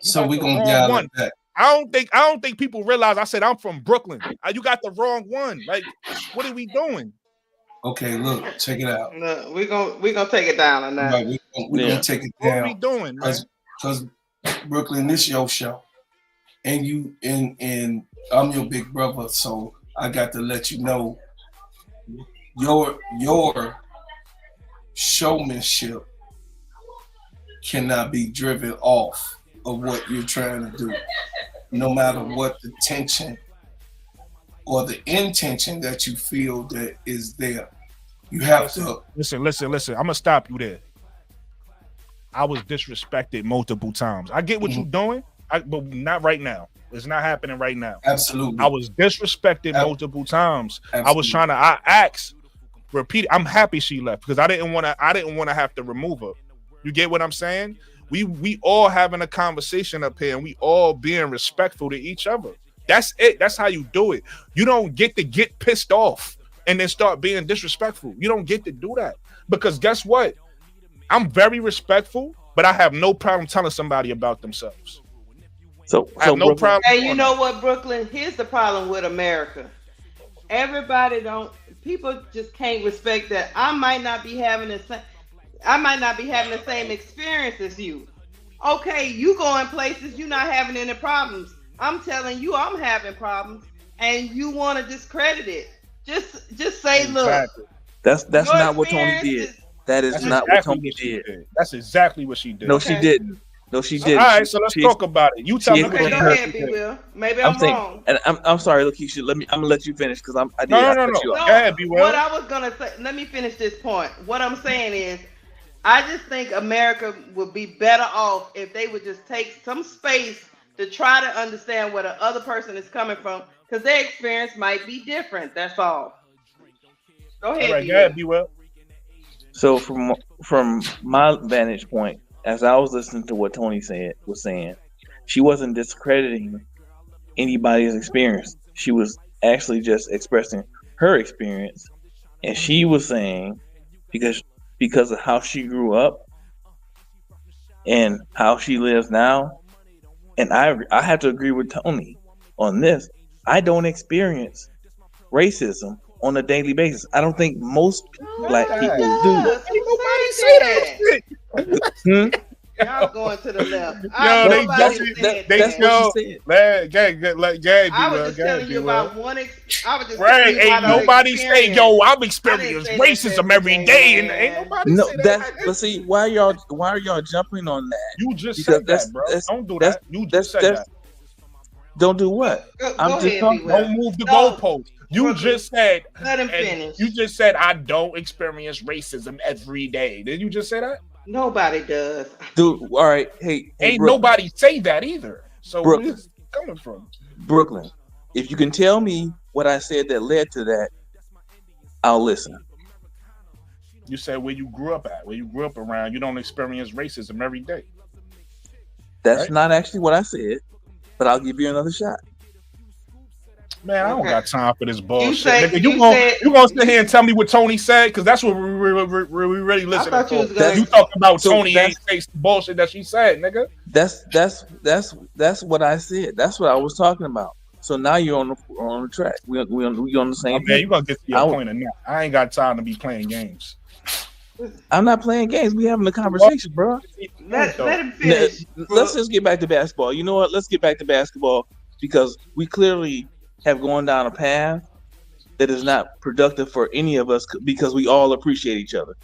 So we're gonna Wrong dial one. it back. I don't think people realize I said I'm from Brooklyn. You got the wrong one. Like, what are we doing? Okay, look, check it out. Look, we're gonna take it down a notch. Right, we're Yeah. gonna take it What are we down doing, man? because Brooklyn, this your show, and you and I'm your big brother, so I got to let you know your showmanship cannot be driven off of what you're trying to do, no matter what the tension or the intention that you feel that is there. You have to Listen. I'm gonna stop you there. I was disrespected multiple times. I get what you're doing, but not right now. It's not happening right now. absolutely. I was disrespected multiple times. Absolutely. I was trying to ask, repeat. I'm happy she left because I didn't want to have to remove her. You get what I'm saying? We all having a conversation up here, and we all being respectful to each other. That's it. That's how you do it. You don't get to get pissed off and then start being disrespectful. You don't get to do that because guess what? I'm very respectful, but I have no problem telling somebody about themselves. So I have no Brooklyn, problem. Hey, you know what, Brooklyn? Here's the problem with America. People just can't respect that. I might not be having the same experience as you. Okay, you going places, you're not having any problems. I'm telling you, I'm having problems, and you want to discredit it. Just say, Exactly. that's Your not what Tony experience did. That is That's not exactly what Tony she did. That's exactly what she did. No, Okay. she didn't. No, she All didn't. right, so let's talk about it. You tell me she- what Okay, you go heard ahead, she B. did. Will. Maybe I'm I'm saying, wrong. and I'm sorry, Lakeisha. I'm gonna let you finish because I did. No. I cut you off. Go ahead, B. Will. What I was gonna say, let me finish this point. What I'm saying is, I just think America would be better off if they would just take some space to try to understand where the other person is coming from, because their experience might be different. That's all. Go ahead, All right, B. go ahead, B. Will. So from my vantage point, as I was listening to what Tony was saying, she wasn't discrediting anybody's experience. She was actually just expressing her experience, and she was saying because of how she grew up and how she lives now, and I have to agree with Tony on this. I don't experience racism on a daily basis. I don't think most black people do. Ain't nobody say that. Hmm? Y'all going to the left. Yo, they Nobody just- said That's that. what she said. I was just telling you about one. I was just Right, telling you ain't about an nobody say, experience. yo, I've I experienced didn't say that racism every every day, day, and ain't man. nobody No, say that's that. but see, why are y'all jumping on that? You just Because said that, bro. Don't do that. You just said that. Don't do what? Go I'm just ahead, talking. B. Will. Don't move the No, goalpost. You Brooklyn, just said, let him and finish. you just said, I don't experience racism every day. Did you just say that? Nobody does. Dude, all right. Hey, Ain't Brooklyn, nobody say that either. So where Brooklyn, is it coming from? Brooklyn. If you can tell me what I said that led to that, I'll listen. You said where you grew up at, where you grew up around. You don't experience racism every day. That's Right? not actually what I said, but I'll give you another shot. Man, I don't Okay. got time for this bullshit. said- Nigga, you you said- gonna sit here and tell me what Tony said? Because that's what we really I listening thought you for. was gonna. You talking about So Tony ain't that's- say bullshit that she said, nigga. That's what I said. That's what I was talking about. So now you're on the track. We on the same Oh, man, page. you gonna get to your point in that. I ain't got time to be playing games. I'm not playing games. We having a conversation, bro. Let him finish. Let's just get back to basketball. You know what? Let's get back to basketball because we clearly have gone down a path that is not productive for any of us because we all appreciate each other.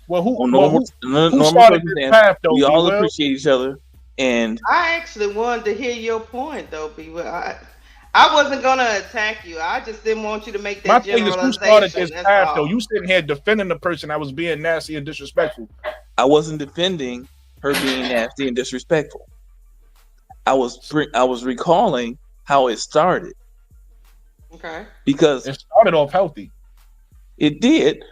Well, who Normal started this circumstance, path, though? we all B-Will? appreciate each other, and I actually wanted to hear your point, though, B. I wasn't gonna attack you. I just didn't want you to make My that thing is, who generalization. started this That's path, all. though? You sitting here defending the person that was being nasty and disrespectful. I wasn't defending her being nasty and disrespectful. I was recalling how it started Okay. because It started off healthy. it did.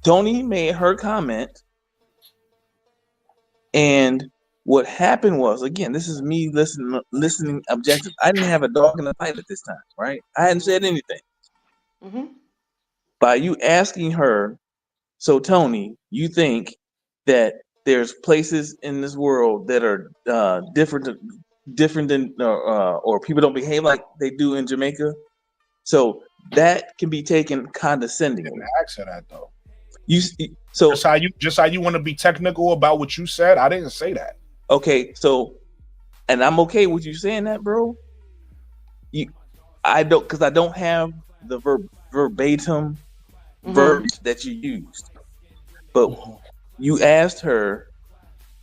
Tony made her comment, and what happened was, again, this is me listening objective. I didn't have a dog in the fight at this time, right? I hadn't said anything. Mm-hmm. By you asking her, so Tony, you think that there's places in this world that are different than or people don't behave like they do in Jamaica? So that can be taken I condescendingly. didn't ask her that, though. So Just how you want to be technical about what you said. I didn't say that. okay, so, and I'm okay with you saying that, bro. I don't have the verbatim verbiage that you used, but you asked her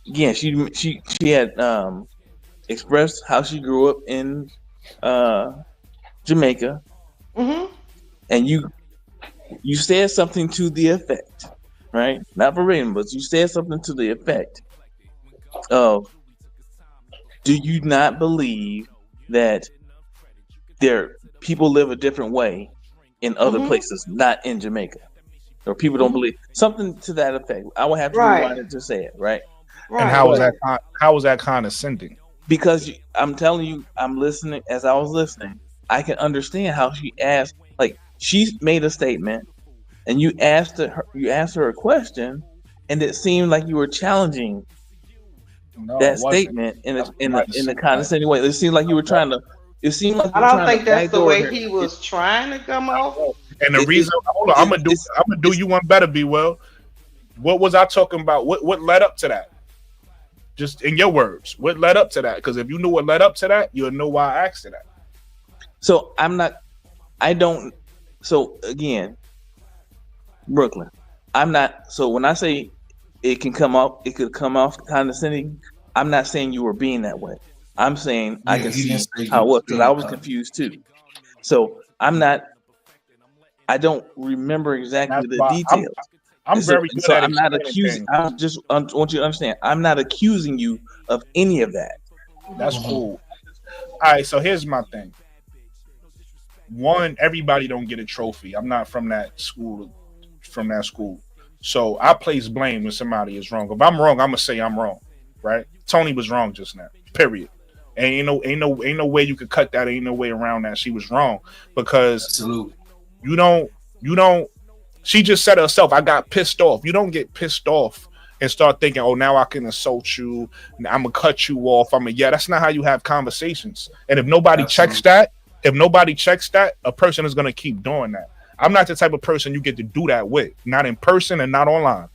again. She had expressed how she grew up in Jamaica, and you said something to the effect, right? Not verbatim, but you said something to the effect of, do you not believe that people live a different way in other places, not in Jamaica? Or people don't believe something to that effect. I would have to rewind it to say it, right? And how was that condescending? Because I'm telling you, I'm listening. As I was listening, I can understand how she asked. Like, she made a statement, and you asked her a question, and it seemed like you were challenging that statement in a condescending way. It seemed like you were trying to. It seemed like I don't think that's the way he was trying to come off. And the reason, hold on, I'm gonna do you one better, B. Will. What was I talking about? What led up to that? Just in your words, what led up to that? Because if you knew what led up to that, you'll know why I asked you that. So So again, Brooklyn, I'm not. So when I say it could come off condescending, I'm not saying you were being that way. I'm saying I can see how it was because I was confused too. So I don't remember exactly the details. I'm very good at it. I'm not accusing. I want you to understand. I'm not accusing you of any of that. That's cool. All right, so here's my thing. One, everybody don't get a trophy. I'm not from that school. So I place blame when somebody is wrong. If I'm wrong, I'm gonna say I'm wrong. Right? Tony was wrong just now. Period. Ain't no way you could cut that. Ain't no way around that. She was wrong because absolutely. You don't. She just said herself, I got pissed off. You don't get pissed off and start thinking, oh, now I can insult you. I'm gonna cut you off. That's not how you have conversations. And if nobody checks that, a person is gonna keep doing that. I'm not the type of person you get to do that with, not in person and not online.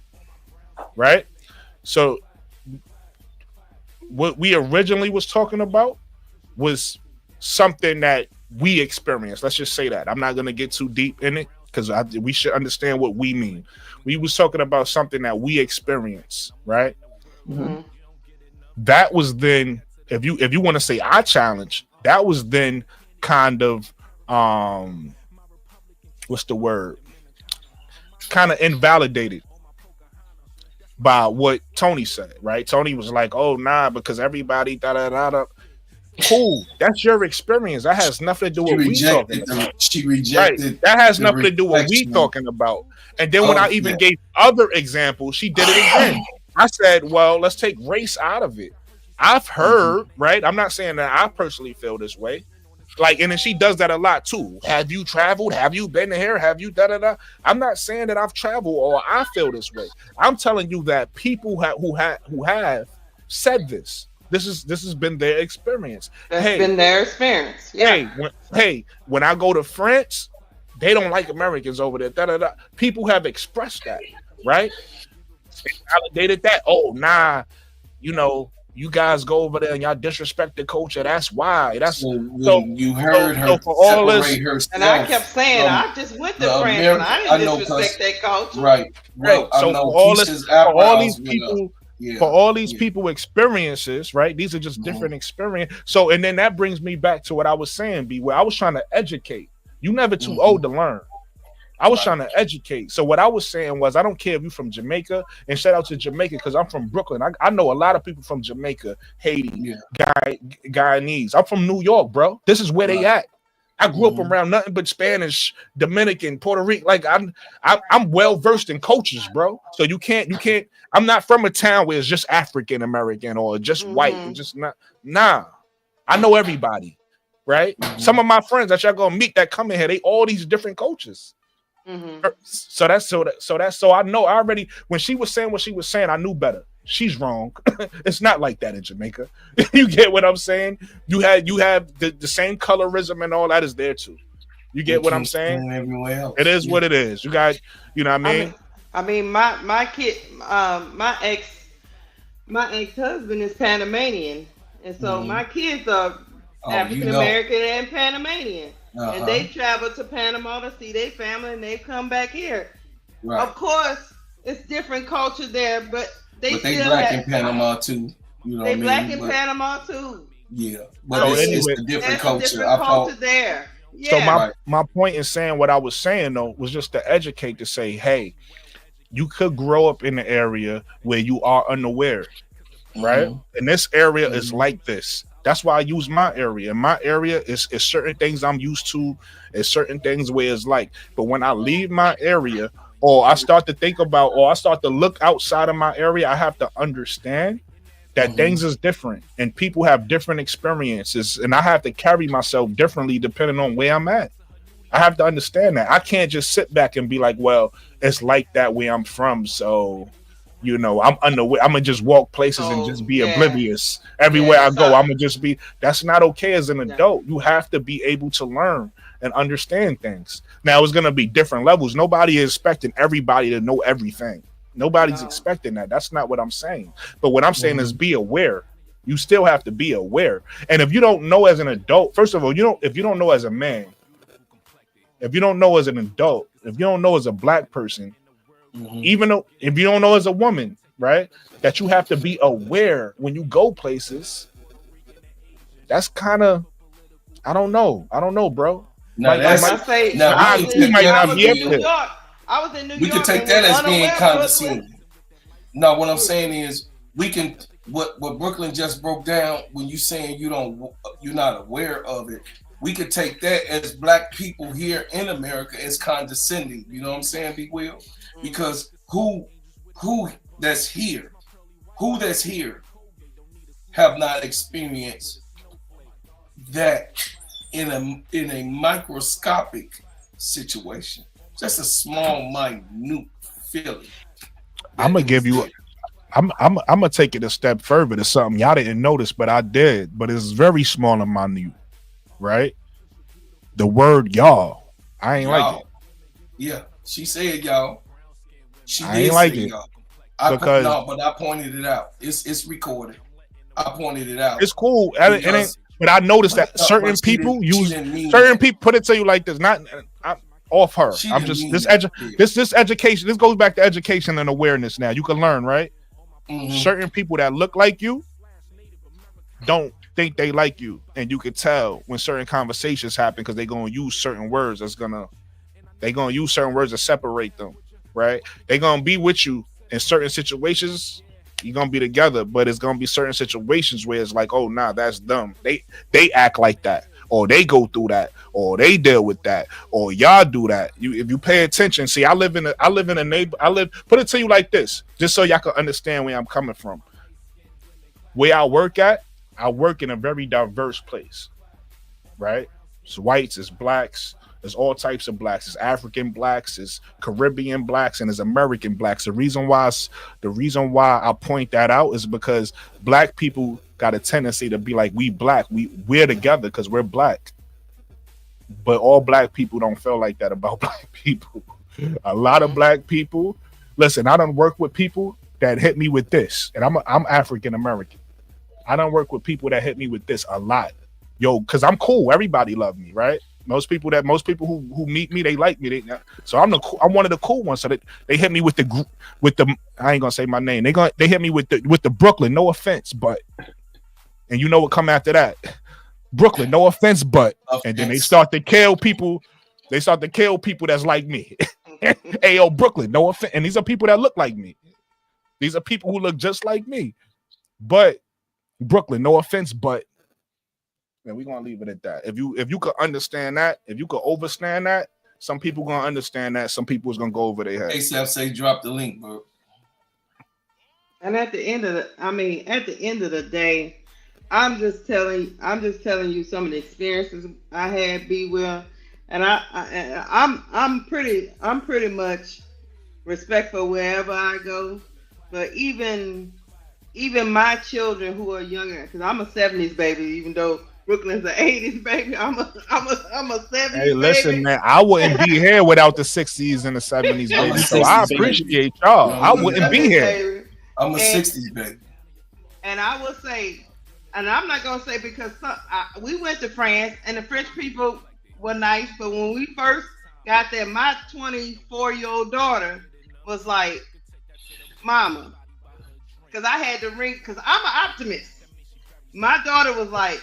Right? So what we originally was talking about was something that we experienced. Let's just say that. I'm not gonna get too deep in it because we should understand what we mean. We was talking about something that we experienced, right? Mm-hmm. That was then, if you want to say I challenge, that was then kind of what's the word? Kind of invalidated. by what Tony said, right? Tony was like, "Oh nah," because everybody da da da da. Cool, that's your experience. That has nothing to do with what we talking about. She Right. rejected. That has the nothing to do with what we reflection talking about. And then when I even yeah. gave other examples, she did it again. I said, well, let's take race out of it. I've heard, right? I'm not saying that I personally feel this way. Like, and then she does that a lot too. Have you traveled? Have you been here? Have you da da da? I'm not saying that I've traveled or I feel this way. I'm telling you that people who have said this. This has been their experience. That's been their experience. Yeah. When I go to France, they don't like Americans over there. Da, da, da. People have expressed that, right? They validated that. Oh, nah, you guys go over there and y'all disrespect the culture. That's why. That's so you heard her for all this, herself. And I kept saying, I just went to France and I didn't disrespect that culture. Right. Well, right. So for all these people experiences, right? These are just different experiences. So, and then that brings me back to what I was saying, B, where I was trying to educate. You never too old to learn. I was trying to educate. So what I was saying was, I don't care if you're from Jamaica, and shout out to Jamaica because I'm from Brooklyn. I know a lot of people from Jamaica, Haiti, Guyanese. I'm from New York, bro. This is where they at. I grew up around nothing but Spanish, Dominican, Puerto Rican. Like I'm well versed in cultures, bro. So you can't. I'm not from a town where it's just African American or just white. It's just not. Nah, I know everybody, right? Some of my friends that y'all gonna meet that come in here, they all these different cultures. So I know already when she was saying what she was saying, I knew better. She's wrong. It's not like that in Jamaica. You get what I'm saying? You have the same colorism and all that is there too. You get what I'm saying? Everywhere else. It is what it is. You guys, you know what I mean? I mean, my kid, my ex-husband is Panamanian, and so my kids are African American and Panamanian. And they travel to Panama to see their family, and they come back here. Right. Of course, it's different culture there, but they black in Panama too. You know, they black in Panama too. Yeah, but it's a different culture. Different culture there. Yeah. So my point in saying what I was saying though was just to educate, to say, hey, you could grow up in an area where you are unaware, right? And this area is like this. That's why I use my area. My area is certain things I'm used to, and certain things where it's like. But when I leave my area, or I start to think about, or I start to look outside of my area, I have to understand that things is different, and people have different experiences, and I have to carry myself differently depending on where I'm at. I have to understand that. I can't just sit back and be like, well, it's like that where I'm from, so I'm unaware. I'm gonna just walk places and just be oblivious everywhere I go. I'm gonna just be. That's not okay as an adult. You have to be able to learn and understand things. Now it's gonna be different levels. Nobody is expecting everybody to know everything. Nobody's expecting that. That's not what I'm saying. But what I'm saying is be aware. You still have to be aware. And if you don't know as an adult, first of all, if you don't know as a man, if you don't know as an adult, if you don't know as a black person. Even though if you don't know as a woman, right, that you have to be aware when you go places. That's kind of, I don't know, bro. No, I was in New York. We can take that as being condescending. No, what I'm saying is we can. What Brooklyn just broke down when you saying you're not aware of it. We could take that as black people here in America as condescending. You know what I'm saying, Big Will? Because who that's here have not experienced that in a microscopic situation, just a small, minute feeling. I'm gonna take it a step further to something y'all didn't notice, but I did. But it's very small and minute, right? The word y'all, I ain't like it. Yeah, she said y'all. I ain't like it. But I pointed it out. It's recorded. I pointed it out. It's cool. But I noticed that certain people put it to you like this. Not off her. I'm just this education. This goes back to education and awareness. Now you can learn, right? Certain people that look like you don't think they like you, and you could tell when certain conversations happen because they're gonna use certain words to separate them. Right? They're gonna be with you in certain situations, you're gonna be together, but it's gonna be certain situations where it's like, oh nah, that's dumb. They act like that, or they go through that, or they deal with that, or y'all do that. If you pay attention, see, I live in a put it to you like this, just so y'all can understand where I'm coming from. Where I work in a very diverse place, right? It's whites, it's blacks, there's all types of blacks. It's African blacks, it's Caribbean blacks, and it's American blacks. The reason why I point that out is because black people got a tendency to be like, we black, we're together because we're black. But all black people don't feel like that about black people. A lot of black people, listen, I don't work with people that hit me with this, and I'm African American. I don't work with people that hit me with this a lot, yo, because I'm cool. Everybody love me, right? Most people who meet me, they like me. So I'm one of the cool ones. So they hit me with the I ain't gonna say my name. They hit me with the Brooklyn. No offense, but, and you know what come after that? Brooklyn. No offense, but, and then they start to kill people. They start to kill people that's like me. Hey, yo, Brooklyn. No offense, and these are people that look like me. These are people who look just like me. But Brooklyn. No offense, but. And we're gonna leave it at that. If you could understand that, if you could understand that, some people gonna understand that. Some people is gonna go over their head. ASAP say drop the link, bro. And at the end of the day, I'm just telling you some of the experiences I had, be well, and I'm pretty much respectful wherever I go. But even my children who are younger, because I'm a '70s baby, even though Brooklyn's an '80s baby. I'm a '70s. Hey, listen, baby. man, I wouldn't be here without the '60s and the '70s, baby. So I appreciate y'all. I wouldn't be here. I'm a '60s baby. And I will say, and I'm not gonna say because we went to France and the French people were nice, but when we first got there, my 24-year-old daughter was like, "Mama," because I had to ring, because I'm an optimist. My daughter was like,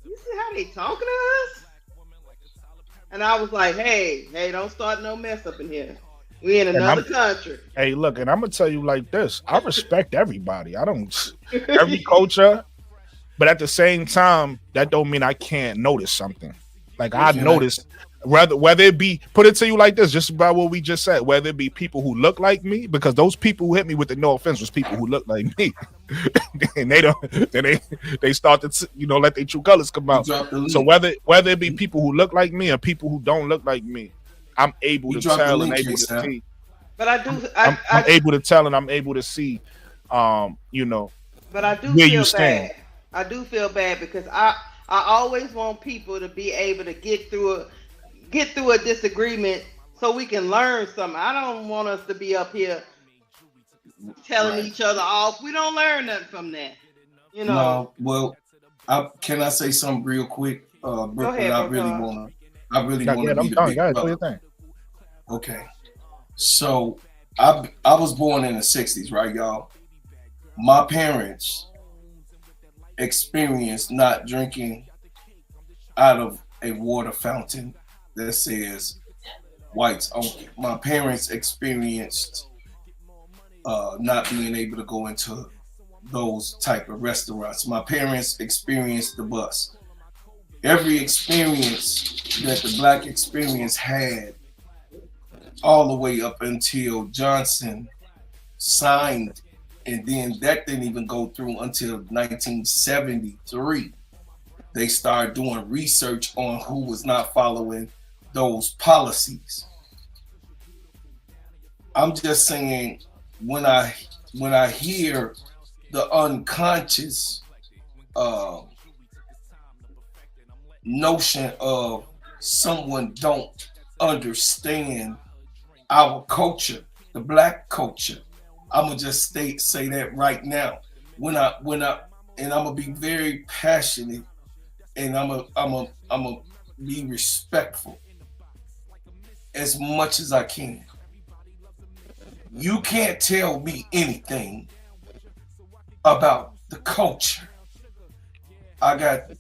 "You see how they talking to us?" And I was like, hey, don't start no mess up in here. We in another country. Hey, look, and I'm gonna tell you like this. I respect everybody. I don't every culture, but at the same time, that don't mean I can't notice something. Like I noticed, whether it be, put it to you like this, just about what we just said, whether it be people who look like me, because those people who hit me with the no offense was people who look like me. And they start to let their true colors come out. So whether it be people who look like me or people who don't look like me, I'm able to tell and able to see. But I'm able to tell and I'm able to see, But I do where feel you stand. bad. I do feel bad because I always want people to be able to get through a disagreement so we can learn something. I don't want us to be up here telling each other off. We don't learn nothing from that. No, well, can I say something real quick? Brooklyn, Go ahead, I really want to be the big brother. Okay. So I was born in the 60s, right, y'all? My parents experienced not drinking out of a water fountain that says whites only. My parents experienced not being able to go into those type of restaurants. My parents experienced the bus. Every experience that the black experience had, all the way up until Johnson signed, and then that didn't even go through until 1973. They started doing research on who was not following those policies. I'm just saying, when I hear the unconscious notion of someone don't understand our culture, the black culture, I'm gonna just say that right now. And I'm gonna be very passionate, and I'm gonna be respectful as much as I can. You can't tell me anything about the culture. I got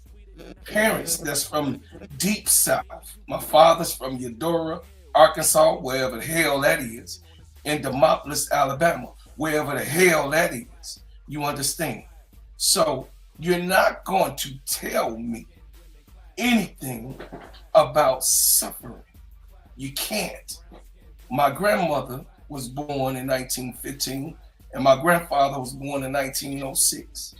parents that's from deep south. My father's from Eudora, Arkansas, wherever the hell that is. in Demopolis, Alabama, wherever the hell that is. You understand? So you're not going to tell me anything about suffering. You can't. My grandmother was born in 1915, and my grandfather was born in 1906.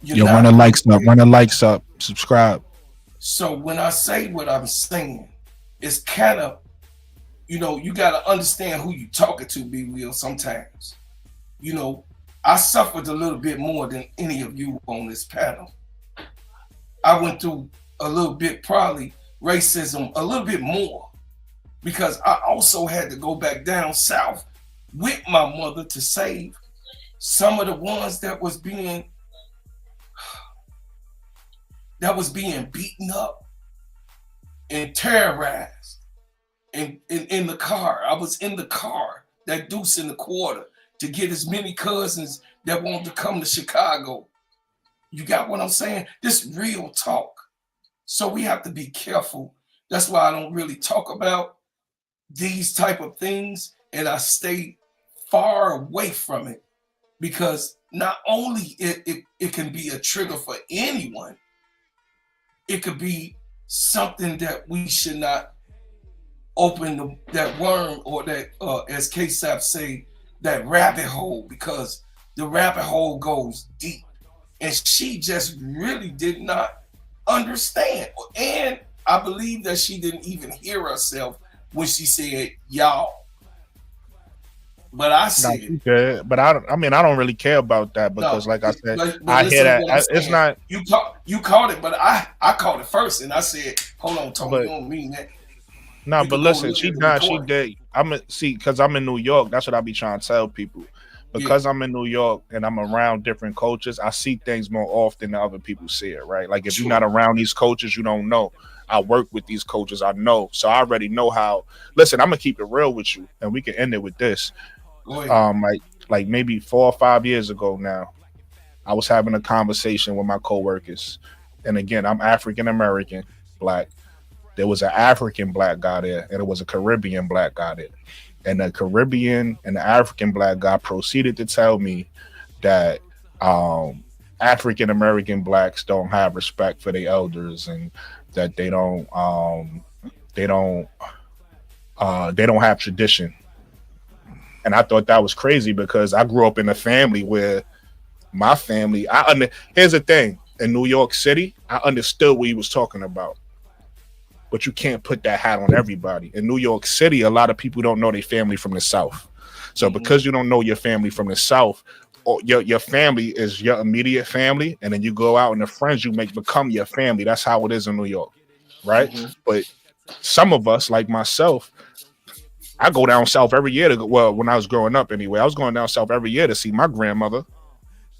You're Yo, run not the going likes up, to. run the likes up, subscribe. So when I say what I'm saying, it's kind of, you got to understand who you're talking to, Be Real, sometimes. I suffered a little bit more than any of you on this panel. I went through a little bit, probably racism, a little bit more, because I also had to go back down south with my mother to save some of the ones that was being beaten up and terrorized in the car. I was in the car, that deuce in the quarter, to get as many cousins that wanted to come to Chicago. You got what I'm saying? This real talk. So we have to be careful. That's why I don't really talk about these type of things, and I stay far away from it, because not only it can be a trigger for anyone, it could be something that we should not open that worm, or that, as K-Sap say, that rabbit hole, because the rabbit hole goes deep. And she just really did not understand. And I believe that she didn't even hear herself when she said y'all. But I said it. Okay, but I don't really care about that, because like I said, but I hear that it's saying. not. You caught it, but I caught it first, and I said, "Hold on, Tony, you don't mean that." No, but listen, she did. Because I'm in New York. That's what I be trying to tell people. Because I'm in New York and I'm around different coaches, I see things more often than other people see it, right? Like if you're not around these coaches, you don't know. I work with these coaches, I know. So I already know how. Listen, I'm gonna keep it real with you, and we can end it with this. Like maybe 4 or 5 years ago now, I was having a conversation with my coworkers. And again, I'm African American, black. There was an African black guy there, and it was a Caribbean black guy there. And the Caribbean and the African black guy proceeded to tell me that African American blacks don't have respect for their elders, and that they don't have tradition. And I thought that was crazy, because I grew up in a family where my family, here's the thing, in New York City, I understood what he was talking about. But you can't put that hat on everybody. In New York City, a lot of people don't know their family from the South. So because you don't know your family from the South, or your family is your immediate family, and then you go out and the friends you make become your family. That's how it is in New York, right? But some of us, like myself, I go down south every year when I was growing up anyway, I was going down south every year to see my grandmother.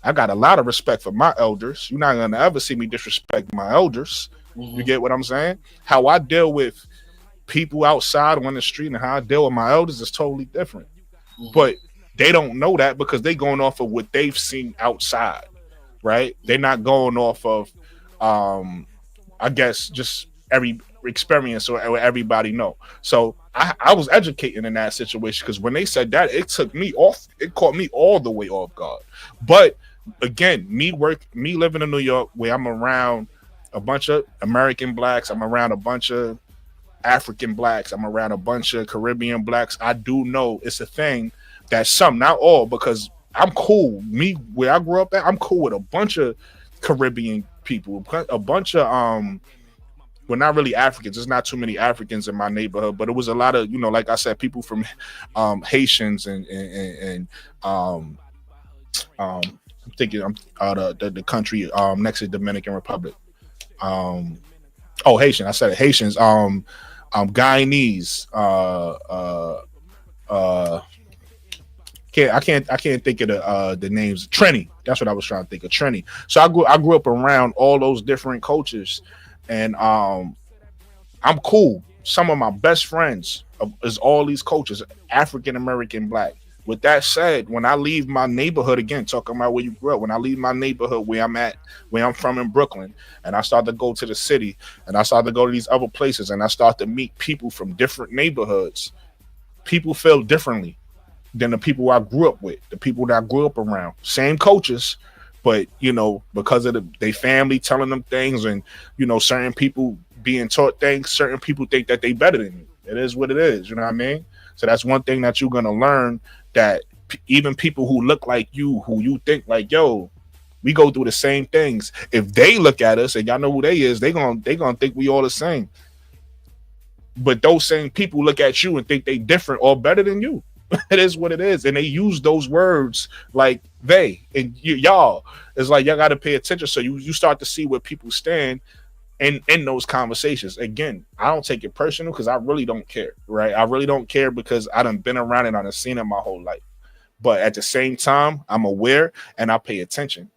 I got a lot of respect for my elders. You're not going to ever see me disrespect my elders. You get what I'm saying? How I deal with people outside on the street and how I deal with my elders is totally different. But they don't know that, because they going off of what they've seen outside, right? They're not going off of, I guess, just every experience or everybody know. So I was educating in that situation, because when they said that, it caught me all the way off guard. But again, me living in New York, where I'm around a bunch of American blacks, I'm around a bunch of African blacks, I'm around a bunch of Caribbean blacks, I do know it's a thing that some, not all, because I'm cool. Where I grew up at, I'm cool with a bunch of Caribbean people, a bunch of well, not really Africans. There's not too many Africans in my neighborhood, but it was a lot of, like I said, people from Haitians and I'm thinking the country next to the Dominican Republic. Haitian. I said it. Haitians. Guyanese. I can't think of the names. Trini. That's what I was trying to think of. Trini. So I grew up around all those different cultures, and I'm cool. Some of my best friends is all these cultures, African American, black. With that said, when I leave my neighborhood, again, talking about where you grew up, when I leave my neighborhood where I'm from in Brooklyn, and I start to go to the city, and I start to go to these other places, and I start to meet people from different neighborhoods, people feel differently. than the people I grew up with, the people that I grew up around. Same coaches, but because of their family telling them things, and certain people being taught things, certain people think that they better than you. It is what it is. You know what I mean? So that's one thing that you're gonna learn, that even people who look like you, who you think like, yo, we go through the same things. If they look at us and y'all know who they is, they gonna think we all the same. But those same people look at you and think they different or better than you. It is what it is, and they use those words like they and y'all. It's like y'all got to pay attention, so you start to see where people stand in those conversations. Again, I don't take it personal because I really don't care, right? I really don't care because I done been around and I done seen it my whole life. But at the same time, I'm aware and I pay attention.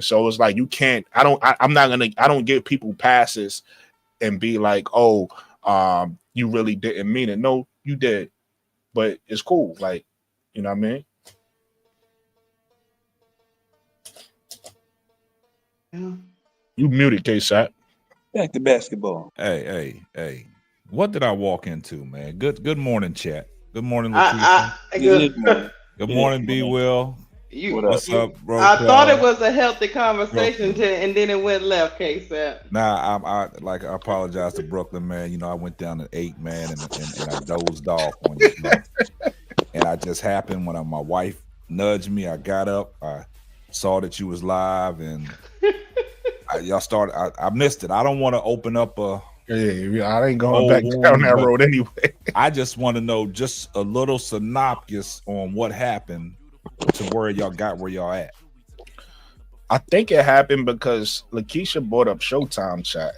So it's like you can't. I'm not gonna. I don't give people passes and be like, oh, you really didn't mean it. No, you did. But it's cool, like, you know what I mean? Yeah. You muted, K-Sap. Back to basketball. Hey. What did I walk into, man? Good morning, chat. Good morning, Lakeisha. Good morning, B. Will. What's up, bro? I thought it was a healthy conversation, and then it went left, K-Sap. Nah, I apologize to Brooklyn, man. I went down to 8, man, and I dozed off on you. And I just happened when my wife nudged me. I got up. I saw that you was live, and y'all started. I missed it. I don't want to open up a. Yeah, I ain't going back down that road anyway. I just want to know just a little synopsis on what happened to where y'all got where y'all at. I think it happened because Lakeisha brought up Showtime chat.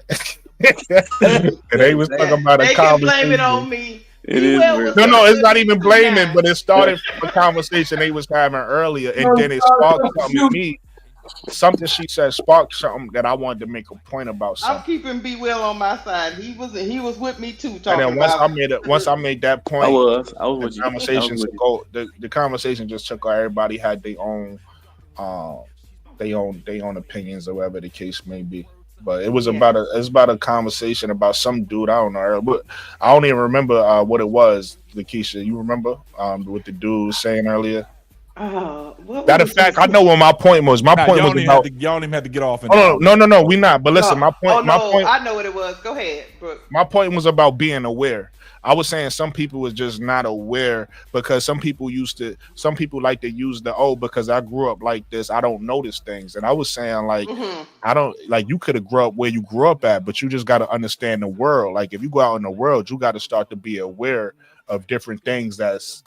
And they was talking about a conversation. They can blame it on me. No, it's not even blaming, but it started from a conversation they was having earlier, and then it sparked something in me. Something she said sparked something that I wanted to make a point about. Something. I'm keeping B Will on my side. He was with me too. And then once I made that point, I was with you. The conversation just took. Everybody had their own opinions, or whatever the case may be. But it was about a conversation about some dude. I don't know, but I don't even remember what it was. Lakeisha, you remember what the dude was saying earlier? Matter of fact, I know what my point was. My point was about y'all don't even have to get off. No, we not. But listen, my point. I know what it was. Go ahead, Brooke. My point was about being aware. I was saying some people was just not aware because some people like to use because I grew up like this, I don't notice things. And I was saying like I don't like you could have grew up where you grew up at, but you just got to understand the world. Like if you go out in the world, you got to start to be aware of different things that's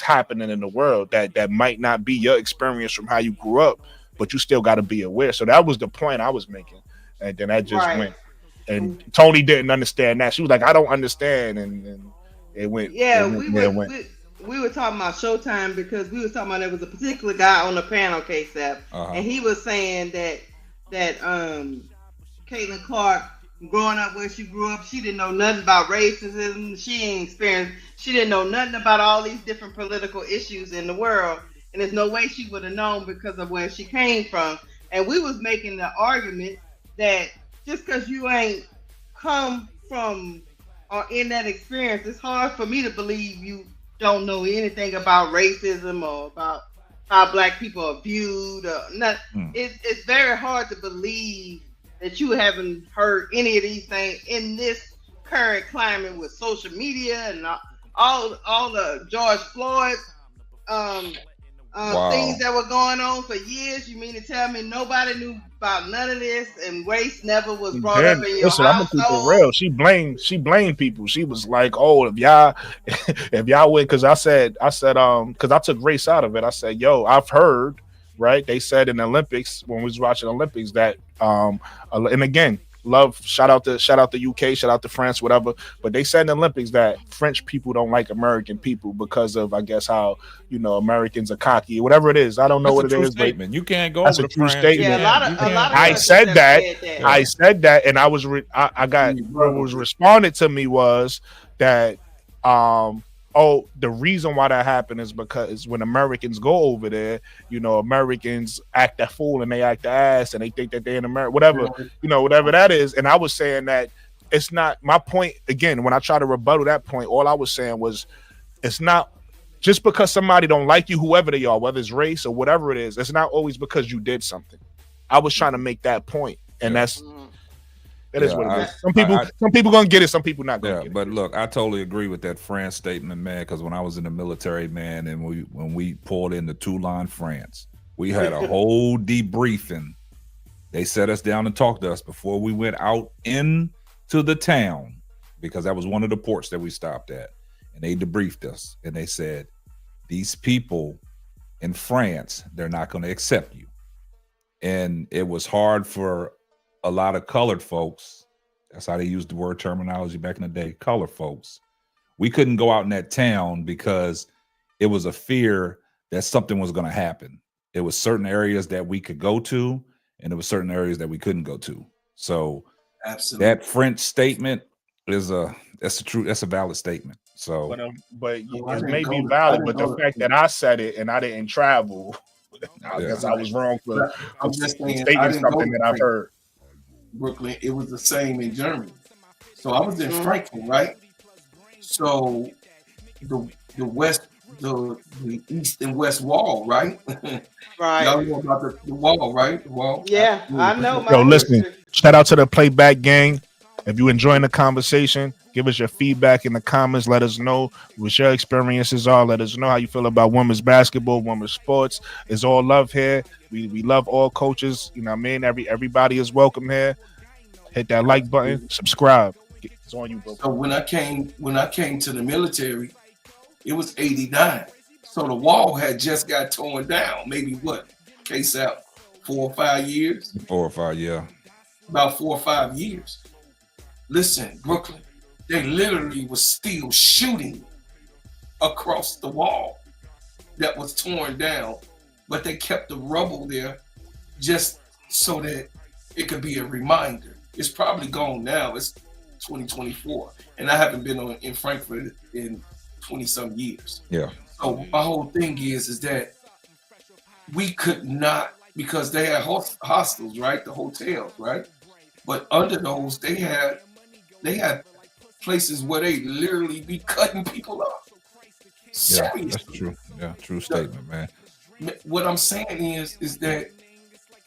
happening in the world that might not be your experience from how you grew up, but you still got to be aware. So that was the point I was making, and then that just went. And Tony didn't understand that. She was like, "I don't understand," and it went. Yeah, we were talking about Showtime because we were talking about there was a particular guy on the panel, K-Sap, and he was saying that Caitlin Clark, growing up where she grew up, she didn't know nothing about racism. She didn't know nothing about all these different political issues in the world, and there's no way she would have known because of where she came from. And we was making the argument that just because you ain't come from or in that experience, it's hard for me to believe you don't know anything about racism or about how Black people are viewed. Or not. It's very hard to believe that you haven't heard any of these things in this current climate with social media and all the George Floyd things that were going on for years. You mean to tell me nobody knew about none of this and race never was brought up in your household? I'm gonna keep it real. She blamed people. She was like, "Oh, if y'all went," because I said, because I took race out of it. I said, "Yo, I've heard, right? They said in the Olympics when we was watching Olympics that, and again." Shout out to UK, shout out to France, whatever. But they said in the Olympics that French people don't like American people because of, I guess, how Americans are cocky, whatever it is. I don't know what it is. Statement. But you can't go. That's a true statement. Yeah, a lot of I said that. I said that, and I was what was responded to me was that the reason why that happened is because when Americans go over there, Americans act a fool and they act the ass and they think that they're in America, whatever that is. And I was saying that it's not my point. Again, when I try to rebuttal that point, all I was saying was it's not just because somebody don't like you, whoever they are, whether it's race or whatever it is, it's not always because you did something. I was trying to make that point, and that is what it is. Some people gonna get it, some people not gonna get it. But look, I totally agree with that France statement, man. Because when I was in the military, man, and when we pulled into Toulon, France, we had a whole debriefing. They sat us down and talked to us before we went out into the town, because that was one of the ports that we stopped at. And they debriefed us, and they said, these people in France, they're not going to accept you. And it was hard for a lot of colored folks. That's how they used the word terminology back in the day, colored folks. We couldn't go out in that town because it was a fear that something was going to happen. It was certain areas that we could go to, and there were certain areas that we couldn't go to. So absolutely, that French statement is that's a valid statement. So, but it may be valid, but the fact that I said it and I didn't travel, I guess I was wrong for stating something that I've heard. Brooklyn, it was the same in Germany. So I was in Frankfurt, right? So the east and west wall, right? Right. Y'all know about the wall, right? The wall. Yeah, I know. Yo, listen, shout out to the Playback Gang. If you're enjoying the conversation, give us your feedback in the comments. Let us know what your experiences are. Let us know how you feel about women's basketball, women's sports. It's all love here. We love all coaches. You know what I mean? Everybody is welcome here. Hit that like button. Subscribe. It's on you, bro. So when I came to the military, it was 89. So the wall had just got torn down. Maybe what? Case out 4 or 5 years? 4 or 5, yeah. About 4 or 5 years. Listen, Brooklyn, they literally was still shooting across the wall that was torn down, but they kept the rubble there just so that it could be a reminder. It's probably gone now. It's 2024, and I haven't been in Frankfurt in 20-some years. Yeah. So my whole thing is that we could not, because they had hostels, right? The hotels, right? But under those, they had places where they literally be cutting people up. Seriously. Yeah, that's true. Yeah, true statement, man. What I'm saying is that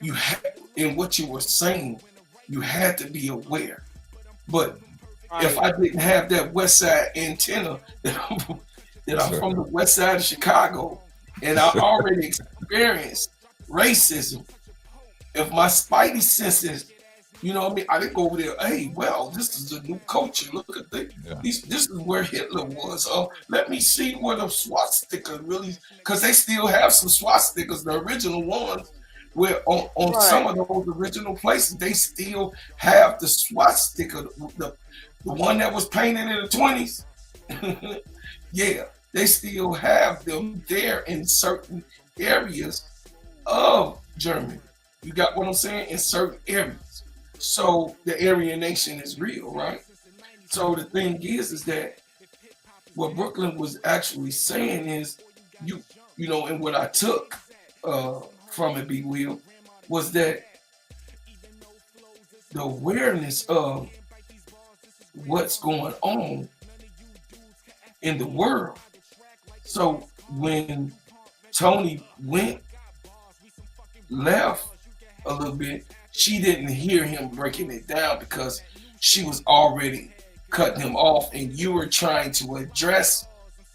you had, in what you were saying, you had to be aware. But if I didn't have that West Side antenna, that I'm from the West Side of Chicago, and I already experienced racism, if my spidey senses, you know what I mean, I didn't go over there, hey, well, this is a new culture. Look at this is where Hitler was. Oh, let me see where the swastika really, because they still have some swastikas, the original ones, where on some of those original places, they still have the swastika, the one that was painted in the 20s. Yeah, they still have them there in certain areas of Germany. You got what I'm saying? In certain areas. So the Aryan nation is real, right? So the thing is that what Brooklyn was actually saying is, you know, and what I took from it, B. Will, was that the awareness of what's going on in the world. So when Tony left a little bit, she didn't hear him breaking it down because she was already cutting him off, and you were trying to address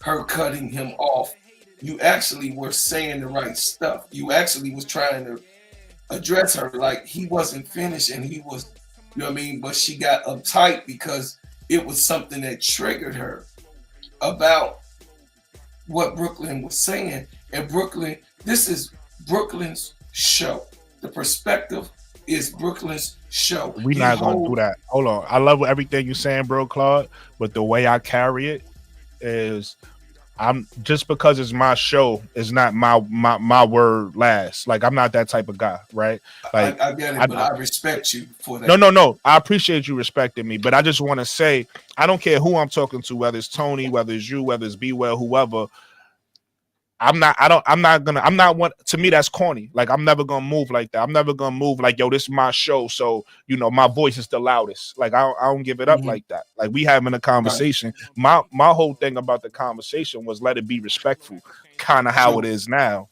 her cutting him off. You actually were saying the right stuff. You actually was trying to address her like he wasn't finished, and he was, you know what I mean? But she got uptight because it was something that triggered her about what Brooklyn was saying. And Brooklyn, this is Brooklyn's show. The perspective is Brooklyn's show. We're not gonna do that. Hold on. I love everything you're saying, bro, Claude. But the way I carry it is, I'm just because it's my show, it's not my word last. Like, I'm not that type of guy, right? Like, I get it, but I respect you for that. No. I appreciate you respecting me, but I just want to say, I don't care who I'm talking to, whether it's Tony, whether it's you, whether it's B Well, whoever. I'm not one. To me, that's corny. Like, I'm never gonna move like that. I'm never gonna move like, yo, this is my show, so my voice is the loudest. Like, I don't give it up like that. Like, we having a conversation. Right. My whole thing about the conversation was let it be respectful, kind of how it is now.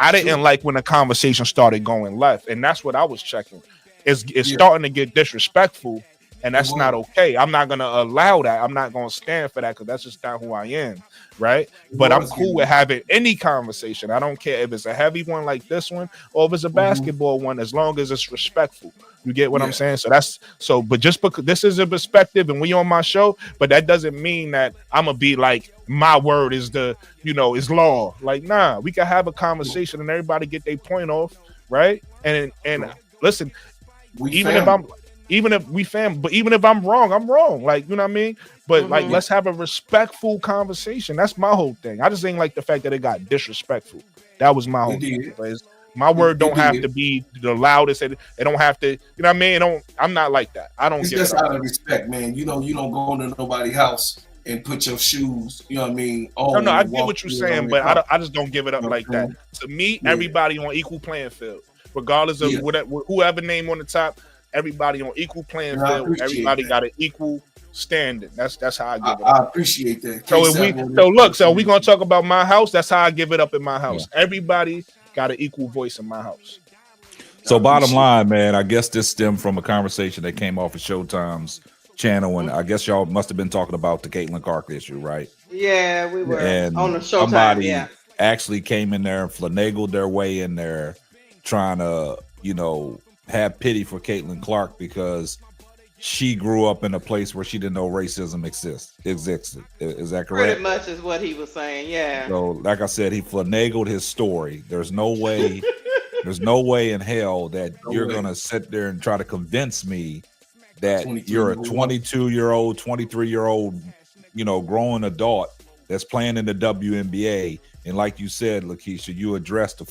I didn't like when the conversation started going left, and that's what I was checking. It's starting to get disrespectful, and that's not okay. I'm not gonna allow that. I'm not gonna stand for that because that's just not who I am, right? But I'm cool with having any conversation. I don't care if it's a heavy one like this one or if it's a basketball one, as long as it's respectful. You get what I'm saying? But just because this is a perspective and we on my show, but that doesn't mean that I'm gonna be like my word is is law. Like, nah, we can have a conversation and everybody get their point off, right? And listen, even if I'm wrong, I'm wrong. Like, you know what I mean? But like, let's have a respectful conversation. That's my whole thing. I just ain't like the fact that it got disrespectful. That was my whole thing. My word don't have to be the loudest. It don't have to, you know what I mean? I'm not like that. I don't. It's just out of respect, man. You don't go into nobody's house and put your shoes. You know what I mean? Oh, no, I get what you're saying, but I just don't give it up like that. To me, everybody on equal playing field, regardless of whoever name on the top. Everybody on equal playing field. Everybody got an equal standing. That's how I give it up. I appreciate that. So we gonna talk about my house. That's how I give it up in my house. Yeah. Everybody got an equal voice in my house. So bottom line, man, I guess this stemmed from a conversation that came off of Showtime's channel, and I guess y'all must have been talking about the Caitlin Clark issue, right? Yeah, we were on the Showtime. Somebody actually came in there and finagled their way in there, trying to, have pity for Caitlin Clark because she grew up in a place where she didn't know racism existed. Is that correct? Pretty much is what he was saying. Yeah. So, like I said, he finagled his story. There's no way in hell that you're gonna sit there and try to convince me that you're a 22-year-old, 23-year-old, grown adult that's playing in the WNBA. And like you said, Lakeisha, you addressed the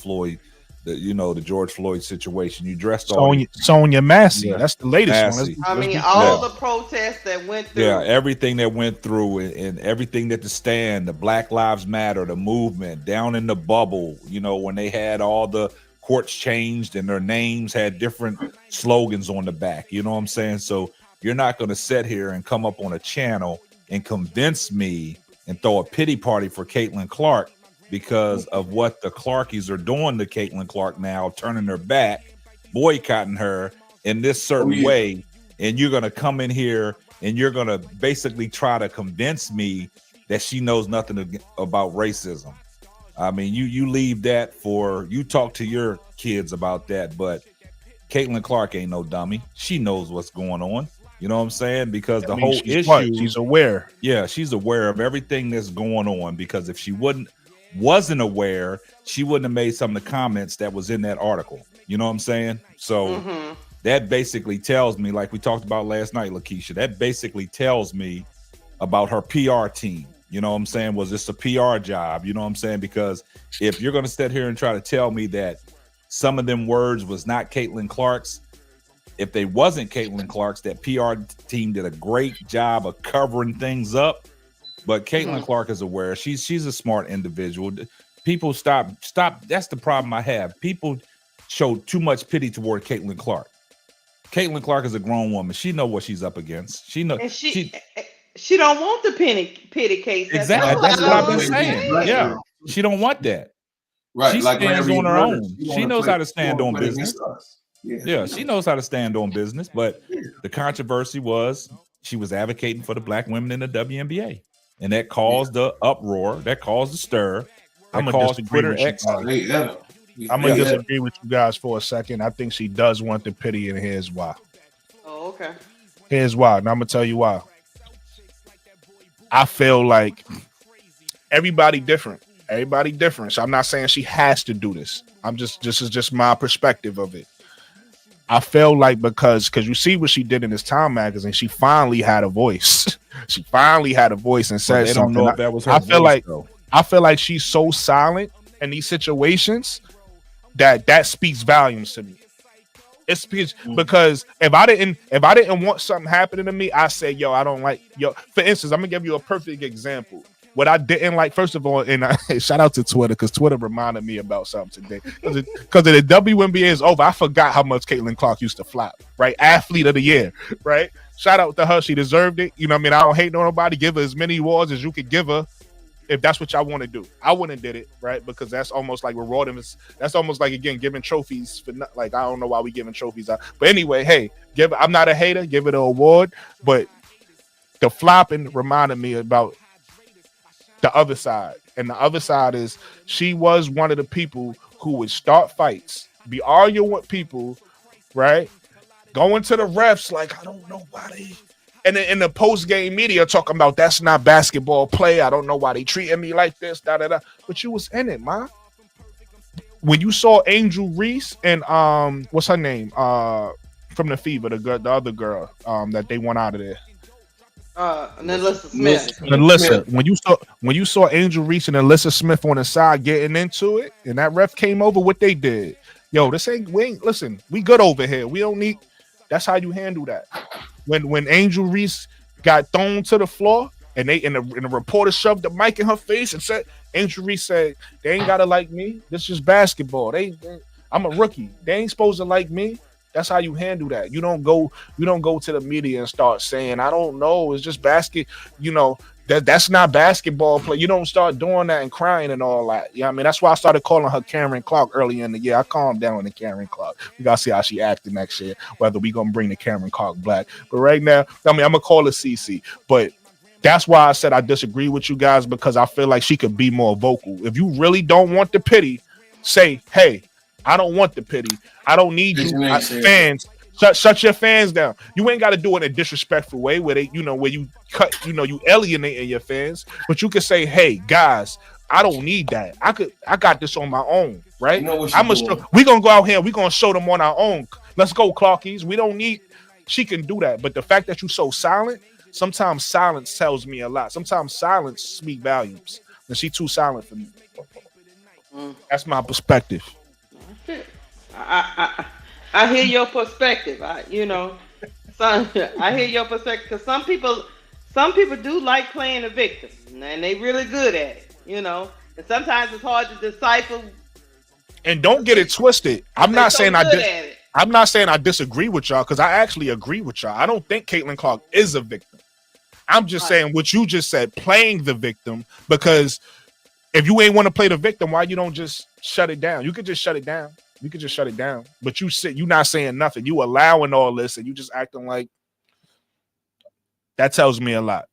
George Floyd situation. You dressed Sonia Massey. That's the latest one. I mean, all the protests that went through. Yeah, everything that went through and everything that the Black Lives Matter, the movement down in the bubble, when they had all the courts changed and their names had different slogans on the back. You know what I'm saying? So you're not going to sit here and come up on a channel and convince me and throw a pity party for Caitlin Clark because of what the Clarkies are doing to Caitlin Clark now, turning her back, boycotting her in this certain way. And you're going to come in here and you're going to basically try to convince me that she knows nothing about racism. I mean, you leave that you talk to your kids about that, but Caitlin Clark ain't no dummy. She knows what's going on. You know what I'm saying? Because the whole issue, she's aware. Yeah, she's aware of everything that's going on, because if she wasn't aware, she wouldn't have made some of the comments that was in that article. You know what I'm saying? So that basically tells me, like we talked about last night, Lakeisha, that basically tells me about her PR team. You know what I'm saying? Was this a PR job? You know what I'm saying? Because if you're going to sit here and try to tell me that some of them words was not Caitlin Clark's, if they wasn't Caitlin Clark's, that PR team did a great job of covering things up. But Caitlin Clark is aware. She's a smart individual. People stop. That's the problem I have. People show too much pity toward Caitlin Clark. Caitlin Clark is a grown woman. She know what she's up against. She know. And she don't want the pity case. Exactly. That's what I've been saying. Right. Yeah. She don't want that. Right. She stands on her own. She knows how to stand on business. Yeah, she knows how to stand on business. But the controversy was she was advocating for the black women in the WNBA. And that caused the uproar. That caused the stir. I'm gonna disagree with you guys for a second. I think she does want the pity, and here's why. Oh, okay. Here's why. And I'm gonna tell you why. I feel like everybody different. So I'm not saying she has to do this. This is just my perspective of it. I feel like because you see what she did in this Time magazine, she finally had a voice. She finally had a voice and said something. Don't know if that was her I feel like she's so silent in these situations that speaks volumes to me. It speaks because if I didn't want something happening to me, I say, yo, I don't like yo. For instance, I'm gonna give you a perfect example. What I didn't like, first of all, and shout out to Twitter because Twitter reminded me about something today. Because the WNBA is over, I forgot how much Caitlin Clark used to flop. Right, athlete of the year. Right, shout out to her. She deserved it. You know what I mean? I don't hate nobody. Give her as many awards as you could give her. If that's what y'all want to do, I wouldn't did it, right? Because that's almost like rewarding. That's almost like, again, giving trophies for like, I don't know why we giving trophies out. But anyway, hey, I'm not a hater. Give it an award. But the flopping reminded me about the other side. And the other side is she was one of the people who would start fights, be arguing with people, right? Going to the refs like, I don't know why they... And then in the post-game media talking about that's not basketball play. I don't know why they treating me like this, da-da-da. But you was in it, man. When you saw Angel Reese and what's her name? From the Fever, the other girl that they went out of there. Alyssa Smith. Alyssa. When you saw Angel Reese and Alyssa Smith on the side getting into it, and that ref came over, what they did. Yo, listen, we good over here. We don't need. That's how you handle that. When Angel Reese got thrown to the floor and the reporter shoved the mic in her face and said, Angel Reese said, they ain't gotta like me. This is just basketball. I'm a rookie. They ain't supposed to like me. That's how you handle that. You don't go to the media and start saying, I don't know, it's just basket, that's not basketball play. You don't start doing that and crying and all that. Yeah, I mean, that's why I started calling her Karen Clark earlier in the year. I calmed down on the Karen Clark. We gotta see how she acted next year, whether we gonna bring the Karen Clark black. But right now, I mean, I'm gonna call her CC. But that's why I said I disagree with you guys, because I feel like she could be more vocal. If you really don't want the pity, say, hey, I don't want the pity. I don't need you fans. Shut your fans down. You ain't got to do it in a disrespectful way where where you cut, you alienating your fans. But you can say, hey, guys, I don't need that. I got this on my own, right? We gonna go out here. We gonna show them on our own. Let's go, Clarkies. We don't need. She can do that. But the fact that you so silent, sometimes silence tells me a lot. Sometimes silence speaks volumes, and she too silent for me. That's my perspective. I hear your perspective. I hear your perspective, because some people do like playing the victim, and they really good at it. And sometimes it's hard to decipher. And don't get it twisted. I'm not saying I disagree with y'all, because I actually agree with y'all. I don't think Caitlin Clark is a victim. I'm just saying what you just said, playing the victim, because if you ain't want to play the victim, why you don't just shut it down? You could just shut it down. But you not saying nothing. You allowing all this, and you just acting like. That tells me a lot.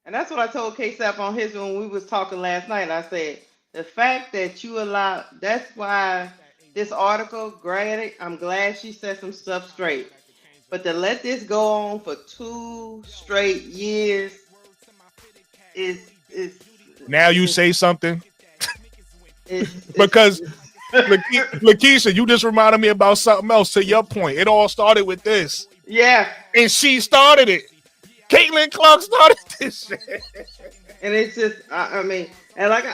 And that's what I told K-Sap on his when we was talking last night. I said, the fact that you allow, that's why this article, granted, I'm glad she said some stuff straight. But to let this go on for 2 straight years is now you say something. Because Lakeisha, you just reminded me about something else. To your point, it all started with this. Yeah. And she started it. Caitlin Clark started this shit. And it's just, I mean, and like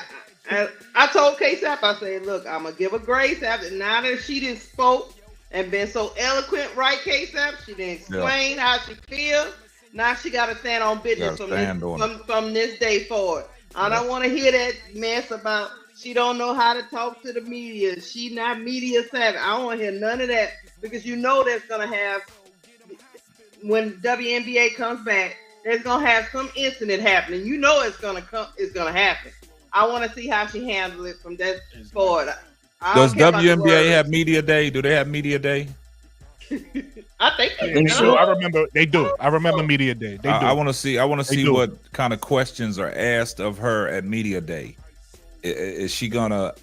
I told K-Sap, I said, look, I'm going to give her grace after, now that she done spoke and been so eloquent, right, K-Sap? She didn't explain how she feels. Now she got to stand on business from this day forward. I don't want to hear that mess about she don't know how to talk to the media. She not media savvy. I don't want to hear none of that, because that's going to have, when WNBA comes back, there's going to have some incident happening. It's going to happen. I want to see how she handles it from that forward. Does WNBA have media day? Do they have media day? I think they do. So I remember they do. I remember media day. They do. I want to see what kind of questions are asked of her at media day. Is she gonna,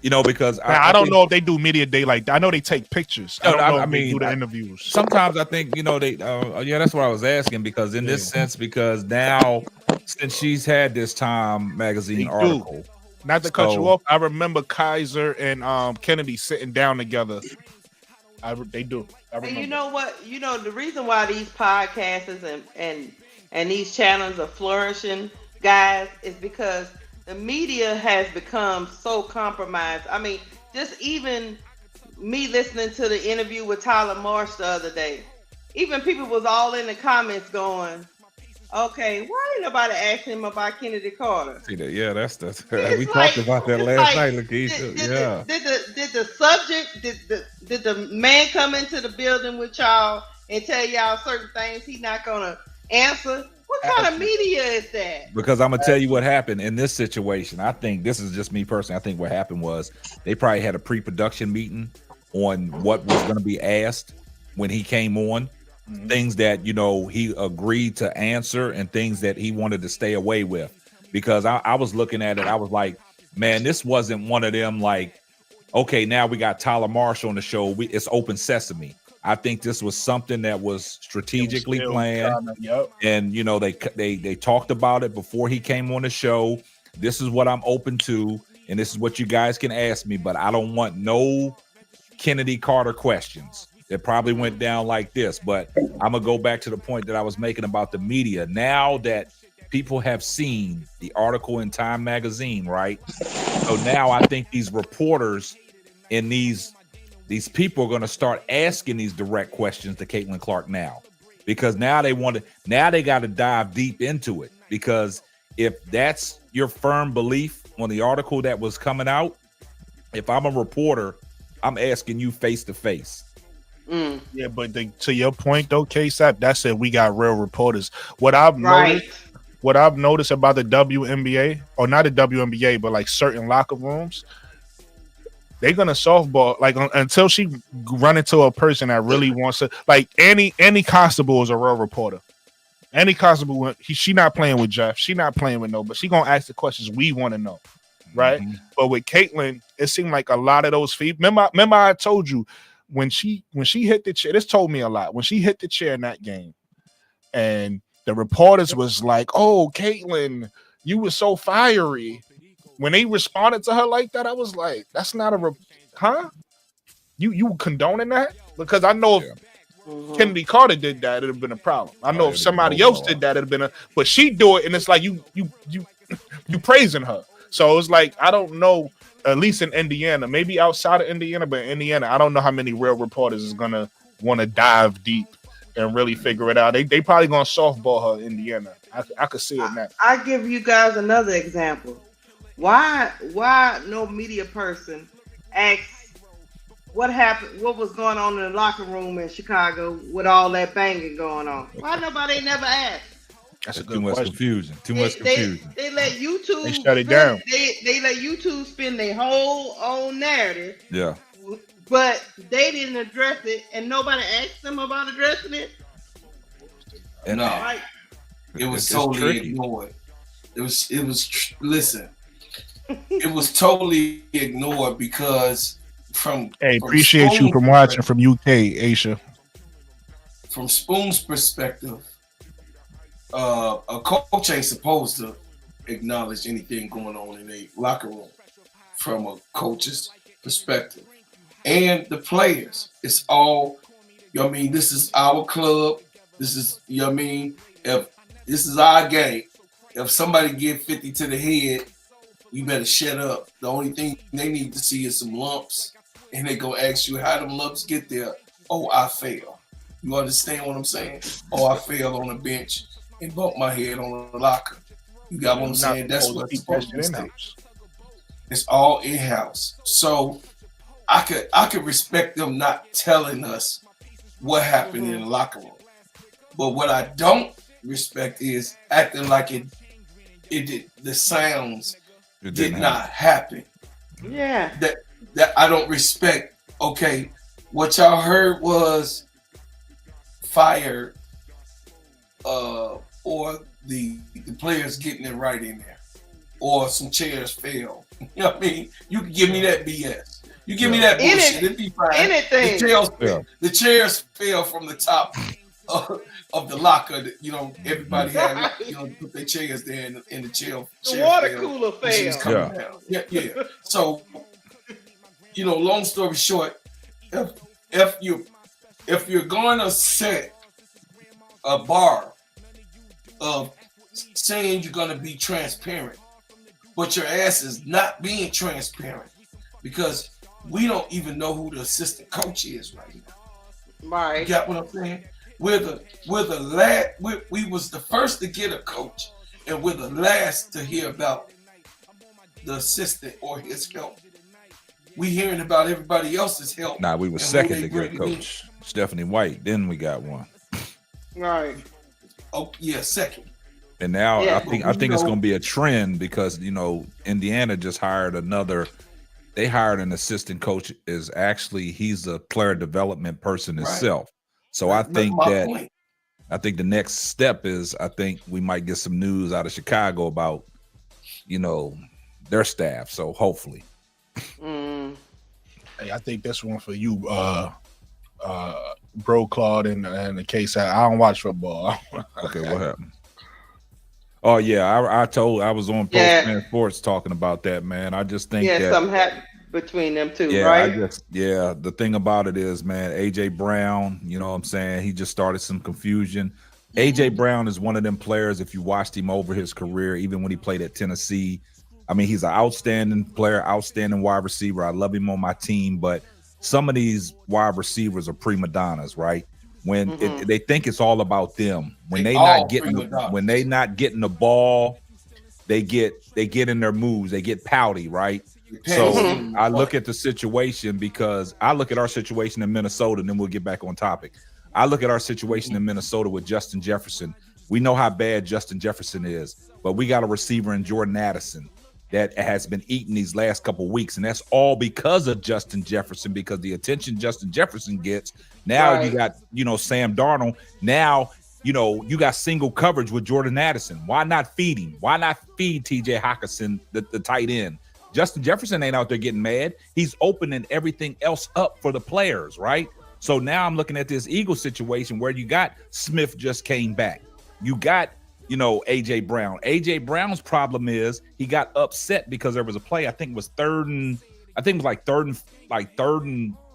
because I don't know if they do media day like that. I know they take pictures. I mean, they do the interviews. Sometimes I think they. That's what I was asking, because in this sense, because now since she's had this Time magazine article. Not to cut you off, I remember Kaiser and Kennedy sitting down together. They do. I remember. And you know what? The reason why these podcasts and these channels are flourishing, guys, is because the media has become so compromised. I mean, just even me listening to the interview with Tyler Marsh the other day, even people was all in the comments going, Okay, why ain't nobody asking him about Kennedy Carter? See that? Yeah, that's It's we like, talked about that it's last like, night, Lakeisha. did Yeah. the subject, did the man come into the building with y'all and tell y'all certain things he not gonna answer? What kind of media is that? Because I'm gonna tell you what happened in this situation. I think this is just me personally. I think what happened was they probably had a pre-production meeting on what was going to be asked when he came on, things that he agreed to answer and things that he wanted to stay away with. Because I was looking at it, I was like, man, this wasn't one of them like, okay, now we got Tyler Marshall on the show. It's open sesame. I think this was something that was strategically planned, and they talked about it before he came on the show. This is what I'm open to, and this is what you guys can ask me, but I don't want no Kennedy Carter questions. That probably went down like this, but I'm gonna go back to the point that I was making about the media. Now that people have seen the article in Time Magazine, right? So now I think these reporters and these people are going to start asking these direct questions to Caitlin Clark now, because now they got to dive deep into it. Because if that's your firm belief on the article that was coming out, if I'm a reporter, I'm asking you face to face. Yeah, but to your point though, KSAP, that's it. We got real reporters. What I've noticed about the WNBA, or not the WNBA, but like certain locker rooms, they're gonna softball like until she run into a person that really wants to. Like Annie Constable is a real reporter. Annie Constable, she not playing with Jeff. She not playing with nobody. She gonna ask the questions we want to know, right? But with Caitlin, it seemed like a lot of those feet. Remember, I told you when she hit the chair. This told me a lot. When she hit the chair in that game, and the reporters was like, "Oh, Caitlin, you were so fiery." When they responded to her like that, I was like, "That's not huh? You condoning that?" Because I know if Kennedy Carter did that, it'd have been a problem. I know if somebody else did that, it'd have been but she do it, and it's like you praising her. So it's like, I don't know, at least in Indiana, maybe outside of Indiana, but in Indiana, I don't know how many real reporters is gonna want to dive deep and really figure it out. They probably gonna softball her in Indiana. I could see it now. I give you guys another example. Why no media person asks what happened, what was going on in the locker room in Chicago with all that banging going on? Why nobody never asked? That's too much confusion. Too much confusion. They let YouTube. They shut it down. They let YouTube spin their whole own narrative. Yeah. But they didn't address it, and nobody asked them about addressing it. And it was totally ignored. It was. Listen, it was totally ignored because appreciate you from watching from UK, Aisha. From Spoon's perspective, a coach ain't supposed to acknowledge anything going on in a locker room from a coach's perspective. And the players, it's all, this is our club. This is, if this is our game. If somebody get 50 to the head, you better shut up. The only thing they need to see is some lumps, and they go ask you how them lumps get there. Oh, I fell. You understand what I'm saying? Oh, I fell on the bench and bumped my head on the locker. You got what I'm saying? That's what it's supposed to be. It's all in-house. So I could respect them not telling us what happened in the locker room. But what I don't respect is acting like it did. The sounds did not happen. Yeah. That I don't respect. Okay, what y'all heard was fire, or the players getting it right in there, or some chairs fell. You know what I mean? You can give me that BS. You give me that bullshit. It'd be fine. Anything. The chairs fell from the top of the locker. Everybody had put their chairs there in the chair. The water cooler fell. Yeah. So, long story short, if you're going to set a bar of saying you're going to be transparent, but your ass is not being transparent, because we don't even know who the assistant coach is right now. Right. You got what I'm saying? we're the last. We was the first to get a coach, and we're the last to hear about the assistant or his help. We hearing about everybody else's help. Nah, we were second to get a coach. Stephanie White. Then we got one. Right. Oh yeah, second. And now Yeah, I think it's going to be a trend because Indiana just hired another. They hired an assistant coach. He's a player development person himself. So I think the next step is I think we might get some news out of Chicago about their staff. So hopefully. Hey, I think this one for you, Bro Claude and the case. I don't watch football. Okay, what happened? Oh yeah, I was on Postman Sports talking about that, man. I just think that something happened between them two, yeah, right? The thing about it is, man, AJ Brown, you know what I'm saying? He just started some confusion. AJ Brown is one of them players, if you watched him over his career, even when he played at Tennessee, I mean, he's an outstanding player, outstanding wide receiver. I love him on my team, but some of these wide receivers are prima donnas, right? When they think it's all about them, when they not getting the ball, they get in their moves, they get pouty, right? So I look at the situation because I look at our situation in Minnesota, and then we'll get back on topic. I look at our situation in Minnesota with Justin Jefferson. We know how bad Justin Jefferson is, but we got a receiver in Jordan Addison that has been eating these last couple of weeks, and that's all because of Justin Jefferson, because the attention Justin Jefferson gets. Now you got, Sam Darnold. Now, you got single coverage with Jordan Addison. Why not feed him? Why not feed TJ Hawkinson, the tight end? Justin Jefferson ain't out there getting mad. He's opening everything else up for the players, right? So now I'm looking at this Eagles situation where you got Smith just came back. You got AJ Brown. AJ Brown's problem is he got upset because there was a play. I think it was third and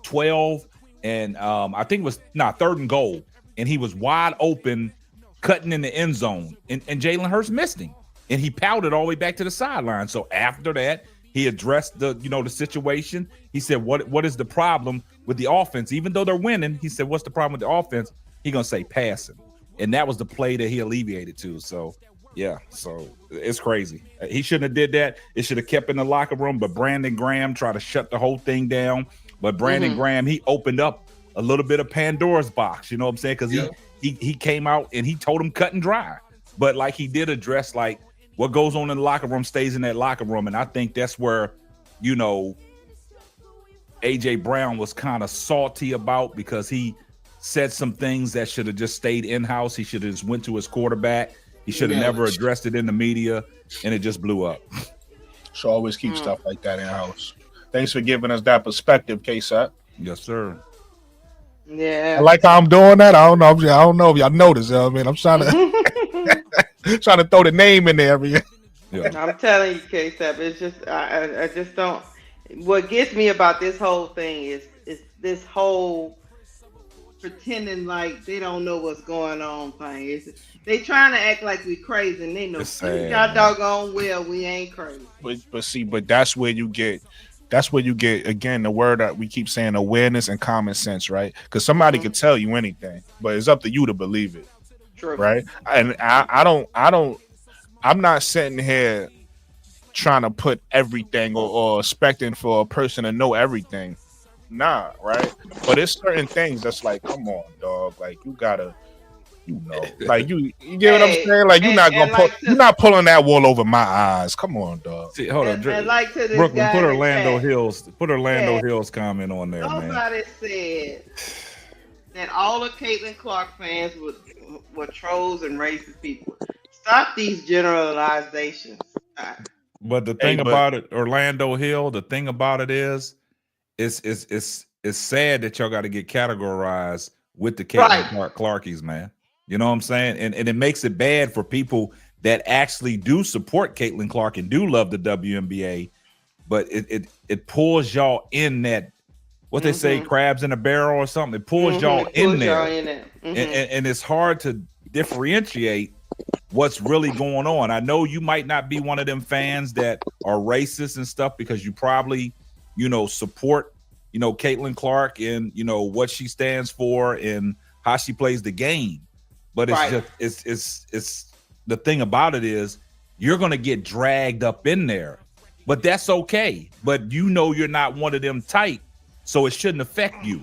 12, and I think it was third and goal, and he was wide open, cutting in the end zone, and Jalen Hurts missed him, and he pouted all the way back to the sideline. So after that, he addressed the situation. He said, "What is the problem with the offense? Even though they're winning," he said, "What's the problem with the offense?" He gonna say passing. And that was the play that he alleviated to. So, yeah. So it's crazy. He shouldn't have did that. It should have kept in the locker room. But Brandon Graham tried to shut the whole thing down. But Brandon Graham, he opened up a little bit of Pandora's box. You know what I'm saying? Because he came out and he told him cut and dry. But like he did address what goes on in the locker room stays in that locker room. And I think that's where, AJ Brown was kind of salty about, because he said some things that should have just stayed in-house. He should have just went to his quarterback. He should have never addressed it in the media, and it just blew up. So always keep stuff like that in-house. Thanks for giving us that perspective, K-Sat. Yes, sir. Yeah. I like how I'm doing that. I don't know if y'all noticed. I mean, I'm trying to trying to throw the name in there. Yeah. I'm telling you, K-Sat, it's just I just don't. What gets me about this whole thing is this whole pretending like they don't know what's going on thing. They trying to act like we crazy, and they know y'all doggone well we ain't crazy. But that's where you get again the word that we keep saying, awareness and common sense, right? Because somebody could tell you anything, but it's up to you to believe it. True. Right? And I'm not sitting here trying to put everything or expecting for a person to know everything. Nah, right? But it's certain things that's like, come on, dog. Like you gotta, like you get what I'm saying? Like you're not pulling that wool over my eyes. Come on, dog. See, hold on, like to this Brooklyn, guy put Orlando Hills comment on there, Nobody man. said that all of Caitlin Clark fans were trolls and racist people. Stop these generalizations. But the thing about it, Orlando Hill, the thing about it is, it's sad that y'all got to get categorized with the Caitlin Clarkies, man. You know what I'm saying? And it makes it bad for people that actually do support Caitlin Clark and do love the WNBA, but it pulls y'all in that, what they say, crabs in a barrel or something. It pulls y'all in there. And it's hard to differentiate what's really going on. I know you might not be one of them fans that are racist and stuff because you probably, support, Caitlin Clark and, what she stands for and how she plays the game. But it's Right. just it's the thing about it is you're gonna get dragged up in there, but that's okay. But you know you're not one of them tight, so it shouldn't affect you.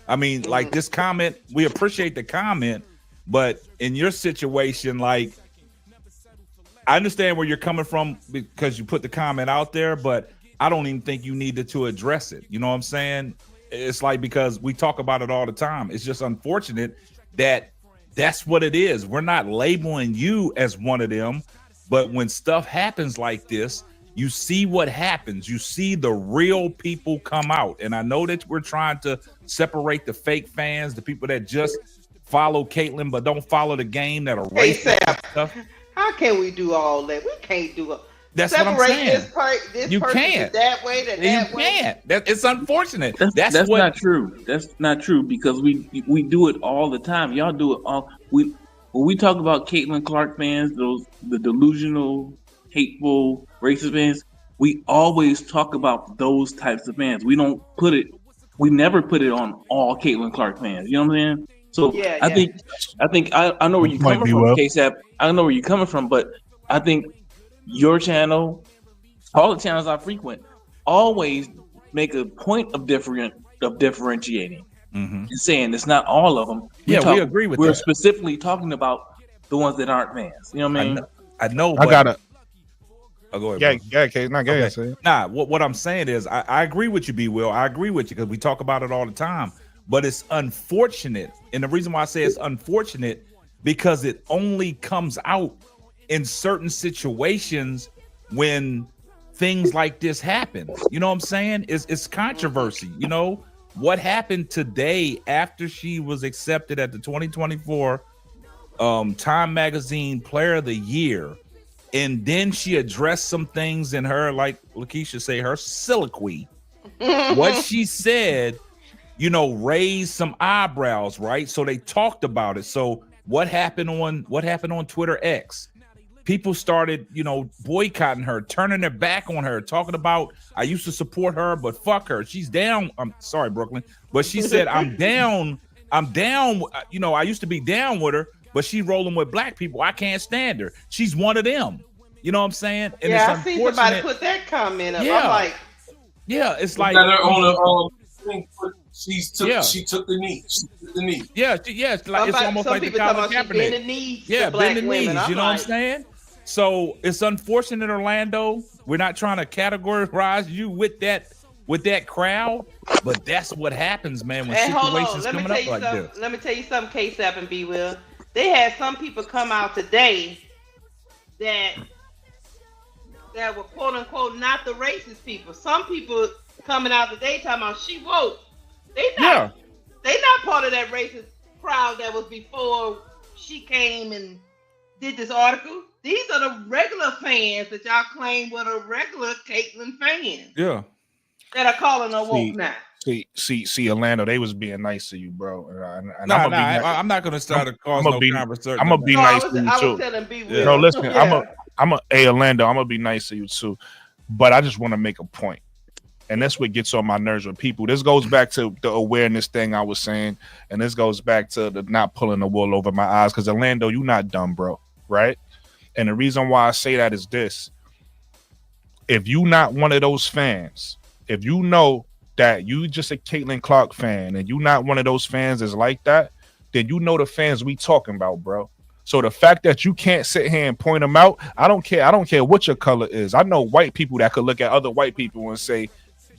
I mean, like this comment, we appreciate the comment, but in your situation, like I understand where you're coming from because you put the comment out there, but I don't even think you needed to address it. You know what I'm saying? It's like, because we talk about it all the time. It's just unfortunate that that's what it is. We're not labeling you as one of them, but when stuff happens like this, you see what happens. You see the real people come out. And I know that we're trying to separate the fake fans, the people that just follow Caitlyn but don't follow the game, that are Hey, racist and Sam, stuff. how can we do all that? We can't do it. That's what I'm Separate saying. this You person can't. that way, that You way. can't. It's unfortunate. That's what not true. That's not true because we do it all the time. Y'all do it all. When we talk about Caitlin Clark fans, the delusional, hateful, racist fans, we always talk about those types of fans. We never put it on all Caitlin Clark fans. You know what I'm saying? So Yeah, I think I know where you're coming from, KSAP. I know where you're coming from, but I think your channel, all the channels I frequent, always make a point of differentiating and saying it's not all of them. we agree with We're that. specifically talking about the ones that aren't fans. You know what I mean? I know. I gotta. Oh, go ahead. Yeah, Kate. Not Okay. say it. Nah, what I'm saying is I agree with you, B. Will. I agree with you because we talk about it all the time. But it's unfortunate. And the reason why I say it's unfortunate, because it only comes out in certain situations when things like this happen. You know what I'm saying? It's controversy. You know, what happened today after she was accepted at the 2024 Time Magazine Player of the Year. And then she addressed some things in her, like Lakeisha say, her soliloquy. What she said, you know, raised some eyebrows, right? So they talked about it. So what happened on Twitter X? People started, you know, boycotting her, turning their back on her, talking about, I used to support her, but fuck her. She's down. I'm sorry, Brooklyn. But she said, I'm down. You know, I used to be down with her, but she's rolling with black people. I can't stand her. She's one of them. You know what I'm saying? And Yeah, it's I see somebody put that comment up. Yeah. I'm like, yeah, it's like got her on a thing. She took the knee. She took the knee. Yeah, it's like it's almost like the Colin Kaepernick. Bend the knees. Yeah, to black bend the women. knees. You know what I'm saying? So it's unfortunate, Orlando. We're not trying to categorize you with that crowd, but that's what happens, man, when situations coming up like this. Let me tell you something, KSAP and B. Will. They had some people come out today that were quote unquote not the racist people. Some people coming out today talking about she woke. They not part of that racist crowd that was before she came and did this article. These are the regular fans that y'all claim were the regular Caitlyn fans. Yeah. That are calling her woke now. See, Orlando, they was being nice to you, bro. And I'm not gonna start to cause no conversation. I'm gonna be nice to you I too. was telling B. Yeah. No, listen, hey Orlando, I'm gonna be nice to you too. But I just want to make a point. And that's what gets on my nerves with people. This goes back to the awareness thing I was saying, and this goes back to the not pulling the wool over my eyes. Because Orlando, you not dumb, bro, right? And the reason why I say that is this: if you not one of those fans, if you know that you just a Caitlyn Clark fan, and you not one of those fans that's like that, then you know the fans we talking about, bro. So the fact that you can't sit here and point them out, I don't care. I don't care what your color is. I know white people that could look at other white people and say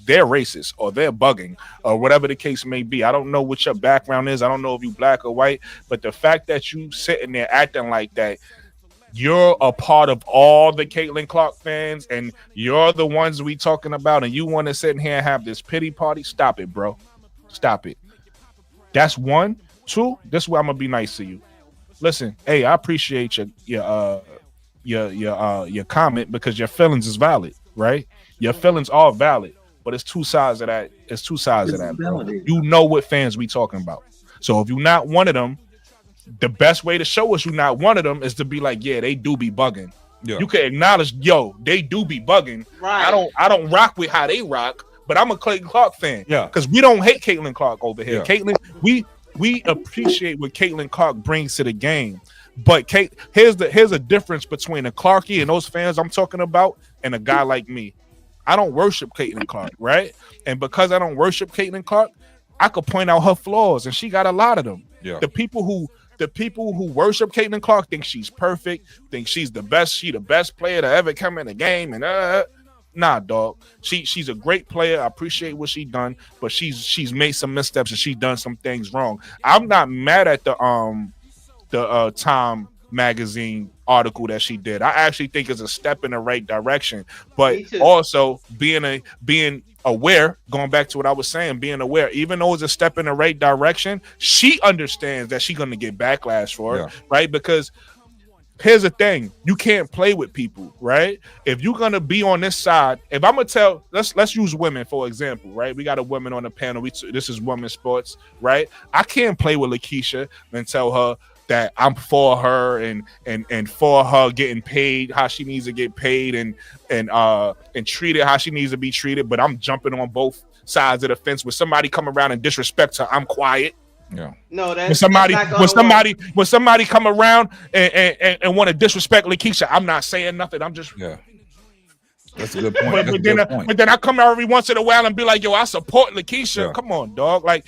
they're racist or they're bugging or whatever the case may be. I don't know what your background is. I don't know if you black or white, but the fact that you sitting there acting like that, you're a part of all the Caitlyn Clark fans and you're the ones we talking about, and you want to sit in here and have this pity party. Stop it, bro. Stop it. That's one. Two, this is where I'm gonna be nice to you. Listen, hey, I appreciate your comment because your feelings is valid, right? Your feelings are valid, but it's two sides of that. It's two sides of that, bro. You know what fans we talking about. So if you're not one of them, the best way to show us you're not one of them is to be like, yeah, they do be bugging. Yeah. You can acknowledge, yo, they do be bugging. Right. I don't rock with how they rock, but I'm a Caitlyn Clark fan. Yeah. Because we don't hate Caitlyn Clark over here. Yeah. Caitlyn, we we appreciate what Caitlin Clark brings to the game. But here's a difference between a Clarkie and those fans I'm talking about and a guy like me. I don't worship Caitlin Clark, right? And because I don't worship Caitlin Clark, I could point out her flaws, and she got a lot of them. Yeah. The people who worship Caitlin Clark think she's perfect, think she's the best. She the best player to ever come in the game, and nah, dog. She's a great player. I appreciate what she done, but she's made some missteps and she's done some things wrong. I'm not mad at the Time magazine article that she did. I actually think it's a step in the right direction, but also being aware, going back to what I was saying, being aware, even though it's a step in the right direction, she understands that she's going to get backlash for it, right? Because here's the thing, you can't play with people, right? If you're going to be on this side, if I'm going to tell, let's use women for example, right? We got a woman on the panel. This is women's sports, right? I can't play with Lakeisha and tell her that I'm for her and for her getting paid how she needs to get paid and treated how she needs to be treated. But I'm jumping on both sides of the fence. When somebody come around and disrespect her, I'm quiet. Yeah. No, when somebody come around and want to disrespect Lakeisha, I'm not saying nothing. I'm just That's a good point. But then I come out every once in a while and be like, yo, I support Lakeisha. Yeah. Come on, dog. Like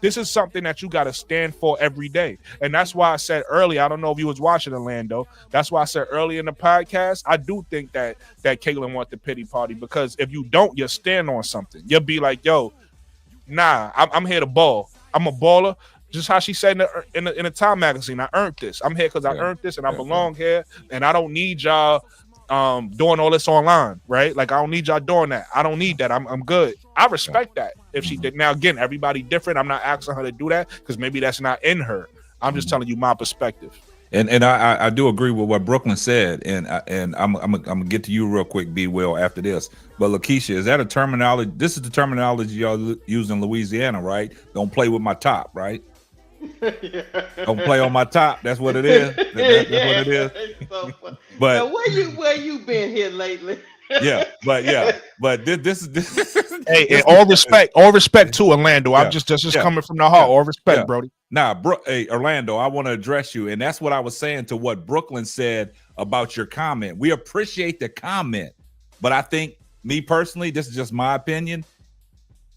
this is something that you got to stand for every day. And that's why I said earlier, I don't know if you was watching Orlando. That's why I said early in the podcast, I do think that Caitlin want the pity party, because if you don't, you'll stand on something. You'll be like, yo, nah, I'm here to ball. I'm a baller. Just how she said in the Time magazine, I earned this. I'm here because I earned this and I belong here. And I don't need y'all doing all this online, right? Like, I don't need y'all doing that. I don't need that. I'm good. I respect that if she did. Now, again, everybody different. I'm not asking her to do that because maybe that's not in her. I'm just telling you my perspective. And I do agree with what Brooklyn said, and I'm gonna get to you real quick, B. Will, after this. But Lakeisha, is that a terminology? This is the terminology y'all use in Louisiana, right? Don't play with my top, right? Don't play on my top. That's what it is. That's what it is. So but now, where you been here lately? but this. Hey, and all respect to Orlando. I'm just coming from the heart. All respect, Brody. Nah, hey, Orlando, I want to address you, and that's what I was saying to what Brooklyn said about your comment. We appreciate the comment, but I think, me personally, this is just my opinion,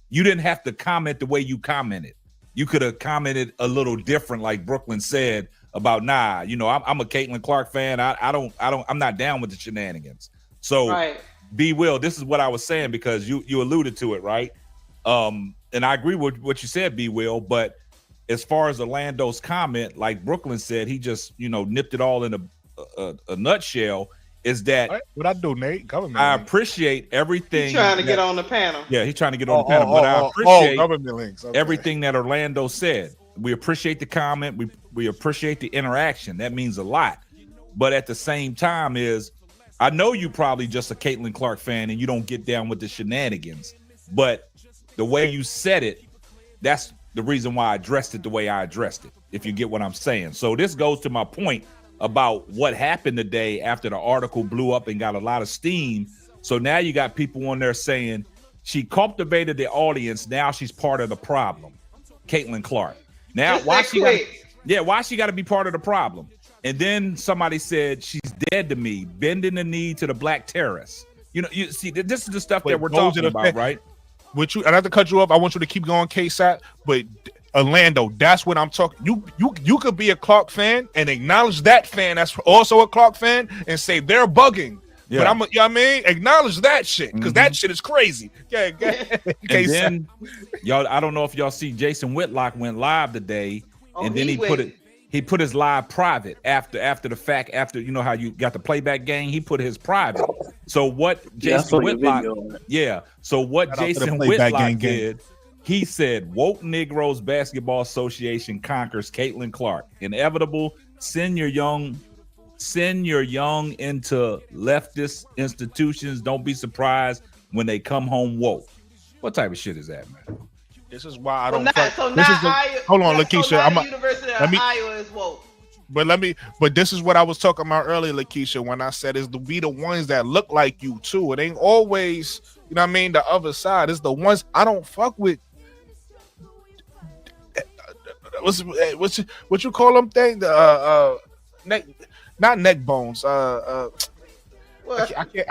you didn't have to comment the way you commented. You could have commented a little different, like Brooklyn said about, nah, I'm a Caitlin Clark fan. I'm not down with the shenanigans. So, B. Will, this is what I was saying, because you alluded to it, right? And I agree with what you said, B. Will, but as far as Orlando's comment, like Brooklyn said, he just, nipped it all in a nutshell, is that what I do, Nate? Government. I appreciate everything. He's trying to get on the panel. Yeah, he's trying to get on the panel. But I appreciate government links. Okay. Everything that Orlando said. We appreciate the comment. We appreciate the interaction. That means a lot. But at the same time I know you probably just a Caitlin Clark fan and you don't get down with the shenanigans. But the way you said it, that's the reason why I addressed it the way I addressed it, if you get what I'm saying. So this goes to my point about what happened today after the article blew up and got a lot of steam. So now you got people on there saying she cultivated the audience. Now she's part of the problem. Caitlin Clark. Now, why she got to be part of the problem? And then somebody said she's dead to me, bending the knee to the black terrorists. You see, this is the stuff that we're talking about, right? And I have to cut you off. I want you to keep going, KSAT. But Orlando, that's what I'm talking. You could be a Clark fan and acknowledge that fan that's also a Clark fan and say they're bugging. Yeah. But acknowledge that shit, because that shit is crazy. Yeah. And then y'all, I don't know if y'all see Jason Whitlock went live today, and then he put his live private after the fact. After how you got the playback game, he put his private. So what Jason Whitlock? Yeah. So what Jason Whitlock did? He said, "Woke Negroes Basketball Association conquers Caitlin Clark. Inevitable. Send your young into leftist institutions. Don't be surprised when they come home woke." What type of shit is that, man? This is why I don't. Hold on, Lakeisha. University of Iowa is woke. But this is what I was talking about earlier, Lakeisha, when I said it's the ones that look like you too. It ain't always, the other side. It's the ones I don't fuck with. what you call them thing? The neck, not neck bones. I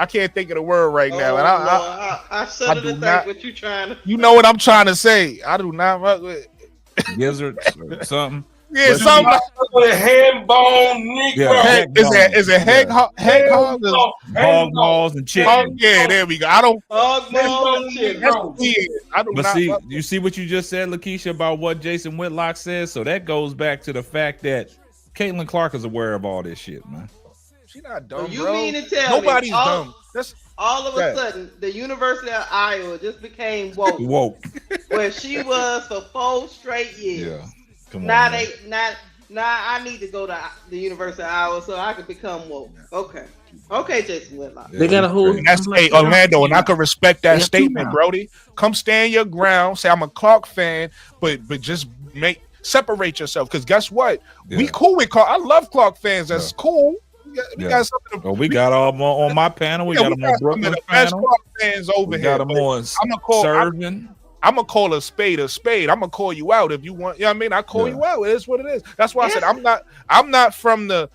can't think of the word right now. And I shudder to think not, what you trying to. You know what I'm trying to say? I do not fuck with gizzards or something. Yeah, something like a head bone, Negro. Is it head hog? Hog balls and chicken. Yeah, there we go. I don't hog balls and chicken. I do but not. See, you see what you just said, Lakeisha, about what Jason Whitlock says. So that goes back to the fact that Caitlin Clark is aware of all this shit, man. She's not dumb, you bro. mean to tell Nobody's me dumb. All of a sudden, the University of Iowa just became woke. Where she was for 4 straight years. Yeah. Come on. Now I need to go to the University of Iowa so I can become woke. Okay, Jason Whitlock. They got a whole. That's Orlando, and I can respect that statement, Brody. Come stand your ground. Say I'm a Clark fan, but just separate yourself. Because guess what? We cool with Clark. I love Clark fans. That's cool. We got something. We got them on my panel. We got them on Brooklyn panel. Clark fans over here. Got them on Serving. I'm gonna call a spade a spade. I'm gonna call you out if you want. You know what I mean? I call you out. It is what it is. That's why I said I'm not from the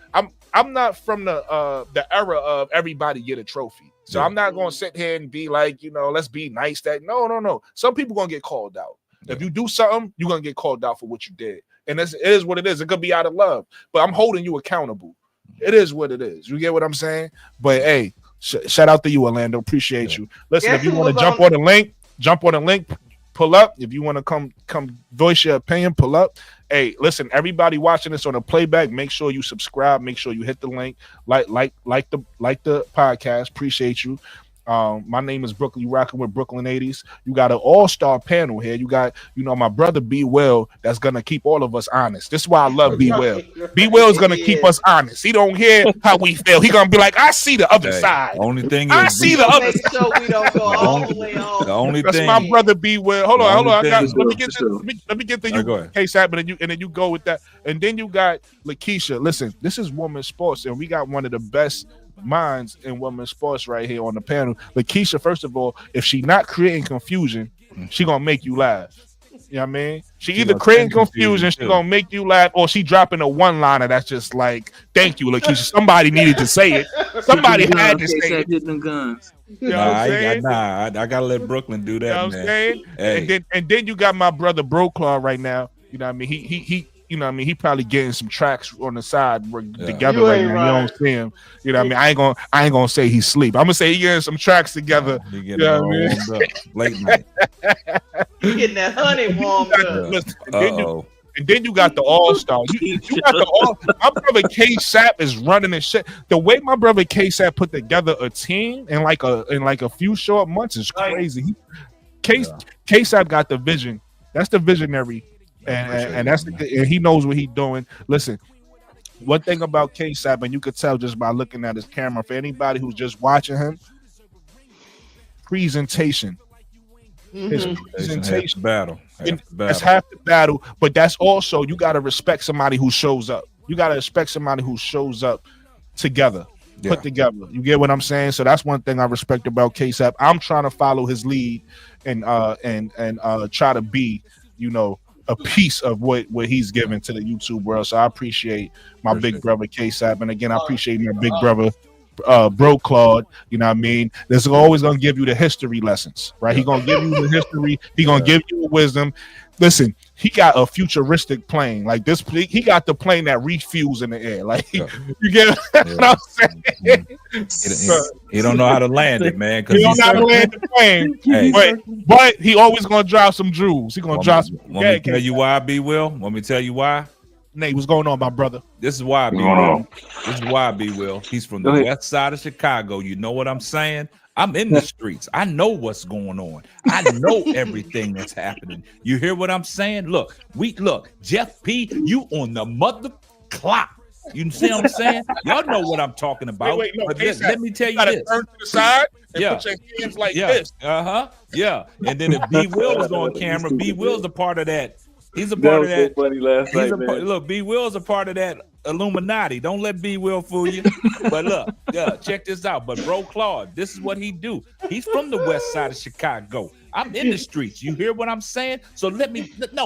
era of everybody get a trophy. So I'm not gonna sit here and be like, let's be nice. No. Some people gonna get called out. If you do something, you're gonna get called out for what you did. And it is what it is. It could be out of love, but I'm holding you accountable. It is what it is. You get what I'm saying? But hey, shout out to you, Orlando. Appreciate you. Listen, if you want to jump on the link. Pull up. If you want to come voice your opinion, pull up. Hey, listen, everybody watching this on a playback, make sure you subscribe. Make sure you hit the link. Like the podcast. Appreciate you. My name is Brooklyn. You rocking with Brooklyn 80s. You got an all-star panel here. You got, my brother B Will that's gonna keep all of us honest. This is why I love B Will. B Will is gonna keep us honest. He don't hear how we feel. He gonna be like, I see the other side. Only thing I see the other side. So we don't go all the way off. The only that's thing. my brother B Will. Hold on. Let me get the you case happen, and then you go with that. And then you got Lakeisha. Listen, this is women's sports, and we got one of the best minds in women's sports right here on the panel. Lakeisha, first of all, if she not creating confusion, she gonna make you laugh. You know what I mean? She either creating confusion, she gonna make you laugh, or she dropping a one-liner that's just like, thank you, Lakeisha. Somebody needed to say it. Somebody had to say it. Hitting guns. You know what I'm saying? I gotta let Brooklyn do that. You know what I'm saying? Hey. And then you got my brother Broclaw right now. You know what I mean? He you know what I mean? He probably getting some tracks on the side together right now. You don't see him. You know what I mean? I ain't gonna say he's asleep. I'm gonna say he getting some tracks together. You know what I mean? Late night. He getting that honey warmed up. Listen, and then you got the all-star. You got the all. My brother K-Sap is running and shit. The way my brother K-Sap put together a team in like a few short months is crazy. K-Sap got the vision. That's the visionary. And he knows what he's doing. Listen, one thing about K-Sap, and you could tell just by looking at his camera, for anybody who's just watching him, presentation. His presentation. That's half the battle, but that's also, you got to respect somebody who shows up. You got to respect somebody who shows up together. Put together. You get what I'm saying? So that's one thing I respect about K-Sap. I'm trying to follow his lead and try to be, a piece of what he's given to the YouTube world. So I appreciate my big brother K-Sap, and again I appreciate my big brother Bro Claude. You know what I mean? There's always gonna give you the history lessons, right? He gonna give you the history, he gonna give you the wisdom. Listen, he got a futuristic plane like this. He got the plane that refuels in the air. Like you get what I'm saying? He don't know how to land it, man. He don't know how to land the plane. But he always gonna drop some jewels. He gonna drop some. Want me to tell you why, B Will? Want me to tell you why? Nate, what's going on, my brother? This is why, B Will. This is why, B Will. He's from the west side of Chicago. You know what I'm saying? I'm in the streets. I know what's going on. I know everything that's happening. You hear what I'm saying? Look, Jeff P, you on the mother clock. You see what I'm saying? Y'all know what I'm talking about. But let me tell you this. Turn to the side and put your hands like this. Yeah. And then if B Will is on camera, B Will's a part of that. He's a part of that. So funny last night, man. Look, B Will's a part of that Illuminati. Don't let B Will fool you. But look, yeah, check this out. But bro Claude, this is what he do. He's from the west side of Chicago. I'm in the streets. You hear what I'm saying? So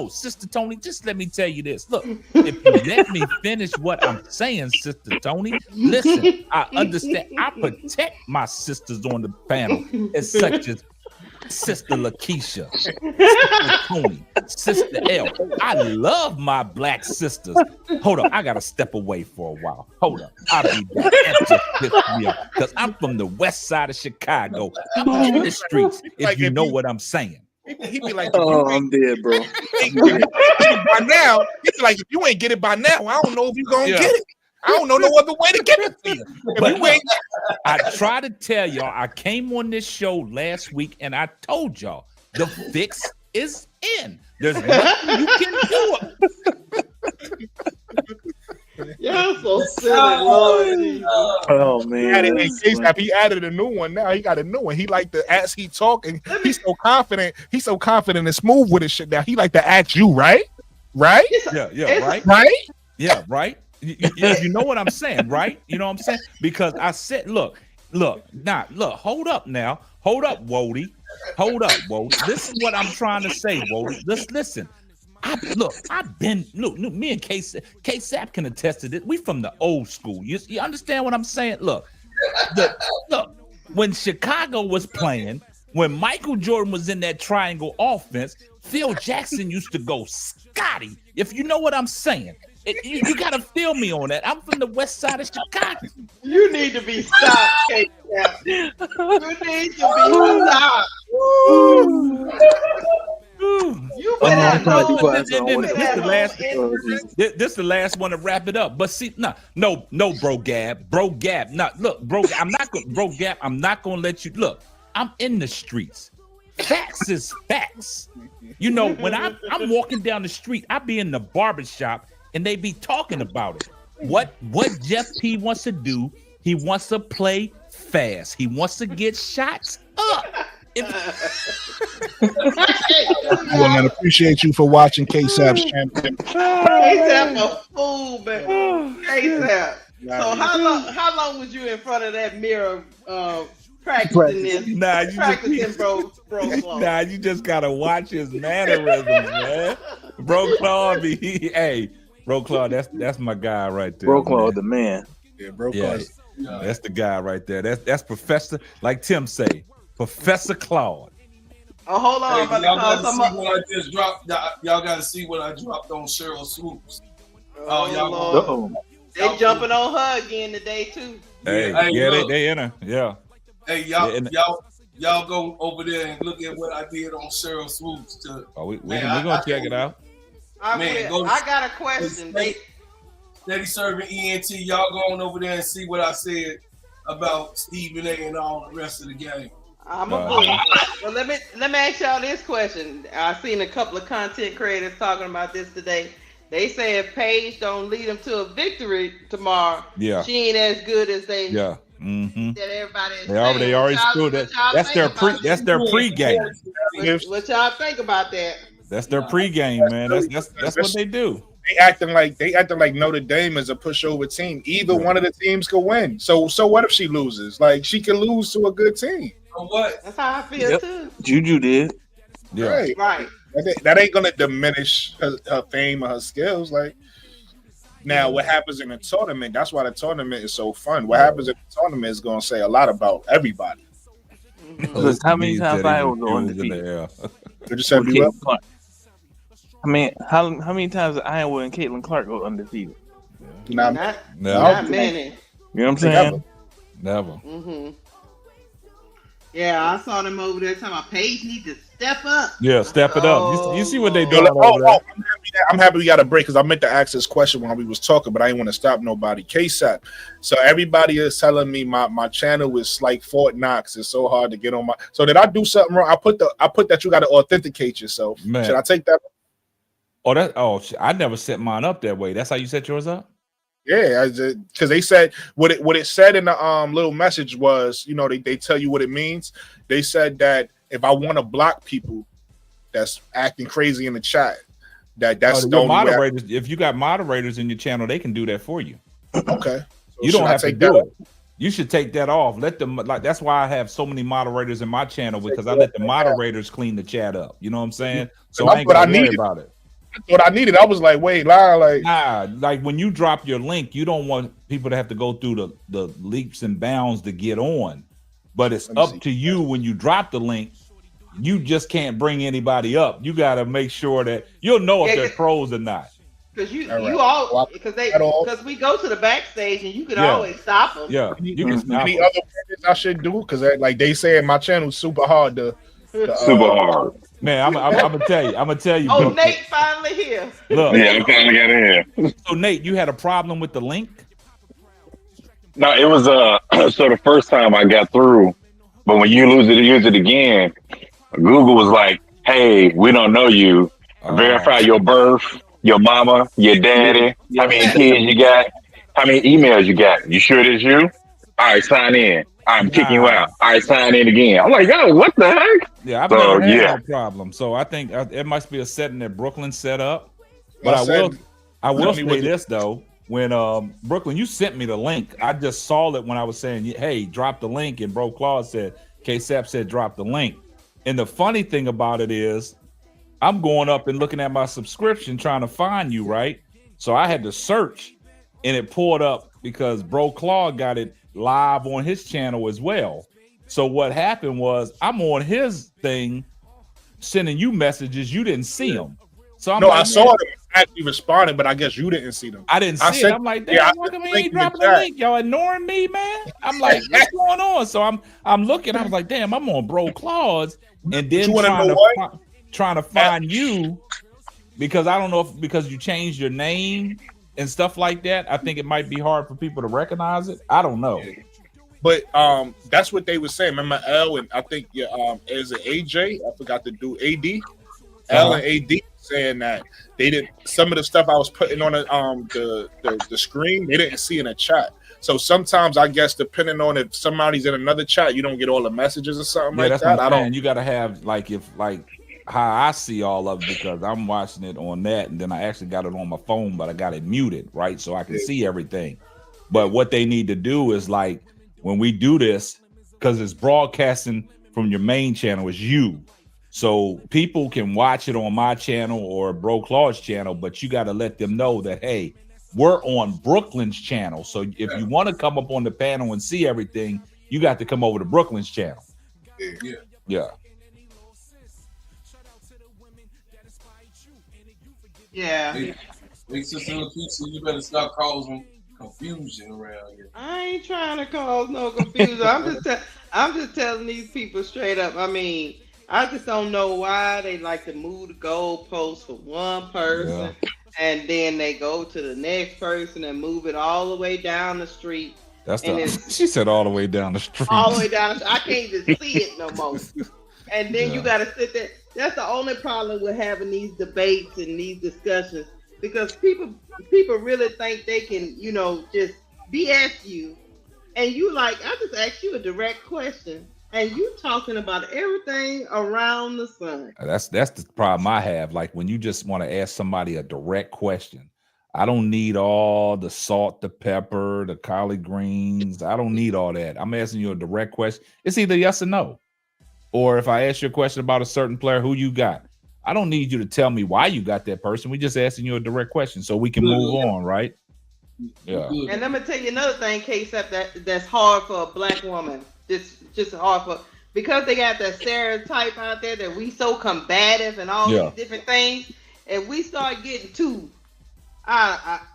Sister Tony, just let me tell you this. Look, if you let me finish what I'm saying, Sister Tony, listen, I understand. I protect my sisters on the panel, as such as Sister Lakeisha, Sister Tony, Sister L. I love my black sisters. Hold up, I gotta step away for a while. Hold up, I'll be back. Because I'm from the west side of Chicago. I'm in the streets, if you know what I'm saying. He be like, Oh, I'm dead, bro. by now, he's like, if you ain't get it by now, I don't know if you gonna get it. I don't know no other way to give it to you. But I try to tell y'all, I came on this show last week and I told y'all the fix is in. There's nothing you can do. You're so silly, Lord. Oh man, He added a new one. Now he got a new one. He like to as he talk, and he's so confident. He's so confident and smooth with his shit. Now he like to ask you, right? Yeah, right. Yeah, right. You know what I'm saying, right? You know what I'm saying? Because I said, look, hold up now. Hold up, Wody. Hold up, Wody. This is what I'm trying to say, Wody. Listen. Me and K-Sap can attest to this. We from the old school. You understand what I'm saying? Look, when Chicago was playing, when Michael Jordan was in that triangle offense, Phil Jackson used to go Scotty, if you know what I'm saying. You gotta feel me on that. I'm from the west side of Chicago. You need to be stopped, K-Cap. You need to be stopped. You better This the last one to wrap it up. But see, no, bro Gab. Look, bro, I'm not gonna let you look. I'm in the streets. Facts is facts. You know, when I'm walking down the street, I be in the barbershop and they be talking about it. What Jeff P wants to do, he wants to play fast. He wants to get shots up. Well, man, appreciate you for watching K-Sap's channel. K-Sap a fool, man. K-Sap. So how long was you in front of that mirror practicing this? You just gotta watch his mannerisms, man. Bro Claude, Bro Claude, that's my guy right there. Bro Claude, the man. Yeah, Bro Claude. That's the guy right there. That's Professor, like Tim say, Professor Claude. Oh, hold on. Hey, y'all gotta see what I dropped on Cheryl Swoops. They jumping on her again today too. Hey, they in her. Yeah. Hey, y'all go over there and look at what I did on Cheryl Swoops. We're gonna check it out. I got a question. Steady serving ENT. Y'all go on over there and see what I said about Stephen A. and all the rest of the game. I'm a fool. Well, let me ask y'all this question. I've seen a couple of content creators talking about this today. They say if Paige don't lead them to a victory tomorrow, she ain't as good as they. Yeah. Mm-hmm. That everybody is saying. They already screwed that. That's their pregame. What y'all think about that? That's their pregame, man. That's what they do. They acting like Notre Dame is a pushover team. Either one of the teams could win. So what if she loses? Like she can lose to a good team. What? That's how I feel too. Juju did. Yeah. Right. That ain't gonna diminish her fame or her skills. Like now, what happens in the tournament? That's why the tournament is so fun. What happens in the tournament is gonna say a lot about everybody. Because how many times I was undefeated? Did you say I mean, how many times Iowa and Caitlin Clark go undefeated? Not many. You know what I'm saying? Never. Mm-hmm. Yeah, I saw them over there talking about Paige need to step up. Yeah, step it up. You see what they doing over there? I'm happy we got a break because I meant to ask this question while we was talking, but I didn't want to stop nobody. K-Sap. So everybody is telling me my channel is like Fort Knox. It's so hard to get on my. So did I do something wrong? I put that you got to authenticate yourself. Man. Should I take that? I never set mine up that way. That's how you set yours up? Yeah, because they said what it said in the little message was, you know, they tell you what it means. They said that if I want to block people that's acting crazy in the chat, That's the your only way. moderators. If you got moderators in your channel, they can do that for you. Okay. So You don't have to do that it. You should take that off. Let them that's why I have so many moderators in my channel, because I let the moderators clean the chat up. You know what I'm saying? So I ain't gonna worry about it. What I needed, I was like, wait, like when you drop your link, you don't want people to have to go through the leaps and bounds to get on. But it's up to you when you drop the link. You just can't bring anybody up. You got to make sure that you'll know if they're pros or not. Because because we go to the backstage and you can always stop them. Yeah, you can stop any other things I should do, because like they say, my channel's super hard to super hard. Man, I'm gonna tell you. Oh, Nate finally here. Look, yeah, I finally got in here. So Nate, you had a problem with the link? No, it was so the first time I got through, but when you use it again, Google was like, "Hey, we don't know you. Verify your birth, your mama, your daddy, how many kids you got, how many emails you got. You sure it's you? All right, sign in. I'm kicking you out. All right, sign in again." I'm like, "Yo, what the heck?" Yeah, I've never had that problem. So I think it must be a setting that Brooklyn set up. But I will say this though. When Brooklyn, you sent me the link, I just saw it when I was saying, "Hey, drop the link," and Bro Claude said, "K-Sap said drop the link." And the funny thing about it is, I'm going up and looking at my subscription trying to find you, right? So I had to search, and it pulled up because Bro Claude got it live on his channel as well. So what happened was, I'm on his thing sending you messages, you didn't see them. So I saw them actually responding, but I guess you didn't see them. I didn't see it. I'm like, damn, how come he ain't dropping the link? Y'all ignoring me, man? I'm like, what's going on? So I'm looking. I was like, damn, I'm on Bro Claude's, and then trying to find you, because I don't know if because you changed your name and stuff like that. I think it might be hard for people to recognize it. I don't know. But that's what they were saying. Remember L and I think is it AJ? I forgot to do AD. L and AD saying that they didn't. Some of the stuff I was putting on the screen, they didn't see in the chat. So sometimes I guess depending on if somebody's in another chat, you don't get all the messages or something like that. I don't. You got to have like how I see all of it, because I'm watching it on that, and then I actually got it on my phone, but I got it muted, right, so I can see everything. But what they need to do is, like, when we do this, because it's broadcasting from your main channel, is you. So people can watch it on my channel or Bro Claude's channel, but you got to let them know that, hey, we're on Brooklyn's channel. So if you want to come up on the panel and see everything, you got to come over to Brooklyn's channel. Yeah. Big sister Lakeisha, you better stop causing confusion around here. I ain't trying to cause no confusion. I'm just telling these people straight up. I mean, I just don't know why they like to move the goalposts for one person, and then they go to the next person and move it all the way down the street. She said all the way down the street. All the way down. I can't even see it no more. And then you got to sit there. That's the only problem with having these debates and these discussions, because people really think they can, just BS you. And you like, I just asked you a direct question, and you talking about everything around the sun. That's the problem I have. Like, when you just want to ask somebody a direct question, I don't need all the salt, the pepper, the collard greens. I don't need all that. I'm asking you a direct question. It's either yes or no. Or if I ask you a question about a certain player, who you got, I don't need you to tell me why you got that person. We just asking you a direct question so we can move on, right? Yeah. And let me tell you another thing, K-Sap, that's hard for a black woman. Just hard for, because they got that stereotype out there that we so combative and all these different things, and we start getting too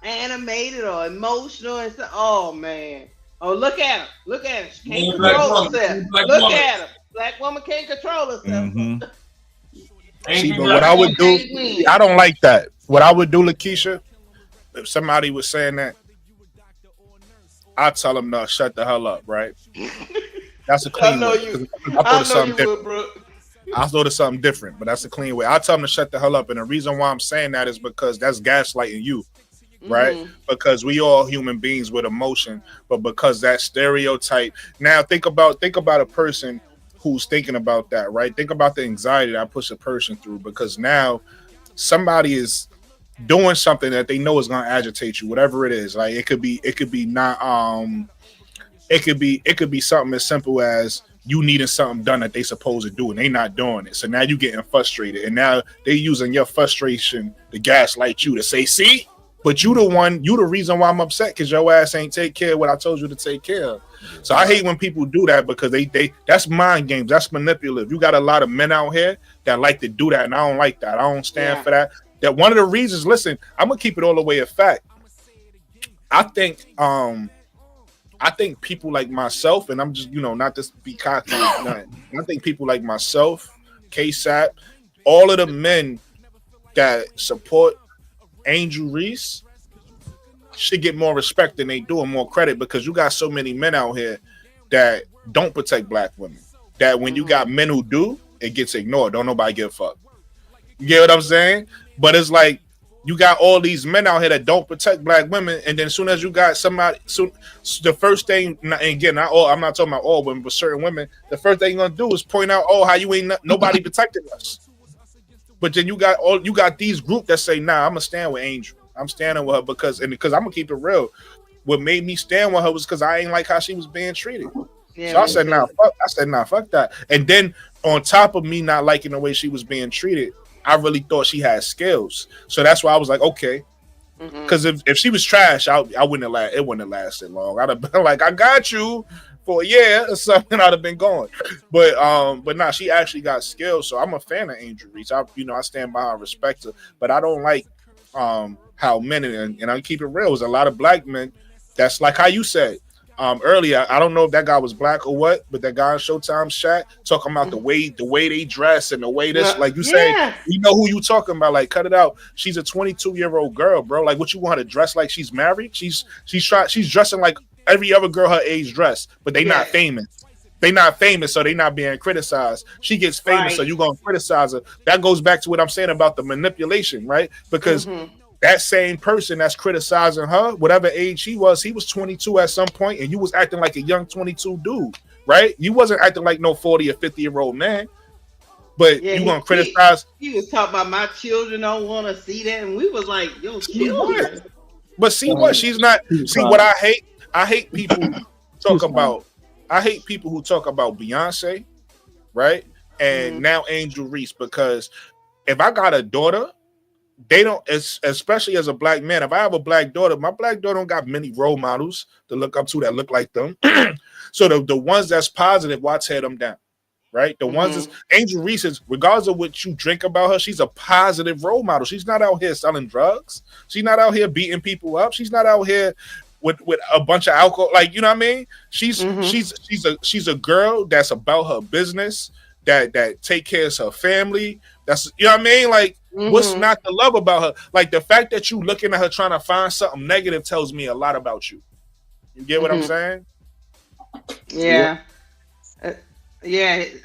animated or emotional and stuff. Oh man! Oh, look at him! She can't control herself. Look at him! Black woman can't control herself. Mm-hmm. See, but what I would do, I don't like that. What I would do, Lakeisha, if somebody was saying that, I'd tell them to shut the hell up, right? That's a clean way. I thought of something different, but that's a clean way. I tell them to shut the hell up, and the reason why I'm saying that is because that's gaslighting you, right? Mm-hmm. Because we all human beings with emotion, but because that stereotype. Now think about a person who's thinking about that, right? Think about the anxiety that I push a person through, because now somebody is doing something that they know is gonna agitate you, whatever it is. Like it could be not it could be something as simple as you needing something done that they supposed to do and they not doing it. So now you getting frustrated, and now they using your frustration to gaslight you to say, see, but you the reason why I'm upset because your ass ain't take care of what I told you to take care of. So I hate when people do that because they that's mind games. That's manipulative. You got a lot of men out here that like to do that, and I don't like that. I don't stand for that. That one of the reasons, listen, I'm gonna keep it all the way a fact. I think people like myself, and I'm just, not to be cocky, I think people like myself, K-Sap, all of the men that support Angel Reese should get more respect than they do and more credit, because you got so many men out here that don't protect black women. That when you got men who do, it gets ignored. Don't nobody give a fuck. You get what I'm saying? But it's like, you got all these men out here that don't protect black women, and then as soon as you got somebody, the first thing, and again, I'm not talking about all women, but certain women, the first thing you're gonna do is point out, how you ain't nobody protecting us. But then you got these group that say, nah, I'm gonna stand with Angel. I'm standing with her because I'm gonna keep it real. What made me stand with her was because I ain't like how she was being treated. Yeah, so I said, fuck that. And then on top of me not liking the way she was being treated, I really thought she had skills. So that's why I was like, okay. Because if she was trash, it wouldn't have lasted long. I'd have been like, I got you for a year or something. I'd have been gone. But nah, she actually got skills. So I'm a fan of Angel Reese. I stand by her, respect her. But I don't like how men, and I keep it real, there's a lot of black men that's like how you said earlier. I don't know if that guy was black or what, but that guy on Showtime Shaq talking about the way they dress and the way this, like you say, you know who you talking about. Like, cut it out. She's a 22-year-old girl, bro. Like, what you want her to dress like? She's married. She's dressing like every other girl her age dress, but they not famous. They not famous, so they not being criticized. She gets famous, so you gonna criticize her. That goes back to what I'm saying about the manipulation, right? Because that same person that's criticizing her, whatever age he was 22 at some point, and you was acting like a young 22 dude, right? You wasn't acting like no 40 or 50-year-old man. But you gonna criticize? He was talking about my children don't want to see that, and we was like, yo, children. But see what? She's not. See what I hate? I hate people talk about. I hate people who talk about Beyonce, right? And now Angel Reese, because if I got a daughter, they don't, especially as a black man, if I have a black daughter, my black daughter don't got many role models to look up to that look like them. So the ones that's positive, why tear them down, right? The ones that's Angel Reese is, regardless of what you drink about her, she's a positive role model. She's not out here selling drugs. She's not out here beating people up. She's not out here with a bunch of alcohol. Like, you know what I mean? She's a girl that's about her business, that take care of her family. That's, you know what I mean? Like, what's not to love about her? Like, the fact that you looking at her trying to find something negative tells me a lot about you. You get what I'm saying? Yeah. He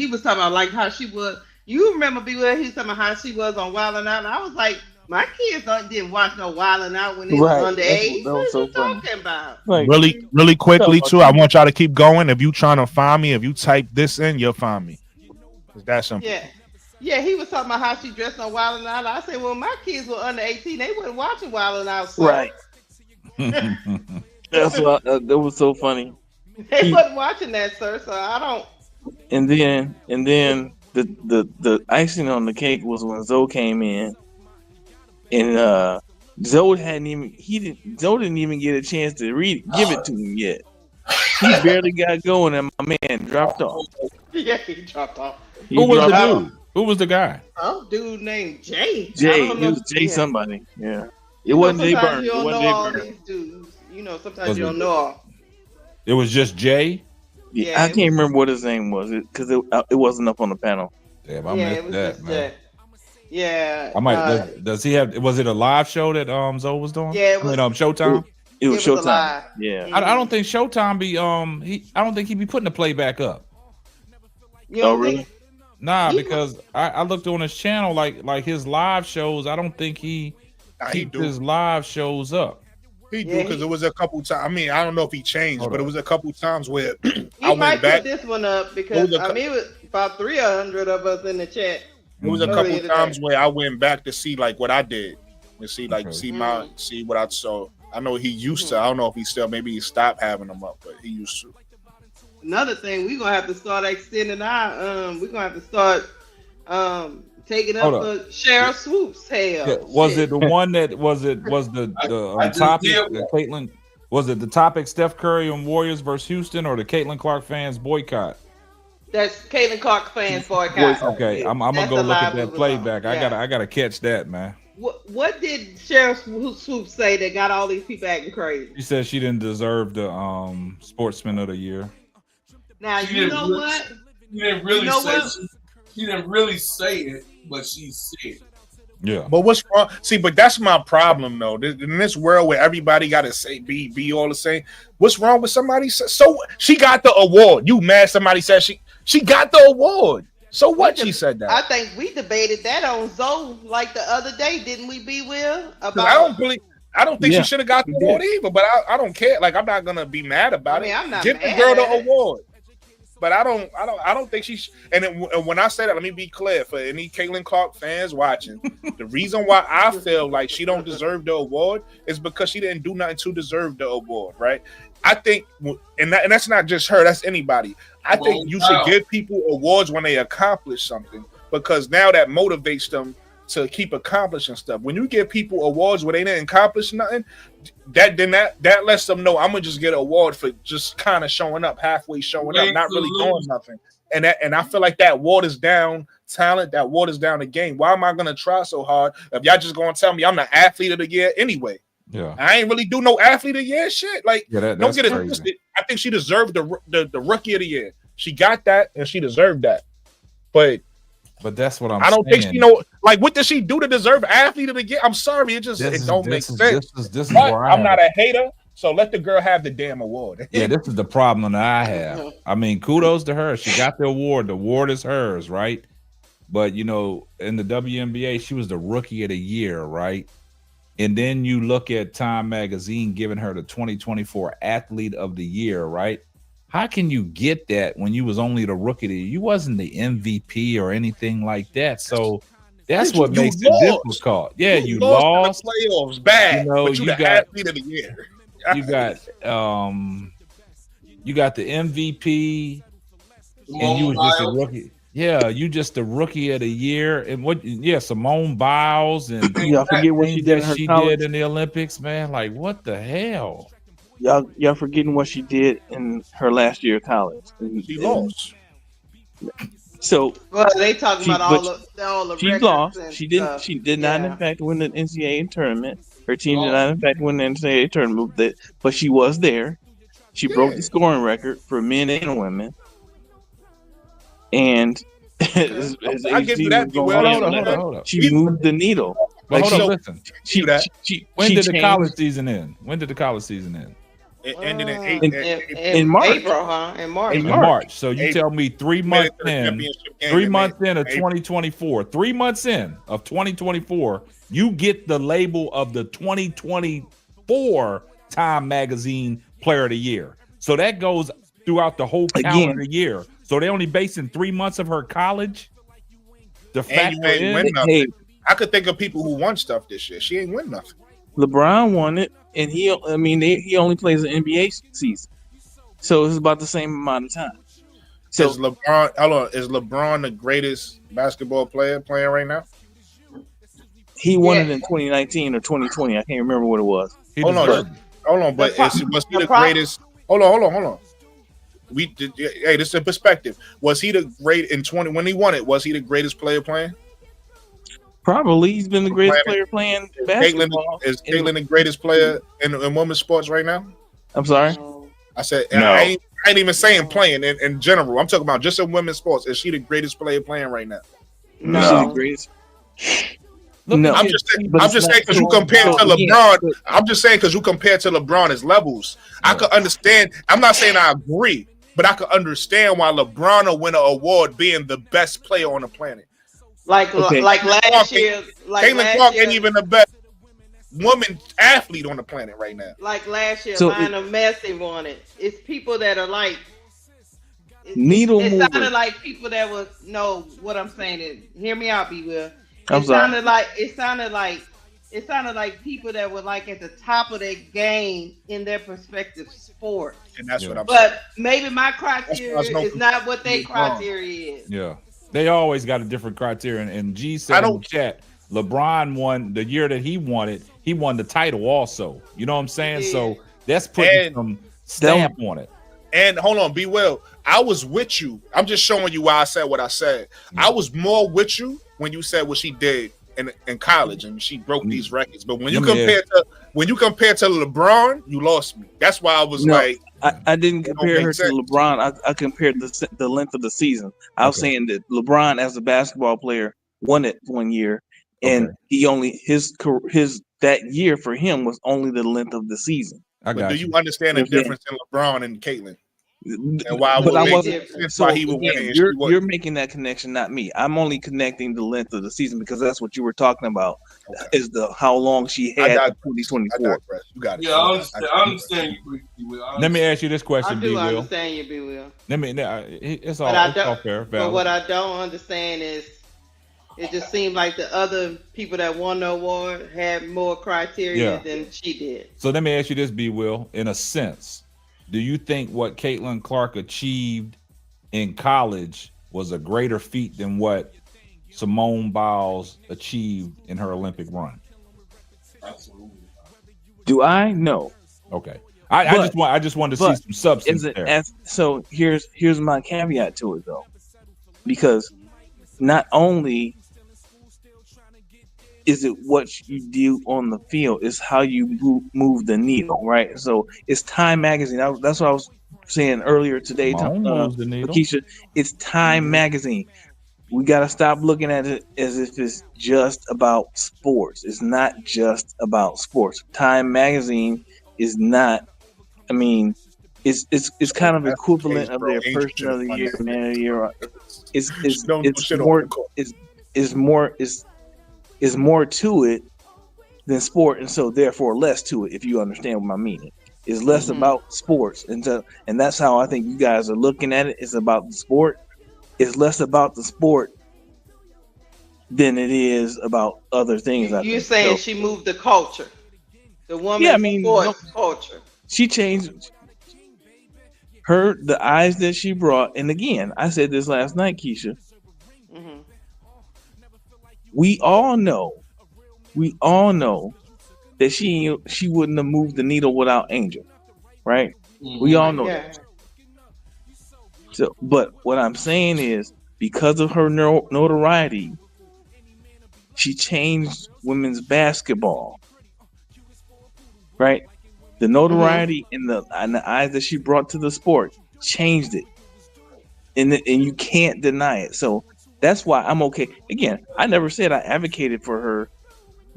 was talking about like how she was. You remember he was talking about how she was on Wild 'N Out, and I was like, my kids didn't watch no Wild 'N Out when they were underage. What are you talking about? Like, really quickly too, I want y'all to keep going. If you trying to find me, if you type this in, you'll find me. It's that simple. Yeah, he was talking about how she dressed on Wild 'N Out. I said, well, my kids were under 18. They weren't watching Wild 'N Out. So. Right. That's what that was so funny. They wasn't watching that, sir. So I don't. And then the icing on the cake was when Zoe came in, and Zoe didn't even get a chance to give it to him yet. He barely got going, and my man dropped off. Yeah, he dropped off. Who was the dude? Who was the guy? Oh, dude named Jay. It was Jay somebody. Yeah. It wasn't Jay Burns. You don't know all these dudes. You know, sometimes you don't know all. It was just Jay? Yeah, I can't remember what his name was because it wasn't up on the panel. Damn, I missed that, man. Yeah. I might. Does he have? Was it a live show that Zoe was doing? Yeah, it was. Showtime. It was Showtime. Yeah. I don't think Showtime be I don't think he be putting the playback up. Oh really? Nah, because I looked on his channel, like his live shows. I don't think he keeps his live shows up. He do, because it was a couple times. I mean, I don't know if he changed, but it was a couple times where I went back. Put this one up because it was about 300 of us in the chat. There was a couple times where I went back to see like what I did and see like see what I saw. I know he used to. I don't know if he still, maybe he stopped having them up, but he used to. Another thing, we're gonna have to start extending our we're gonna have to start taking up for Cheryl Swoop's tail. Yeah, was it the one that was the topic that Caitlin? Was it the topic Steph Curry and Warriors versus Houston, or the Caitlin Clark fans boycott? That's Caitlin Clark fans boycott. Okay, I'm gonna go look at that playback. Yeah. I gotta catch that, man. What did Cheryl Swoop say that got all these people acting crazy? She said she didn't deserve the Sportsman of the Year. Now you know what? She didn't really say. She didn't really say it, but she said it. Yeah. But what's wrong? See, but that's my problem though. In this world where everybody got to say be all the same, what's wrong with somebody? So she got the award. You mad? Somebody said she got the award. So what? She said that. I think we debated that on Zoe like the other day, didn't we? Be Will about. I don't think she should have got the award either. But I don't care. Like I'm not gonna be mad about it. I'm not Give the girl the award. But I don't think she. And when I say that, let me be clear for any Caitlin Clark fans watching. The reason why I feel like she don't deserve the award is because she didn't do nothing to deserve the award, right? I think, and that's not just her. That's anybody. I think you should give people awards when they accomplish something, because now that motivates them to keep accomplishing stuff. When you give people awards where they didn't accomplish nothing, that lets them know I'm gonna just get an award for just kind of showing up, halfway showing up, not really doing nothing. And I feel like that waters down talent, that waters down the game. Why am I gonna try so hard if y'all just gonna tell me I'm the athlete of the year anyway? Yeah, I ain't really do no athlete of the year shit. Like, don't get it twisted. I think she deserved the rookie of the year. She got that, and she deserved that. But that's what I don't think she know. Like, what does she do to deserve athlete of the year? I'm sorry, it don't make sense. This is where I'm not a hater, so let the girl have the damn award. Yeah, this is the problem that I have. I mean, kudos to her. She got the award. The award is hers, right? But in the WNBA, she was the rookie of the year, right? And then you look at Time Magazine giving her the 2024 Athlete of the Year, right? How can you get that when you was only the rookie of the year? You wasn't the MVP or anything like that. So that's what makes it difficult. Yeah, you lost in the playoffs, bad. But you got Athlete of the Year. You got the MVP, and you was just a rookie. Yeah, you just the rookie of the year, and Simone Biles, and y'all forget what she did in the Olympics, man. Like, what the hell? Y'all forgetting what she did in her last year of college. She lost. So they talking about all the she lost. She didn't. She did not in fact win the NCAA tournament. Her team did not in fact win the NCAA tournament, but she was there. She broke the scoring record for men and women. And I give you that. Hold up. She moved the needle. But hold on, listen. When did the college season end? It ended in March. April, huh? In March. So you tell me 3 months in. 3 months in of 2024. 3 months in of 2024, you get the label of the 2024 Time Magazine Player of the Year. So that goes throughout the whole calendar year. So they only basing 3 months of her college. The fact I could think of people who won stuff this year. She ain't win nothing. LeBron won it, and he only plays an NBA season, so it's about the same amount of time. So is LeBron the greatest basketball player playing right now? He won it in 2019 or 2020. I can't remember what it was. Hold on, but was he the greatest? Hold on. Hey, this is a perspective. Was he the great in 20 when he won it? Was he the greatest player playing? Probably. He's been the greatest player playing basketball. Is Caitlin the greatest player in women's sports right now? I'm sorry? I said, no. I ain't even saying playing in general. I'm talking about just in women's sports. Is she the greatest player playing right now? No. She's the greatest. No, I'm just saying because you compare to LeBron. I'm just saying because you compare to LeBron as levels. I could understand. I'm not saying I agree, but I could understand why LeBron will win an award being the best player on the planet. Like last year, Caitlin Clark ain't even the best woman athlete on the planet right now. Like last year, Lionel Messi won it. It's people that are like, Needle it mover. sounded like people that was no. What I'm saying is, hear me out, B. Will. I'm It sorry. sounded like people that were like at the top of their game in their prospective sport. And that's what I'm saying. But maybe my criteria is not what their criteria is. Yeah, they always got a different criteria. And G said in the chat, LeBron won the year that he won it. He won the title also. You know what I'm saying? Yeah. So that's putting some stamp on it. And hold on, be well. I was with you. I'm just showing you why I said what I said. I was more with you when you said what she did in college and she broke these records. But when you compare to LeBron, you lost me. That's why I was like, I didn't compare her to LeBron. I compared the length of the season. I was saying that LeBron, as a basketball player, won it one year, and he only his that year for him was only the length of the season. But do you understand the difference in LeBron and Caitlyn? And why he would win? You're making that connection, not me. I'm only connecting the length of the season because that's what you were talking about. Is the how long she had in 2024. You got it. Yeah, I understand you. Let me ask you this question, B. Will. I do understand you, B. Will. It's all fair. But what I don't understand is, it just seemed like the other people that won the award had more criteria than she did. So let me ask you this, B. Will. In a sense, do you think what Caitlin Clark achieved in college was a greater feat than what Simone Biles achieved in her Olympic run? Absolutely. Do I? No. Okay. I just wanted to see some substance there. So here's my caveat to it though, because not only is it what you do on the field, it's how you move the needle, right? So it's Time Magazine. That's what I was saying earlier today. Keisha, it's Time Magazine. We got to stop looking at it as if it's just about sports. It's not just about sports. Time Magazine is not. I mean, it's kind of equivalent of their Person of the Year, Man of the Year. It's more to it than sport, and so therefore less to it. If you understand what I mean, it's less about sports, and that's how I think you guys are looking at it. It's about the sport. It's less about the sport than it is about other things. You're saying she moved the culture, the woman's sports culture. She changed the eyes that she brought, and again, I said this last night, Keisha. Mm-hmm. We all know that she wouldn't have moved the needle without Angel, right? Mm-hmm. We all know that. So, but what I'm saying is, because of her notoriety, she changed women's basketball, right? The notoriety and the eyes that she brought to the sport changed it, and you can't deny it. So that's why I'm okay. Again, I never said I advocated for her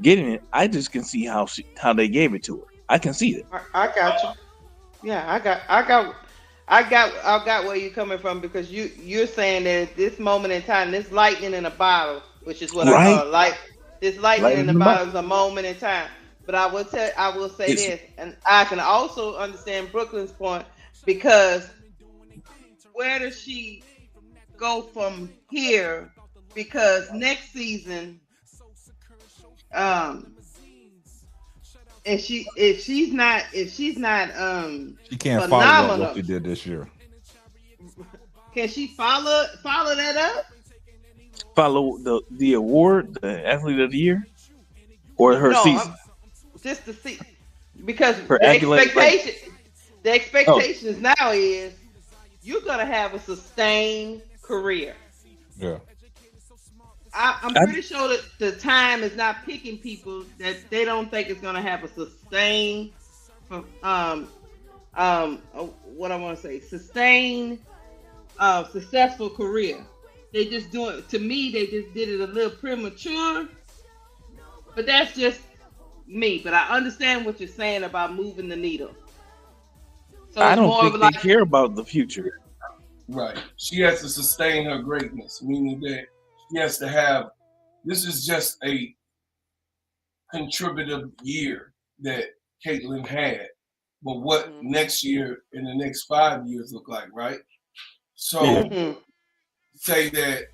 getting it. I just can see how they gave it to her. I can see it. I got you. Yeah, I got where you're coming from, because you're saying that at this moment in time, this lightning in a bottle, which is what I call it, this lightning in the bottle is a moment in time. But I will say this, and I can also understand Brooklyn's point, because where does she go from here? Because next season, if she's not she can't phenomenal, follow up what she did this year. Can she follow that up? Follow the award, the athlete of the year, or her season? Just to see, because the expectations now is you're gonna have a sustained career. Yeah. I'm pretty sure that the time is not picking people that they don't think is gonna have a sustained, what I want to say, sustained, successful career. They just they just did it a little premature, but that's just me. But I understand what you're saying about moving the needle. So I don't think they care about the future. Right. She has to sustain her greatness, meaning that she has to have, this is just a contributive year that Caitlyn had. But what next year and the next 5 years look like, right? So say that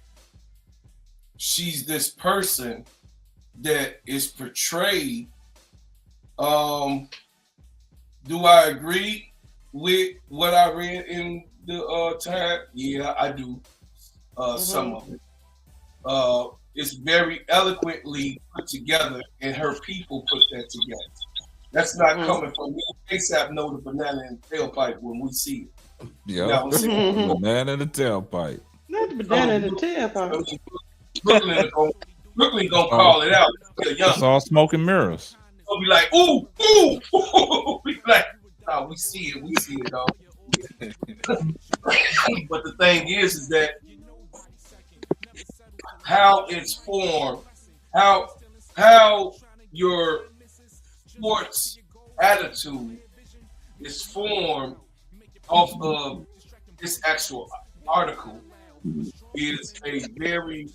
she's this person that is portrayed. Do I agree with what I read in the time? Yeah, I do. Some of it. It's very eloquently put together, and her people put that together. That's not coming from me. ASAP know the banana in the tailpipe when we see it. Yeah, banana in the tailpipe. Not the banana in the tailpipe. Brooklyn gonna call it out. It's all smoke and mirrors. We'll be like, ooh, ooh, ooh. We like, nah, we see it, dog. But the thing is that how it's formed, how your sports attitude is formed off of this actual article is a very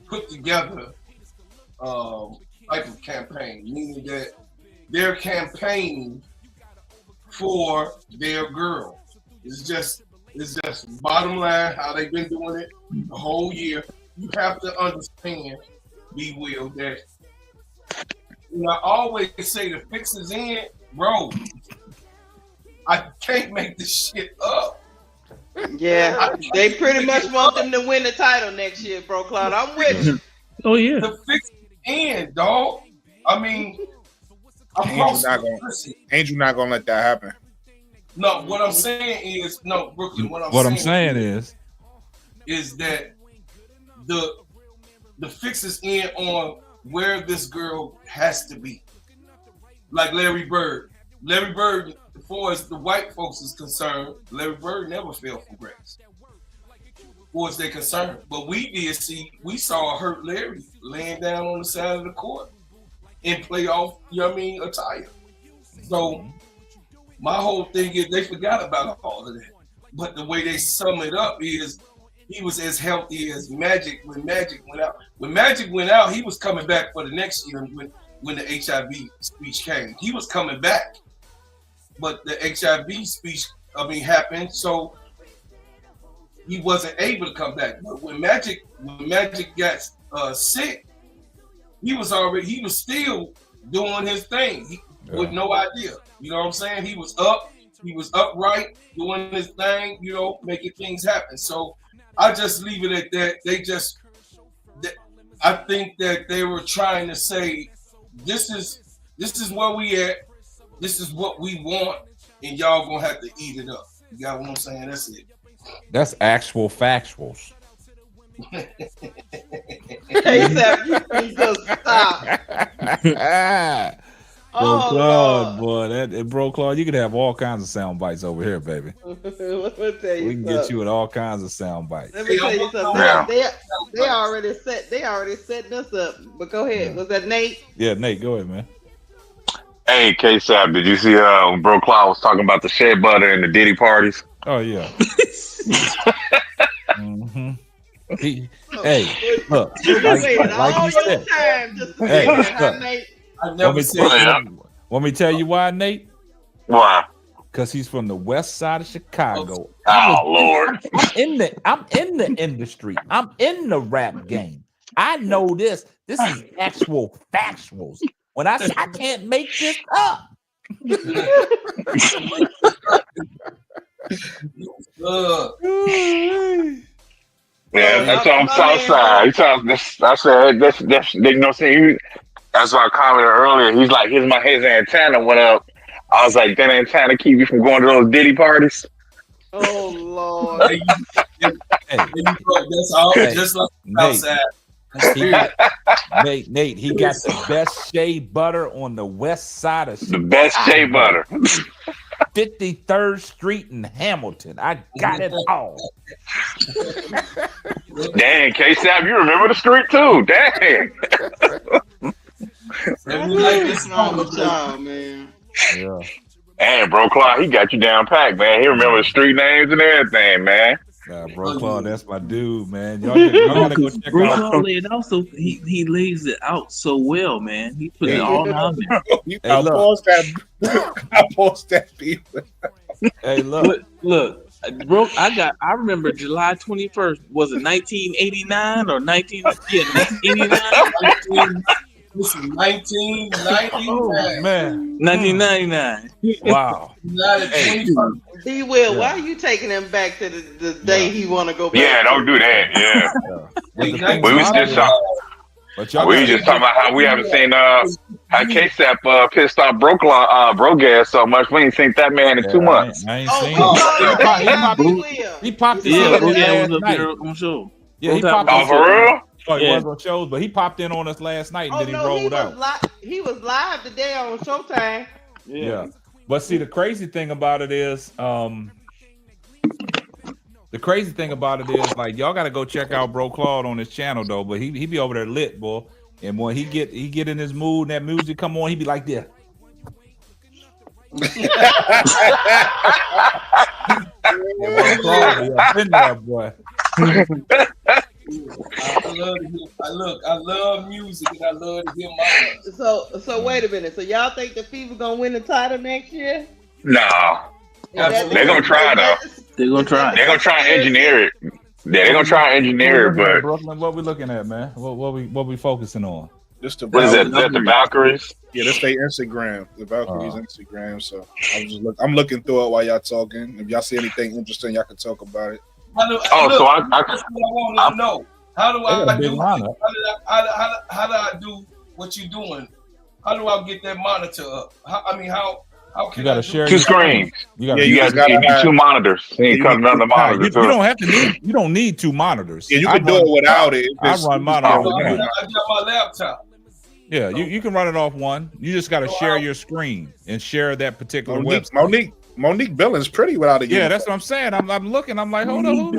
put together type of campaign, meaning that they're campaigning for their girl. It's just bottom line how they've been doing it the whole year. You have to understand, B. Will, that I always say the fix is in, bro. I can't make this shit up. Yeah, they pretty much want them to win the title next year, bro, Cloud. I'm with you. Oh yeah, the fix is in, dog. I mean, Angel not gonna let that happen. No, what I'm saying is Brooklyn. What I'm saying is that the fix is in on where this girl has to be. Like Larry Bird. Larry Bird, as far as the white folks is concerned, Larry Bird never fell from grace. As far as they're concerned. But we saw a hurt Larry laying down on the side of the court in playoff, attire. So my whole thing is they forgot about all of that. But the way they sum it up is he was as healthy as Magic when Magic went out. When Magic went out, he was coming back for the next year when the HIV speech came. He was coming back. But the HIV speech, happened, so he wasn't able to come back. But when Magic got sick, he was still doing his thing with no idea. You know what I'm saying? He was upright, doing his thing, making things happen. So I just leave it at that. I think that they were trying to say, this is where we at. This is what we want, and y'all gonna have to eat it up. You got what I'm saying? That's it. That's actual factuals. You just stop. Bro Claude, boy, Bro Claude, you could have all kinds of sound bites over here, baby. We can get you with all kinds of sound bites. Let me tell you something. They already setting us up. But go ahead. Was that Nate? Yeah, Nate, go ahead, man. Hey, K-Sap, did you see when Bro Claude was talking about the shea butter and the Diddy parties? Oh, yeah. Hey, look. Like you said. Hey, look. Want me to tell you why, Nate? Why? Because he's from the west side of Chicago. Lord. I'm in the industry. I'm in the rap game. I know this. This is actual factuals. When I say I can't make this up. Yeah, that's on South Side. I said that's you know saying. That's why I commented earlier. He's like, his antenna went up. I was like, that antenna keep you from going to those Diddy parties. Oh Lord! That's all. Just like outside. Nate, he got the best shea butter on the west side of Chicago. The best shea butter. 53rd Street in Hamilton. I got it all. Dang, K-Sap, you remember the street too. Dang. Man. Yeah. And Bro Claude, he got you down packed, man. He remember the street names and everything, man. Bro Claude, that's my dude, man. Y'all gotta go check Bro out. Claude laid also he lays it out so well, man. He put it all down there. I post that people. Hey, look. Look, I remember July 21st. Was it 1989 or 1989? This is 1999. Man. 1999. Wow. Hey. D. Will, why are you taking him back to the day he want to go back? Yeah, don't do that. Yeah. We was just talking about how we haven't seen how K-Sap pissed off Brogas so much. We ain't seen that man in 2 months. I ain't seen him. He popped his Yeah, last was night. on show. Yeah, he popped. Oh, for real? Oh, he was on shows, but he popped in on us last night and then he rolled out. He was live today on Showtime. Yeah. But see, the crazy thing about it is, like, y'all got to go check out Bro Claude on his channel though. But he be over there lit, boy. And when he get in his mood and that music come on, he be like this. Boy. I love music and I love to hear my music. So wait a minute. So y'all think the Fever gonna win the title next year? No. They're gonna try though. They're gonna try. They're gonna try and engineer it. Yeah, they're gonna try and engineer it, but Brooklyn, what we looking at, man? What we focusing on? What is that? Is that the Valkyries? Yeah, that's their Instagram. The Valkyries Instagram. So I'm looking through it while y'all talking. If y'all see anything interesting, y'all can talk about it. I want to know. How do I do what you're doing? How do I get that monitor up? How can you gotta share two screens? You need 2 monitors. You don't need 2 monitors. Yeah, you can do it without it. I run mine off one. I got my laptop. Yeah, you can run it off one. You just got to share your screen and share that particular website. Monique Billings pretty without it. Yeah, that's what I'm saying. I'm looking. I'm like, hold on.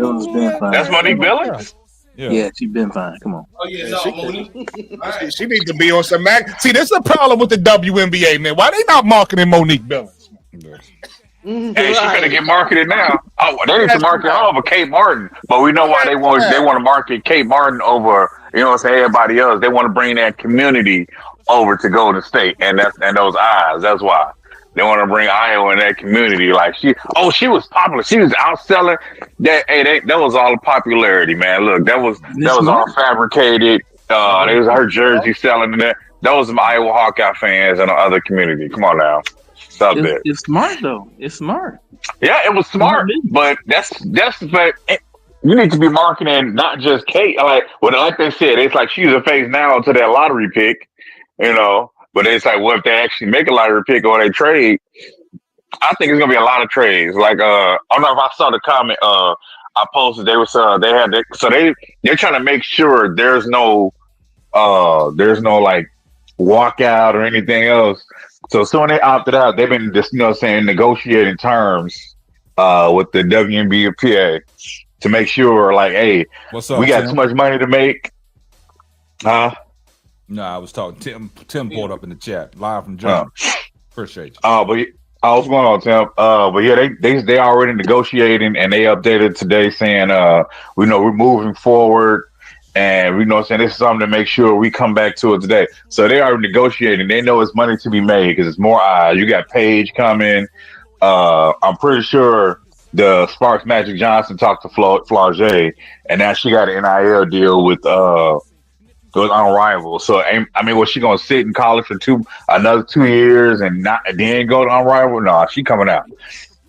That's Monique Billings. Yeah, she been fine. Come on. Oh yeah, Monique. She needs to be on some mag. See, this is a problem with the WNBA, man. Why they not marketing Monique Billings? Hey, she's gonna get marketed now. Oh, they need to market her over Kate Martin, but we know why they want to market Kate Martin over, everybody else. They want to bring that community over to Golden State, and those eyes. That's why they want to bring Iowa in that community. Like she was popular. She was outselling that. Hey, that was all popularity, man. Look, that was all fabricated. It was her jersey selling in there. Those are my Iowa Hawkeye fans and the other community. Come on now. It's smart though. It's smart. Yeah, it was smart, but but you need to be marketing not just Kate. Like they said, it's like she's a face now to that lottery pick, But it's like, what if they actually make a lottery pick or they trade? I think it's gonna be a lot of trades. Like, I don't know if I saw the comment I posted. They're trying to make sure there's no like walkout or anything else. So soon they opted out, they've been just negotiating terms with the WNBA to make sure, like, hey, what's up, we got Tim? too much money to make. No, I was talking. Tim pulled up in the chat live from John. Appreciate you. What's going on, Tim? But yeah, they already negotiating, and they updated today saying, we're moving forward. And this is something to make sure we come back to it today. So they are negotiating. They know it's money to be made because it's more eyes. You got Paige coming. I'm pretty sure the Sparks Magic Johnson talked to Flaujae, and now she got an NIL deal with Unrivaled. So was she gonna sit in college for another 2 years and then go to Unrivaled? No, she coming out.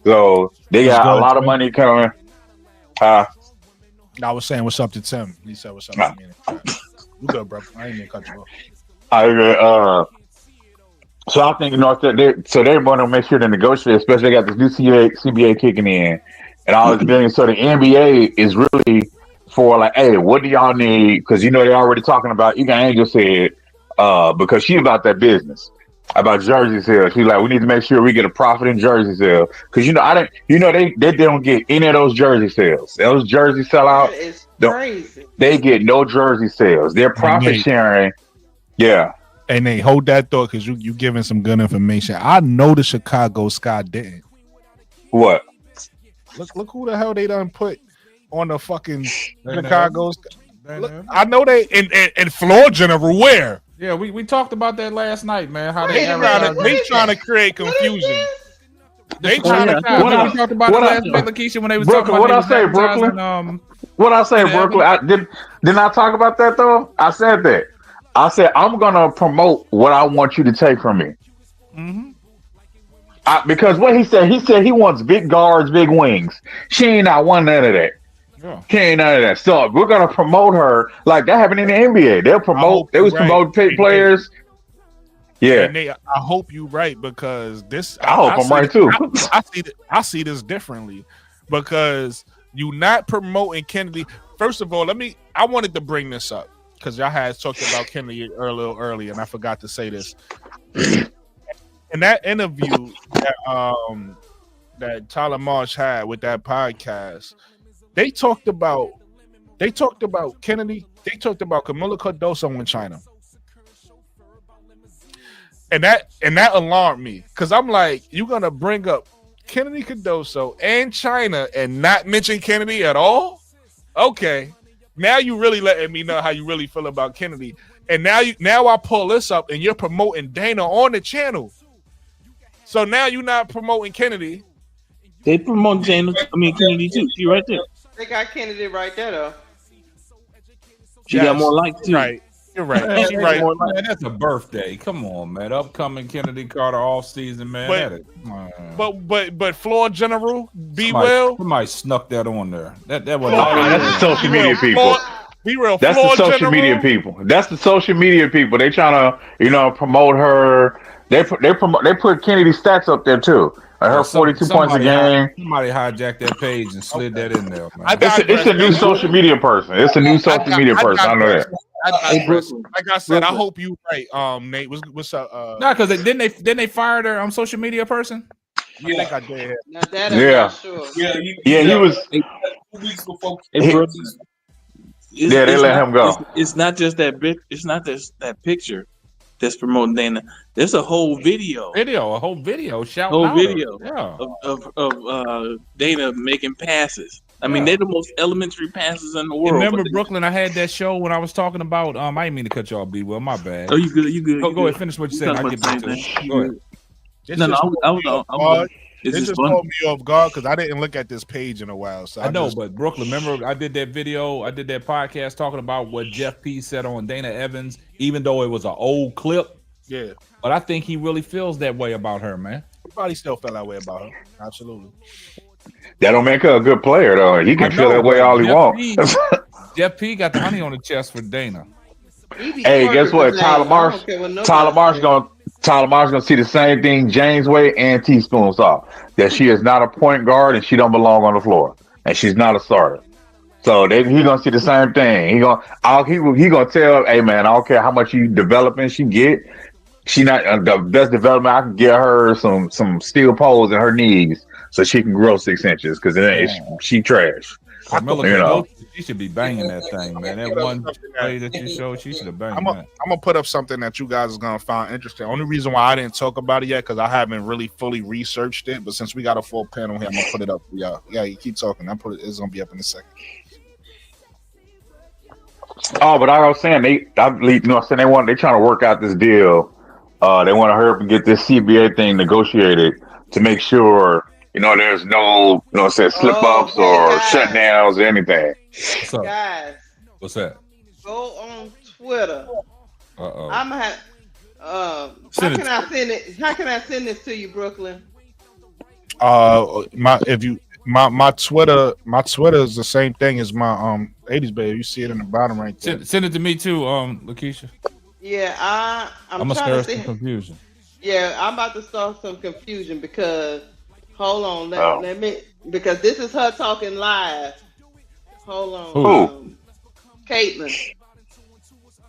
So they got a lot of money coming. I was saying what's up to Tim. He said what's up to me. You good, bro? I ain't gonna cut you off. So I think they want to make sure to negotiate, especially they got this new CBA kicking in and all this billion. So the NBA is really for like, hey, what do y'all need? Because they're already talking about. Even Angel said because she's about that business. About jersey sales. She's like, we need to make sure we get a profit in jersey sales. Because they don't get any of those jersey sales. Those jersey sellouts, it's crazy. They get no jersey sales. Their profit sharing. Yeah. Hey Nate, hold that thought because you giving some good information. I know the Chicago Sky didn't. What? Look who the hell they done put on the fucking Chicago Sky. Look, I know they in Floor General where? Yeah, we talked about that last night, man. How they trying to create confusion. They trying to what we talked about last week, Lakeisha, when they was Brooklyn, talking about what I say, Brooklyn? What I say, Brooklyn? Didn't I talk about that though? I said that. I said I'm gonna promote what I want you to take from me. Because what he said he wants big guards, big wings. She ain't not one none of that. Yeah. She ain't none of that. So we're gonna promote her like that happened in the NBA. They was promoting players. Yeah, Nate, I hope you right because this. I hope I'm right too. I see this differently because you not promoting Kennedy. First of all, I wanted to bring this up because y'all had talked about Kennedy a little earlier, and I forgot to say this. In that interview that Tyler Marsh had with that podcast, they talked about Kennedy. They talked about Camila Cardoso in China. And that alarmed me because I'm like, you're gonna bring up Kennedy Cardoso and China and not mention Kennedy at all? Okay, now you really letting me know how you really feel about Kennedy. And now I pull this up and you're promoting Dana on the channel. So now you're not promoting Kennedy. They promote Kennedy too. She right there. They got Kennedy right there though. She got more likes too. Right. You're right. She's right. Man, that's a birthday. Come on, man. Upcoming Kennedy Carter off season, man. But Flaujae General, somebody snuck that on there. That was that's the social media people. Be real. That's the social media people. That's the social media people. They trying to promote her. They put Kennedy's stats up there too. Her 42 points a game. Somebody hijacked that page and slid that in there, man. It's a new social media person. It's a new social media person. I know that. Like I said, I hope you right, Nate. What's up? No, because didn't they fire their social media person? I think I did. Now that I'm not sure. He was 2 weeks before. They let him go. It's not just that bit. It's not just that picture that's promoting Dana. There's a whole video. A whole video of Dana making passes. I mean, they're the most elementary passes in the world. Remember, Brooklyn, I had that show when I was talking about, I didn't mean to cut you off, B. Well, my bad. Oh, you good. Go ahead, finish what you said. I'll get back to it. Go ahead. It just caught me off guard because I didn't look at this page in a while. So but Brooklyn, remember I did that video, I did that podcast talking about what Jeff P said on Dana Evans, even though it was an old clip. Yeah. But I think he really feels that way about her, man. Everybody still felt that way about her. Absolutely. That don't make her a good player, though. He can feel that way all he wants. Jeff P got the honey on the chest for Dana. Hey, guess what? Tyler Marsh gonna see the same thing James Wade and Teaspoon saw. That she is not a point guard and she don't belong on the floor. And she's not a starter. So he gonna see the same thing. He gonna tell, hey man, I don't care how much you developing she get. She not the best development. I can get her some steel poles in her knees so she can grow 6 inches because she trash. She should be banging that thing, man. That one play that you showed, she should have banged I'm gonna put up something that you guys is gonna find interesting. Only reason why I didn't talk about it yet because I haven't really fully researched it. But since we got a full panel here, I'm gonna put it up for y'all. Yeah, you keep talking. It's gonna be up in a second. Oh, but I was saying they trying to work out this deal. They want to hurry up and get this CBA thing negotiated to make sure there's no slip ups or shutdowns or anything. What's up? Guys, what's that? Go on Twitter. I'm gonna have. How can I send this to you, Brooklyn? My Twitter is the same thing as my 80s babe. You see it in the bottom right there. Send it to me too, Lakeisha. Yeah, I'm gonna trying start some confusion. Yeah, I'm about to start some confusion because hold on, let me because this is her talking live. Hold on. Who? Caitlin.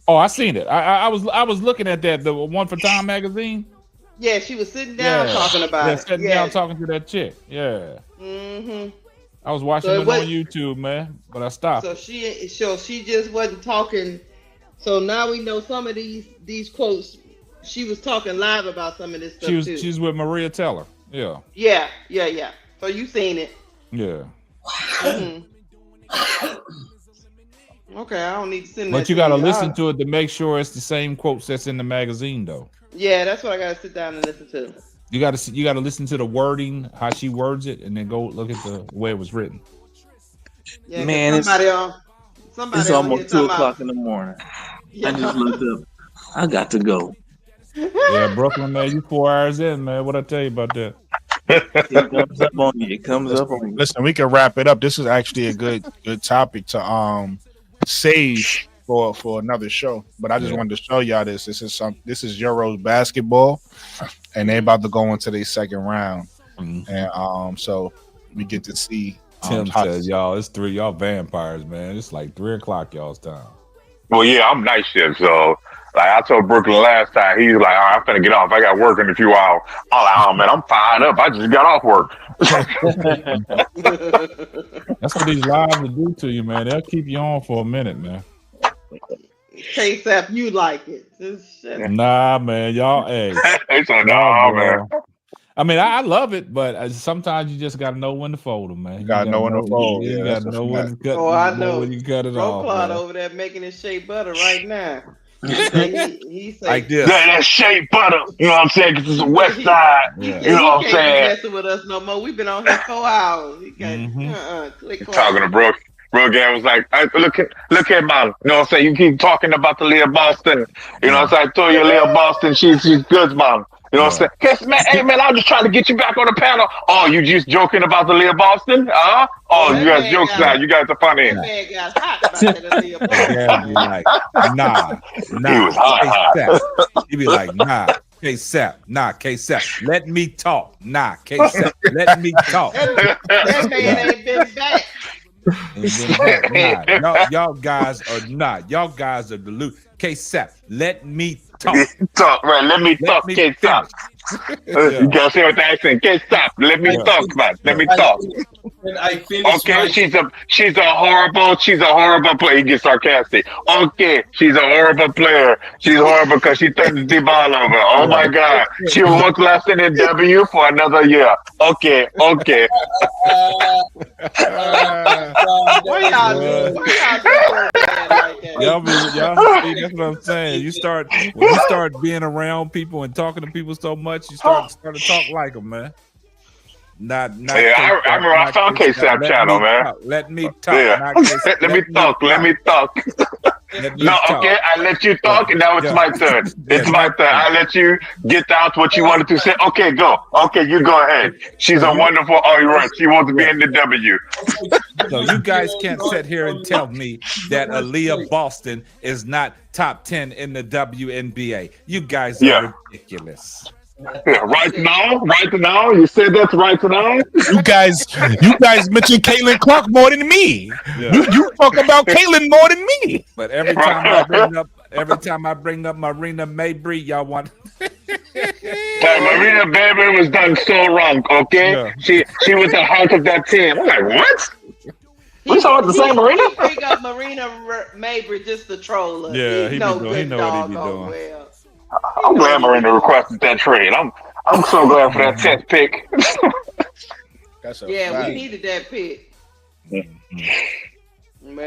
Oh, I seen it. I was looking at that, the one for Time Magazine. Yeah, she was sitting down talking about it. Sitting down talking to that chick. Yeah. Mm-hmm. I was watching it on YouTube, man, but I stopped. So she just wasn't talking. So now we know some of these quotes. She was talking live about some of this stuff too. She's with Maria Teller. Yeah. Yeah. So you seen it? Yeah. Mm-hmm. Okay, I don't need to send that. But you got to listen to it to make sure it's the same quotes that's in the magazine, though. Yeah, that's what I got to sit down and listen to. You got to listen to the wording, how she words it, and then go look at the way it was written. Yeah, Man, it's it's on here almost 2 talking o'clock about. in the morning. Yeah. I just looked up. I got to go. Yeah, Brooklyn, man, you 4 hours in, man. What I tell you about that? It comes up on you. It comes up on you. Listen, we can wrap it up. This is actually a good topic to save for another show. But I just wanted to show y'all this. This is Euros basketball, and they about to go into their second round. And so we get to see. Tim says, y'all, it's 3 y'all vampires, man. It's like 3 o'clock y'all's time. Well, yeah, I'm night shift, so like I told Brooklyn last time, he's like, "All right, I'm finna get off. I got work in a few hours." I'm like, "Oh man, I'm fired up. I just got off work." That's what these lives will do to you, man. They'll keep you on for a minute, man. K-Sap, you like it. Nah, man, y'all. Hey, man. I mean, I love it, but sometimes you just gotta know when to fold them, man. You gotta know when to fold. You gotta know when to cut. Oh, I know. When you cut it off. Claude over there making his shea butter right now. He say, like this. That shea butter. You know what I'm saying? Because it's the West Side. Yeah. You know what I'm saying? He can't be messing with us no more. We've been on here 4 hours. He can't. Talking to Brooke. Brooke was like, look at man. You know what I'm saying? You keep talking about the Leah Boston. You know what I'm saying? I told you Leah Boston, she's good, man. You know what I'm saying? Yes, man, hey man, I'm just trying to get you back on the panel. Oh, you just joking about the Leah Boston? Oh, you guys jokes now. You guys are funny. That man got hot about that Leah Boston. Yeah, be like, nah. He was hot. He'd be like, nah. K-Sap, K-Sap, let me talk. Nah, K-Sap, let me talk. That man ain't been back. Nah, y'all guys are not. Y'all guys are deluded. K-Sap, let me talk. Right, let me talk, K-Sap. You gotta say what the accent. K-Sap, let me talk, man. Let me talk. Okay, she's a horrible player. He gets sarcastic. Okay, she's a horrible player. She's horrible because she touches the ball over. Oh my God, she won't last in the W for another year. Okay. What y'all do? Y'all see, that's what I'm saying. When you start being around people and talking to people so much, you start to talk like them, man. Not yeah, I remember I found K-Sap channel, man. Let me talk. Yeah. Let me talk. No, okay, I let you talk, and now it's my turn. It's my turn. I let you get out what you wanted to say. Okay, go. Okay, you go ahead. She's a wonderful. Oh, you're right. She wants to be in the W. So you guys can't sit here and tell me that Aaliyah Boston is not top 10 in the WNBA. You guys are ridiculous. Yeah, right now. You said that's right now. You guys mentioned Caitlin Clark more than me. Yeah. You talk about Caitlin more than me. But every time I bring up Marina Mabry, y'all want. Marina Mabry was done so wrong. Okay, yeah. She was the heart of that team. I'm like, what? We saw the same Marina. He bring up Marina Mabry just to troll us. Yeah, he know what he be doing. Well. I'm glad Marina requested that trade. I'm so glad for that 10th pick. We needed that pick. Man,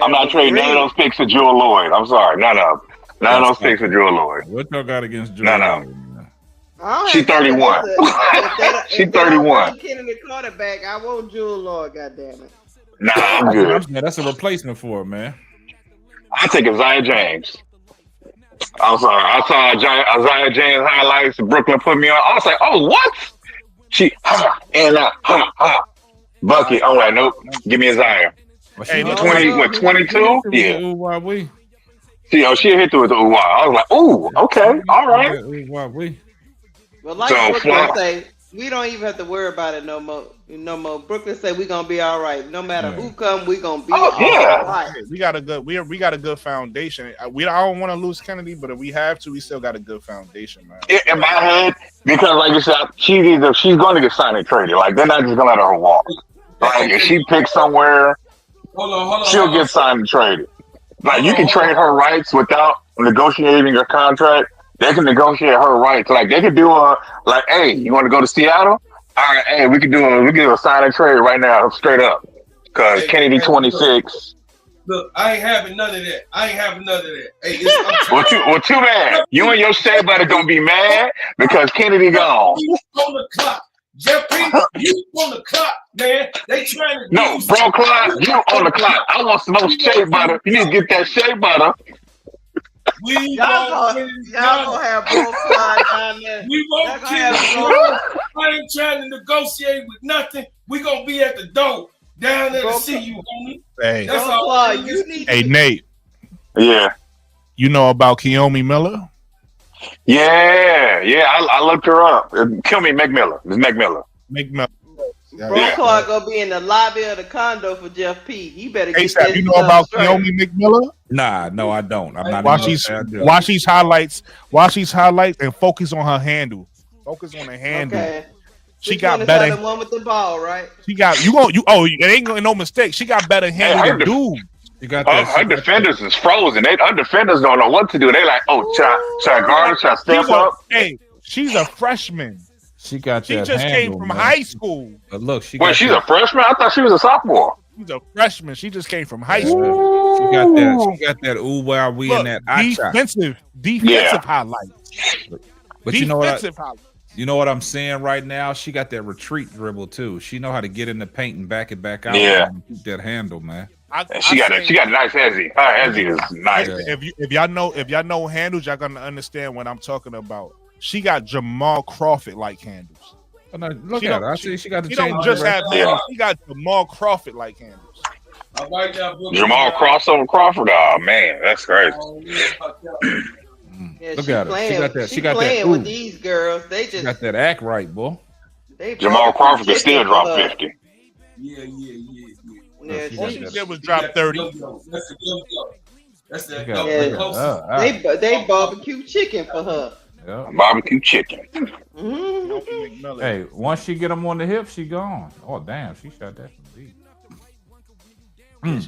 I'm not trading none of those picks for Jewel Lloyd. I'm sorry, none of those picks for Jewel Lloyd. What y'all got against Jewel Lloyd? She's 31. She's 31. Kidding the quarterback. I want Jewel Lloyd. Goddamn it. Nah, I'm good. That's a replacement for her, man. I take Isaiah James. I'm sorry. I saw Isaiah James highlights. Brooklyn put me on. I was like, oh, what? Bucky. I'm like, nope. Give me Isaiah. Hey, 22? Yeah. See, she hit through with the ooh. I was like, ooh, okay, all right. Well, like Brooklyn say, we don't even have to worry about it no more. Brooklyn say we're gonna be all right. No matter who come, we gonna be all right. We got a good foundation. I don't want to lose Kennedy, but if we have to, we still got a good foundation, man. In my head, because like you said, she's going to get signed and traded. Like they're not just gonna let her walk. Like if she picks somewhere, she'll get signed and traded. Like you can trade her rights without negotiating your contract. They can negotiate her rights. Like they could do hey, you want to go to Seattle? All right, hey, we can do a sign and trade right now, straight up. Because Kennedy 26. Look, I ain't having none of that. Hey, Well, too bad. You and your shea butter gonna be mad because Kennedy gone. You on the clock. Jeff P, you on the clock, man. They trying to No, bro, Clyde, you on the clock. I want some more shea butter. You need to get that shea butter. Y'all gonna have both sides down there. We won't kill you. I ain't trying to negotiate with nothing. We gonna be at the door down there to see you, homie. Hey, That's all. You need hey, Nate. Yeah. You know about Keomi Miller? Yeah. I looked her up. Kill me, McMillan. It's McMillan. McMillan. Bro Clark gonna be in the lobby of the condo for Jeff P. He better get that. You know about Keomi McMillan? Nah, no, I don't. I'm not. Watch these highlights. And focus on her handle. Focus on the handle. Okay. She got better. The one with the ball, right? She got it ain't gonna no mistake. She got better handle than dude. You got her defenders is frozen. Her defenders don't know what to do. They like, should I guard? Should I step up? Hey, she's a freshman. She just came from high school. But look, she's a freshman. I thought she was a sophomore. She's a freshman. She just came from high school. She got that Wnba and that defensive highlights. But you know what? You know what I'm saying right now? She got that retreat dribble too. She know how to get in the paint and back it back out. Yeah, and keep that handle, man. She got a nice hezzy. Her hezzy is nice. If y'all know handles, y'all gonna understand what I'm talking about. She got Jamal Crawford like handles. Oh, no, look at her. I see she got the. She don't just have handles. She got Jamal Crawford like handles. Jamal crossover Crawford. Oh man, that's crazy. Yeah, look at her. She got that. With these girls, they just got that act right, boy. Jamal Crawford could still drop 50. Yeah. All she did was drop 30. That's that. They barbecue chicken for her. Yeah. Barbecue chicken. Mm-hmm. Hey, once she get them on the hip, she gone. Oh damn, she shot that from deep.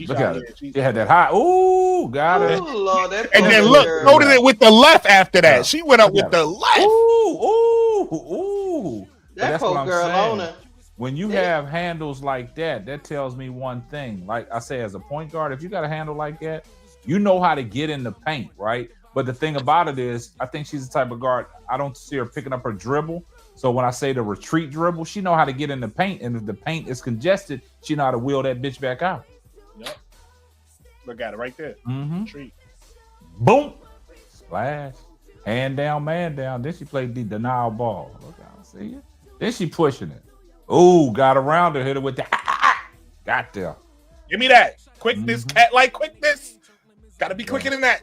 Look at her. She had that high. Ooh, got it. Ooh, Lord, and then look, loaded it with the left after that. She went up with the left. Ooh. That's poor girl on her. When you have handles like that, that tells me one thing. Like I say, as a point guard, if you got a handle like that, you know how to get in the paint, right? But the thing about it is, I think she's the type of guard, I don't see her picking up her dribble. So when I say the retreat dribble, she know how to get in the paint. And if the paint is congested, she know how to wheel that bitch back out. Yep. Look at it right there. Mm-hmm. Retreat. Boom. Splash. Hand down, man down. Then she played the denial ball. Look out, see it? Then she pushing it. Ooh, got around her, hit her with the got there. Give me that. Quickness, cat-like quickness. Gotta be quicker than that.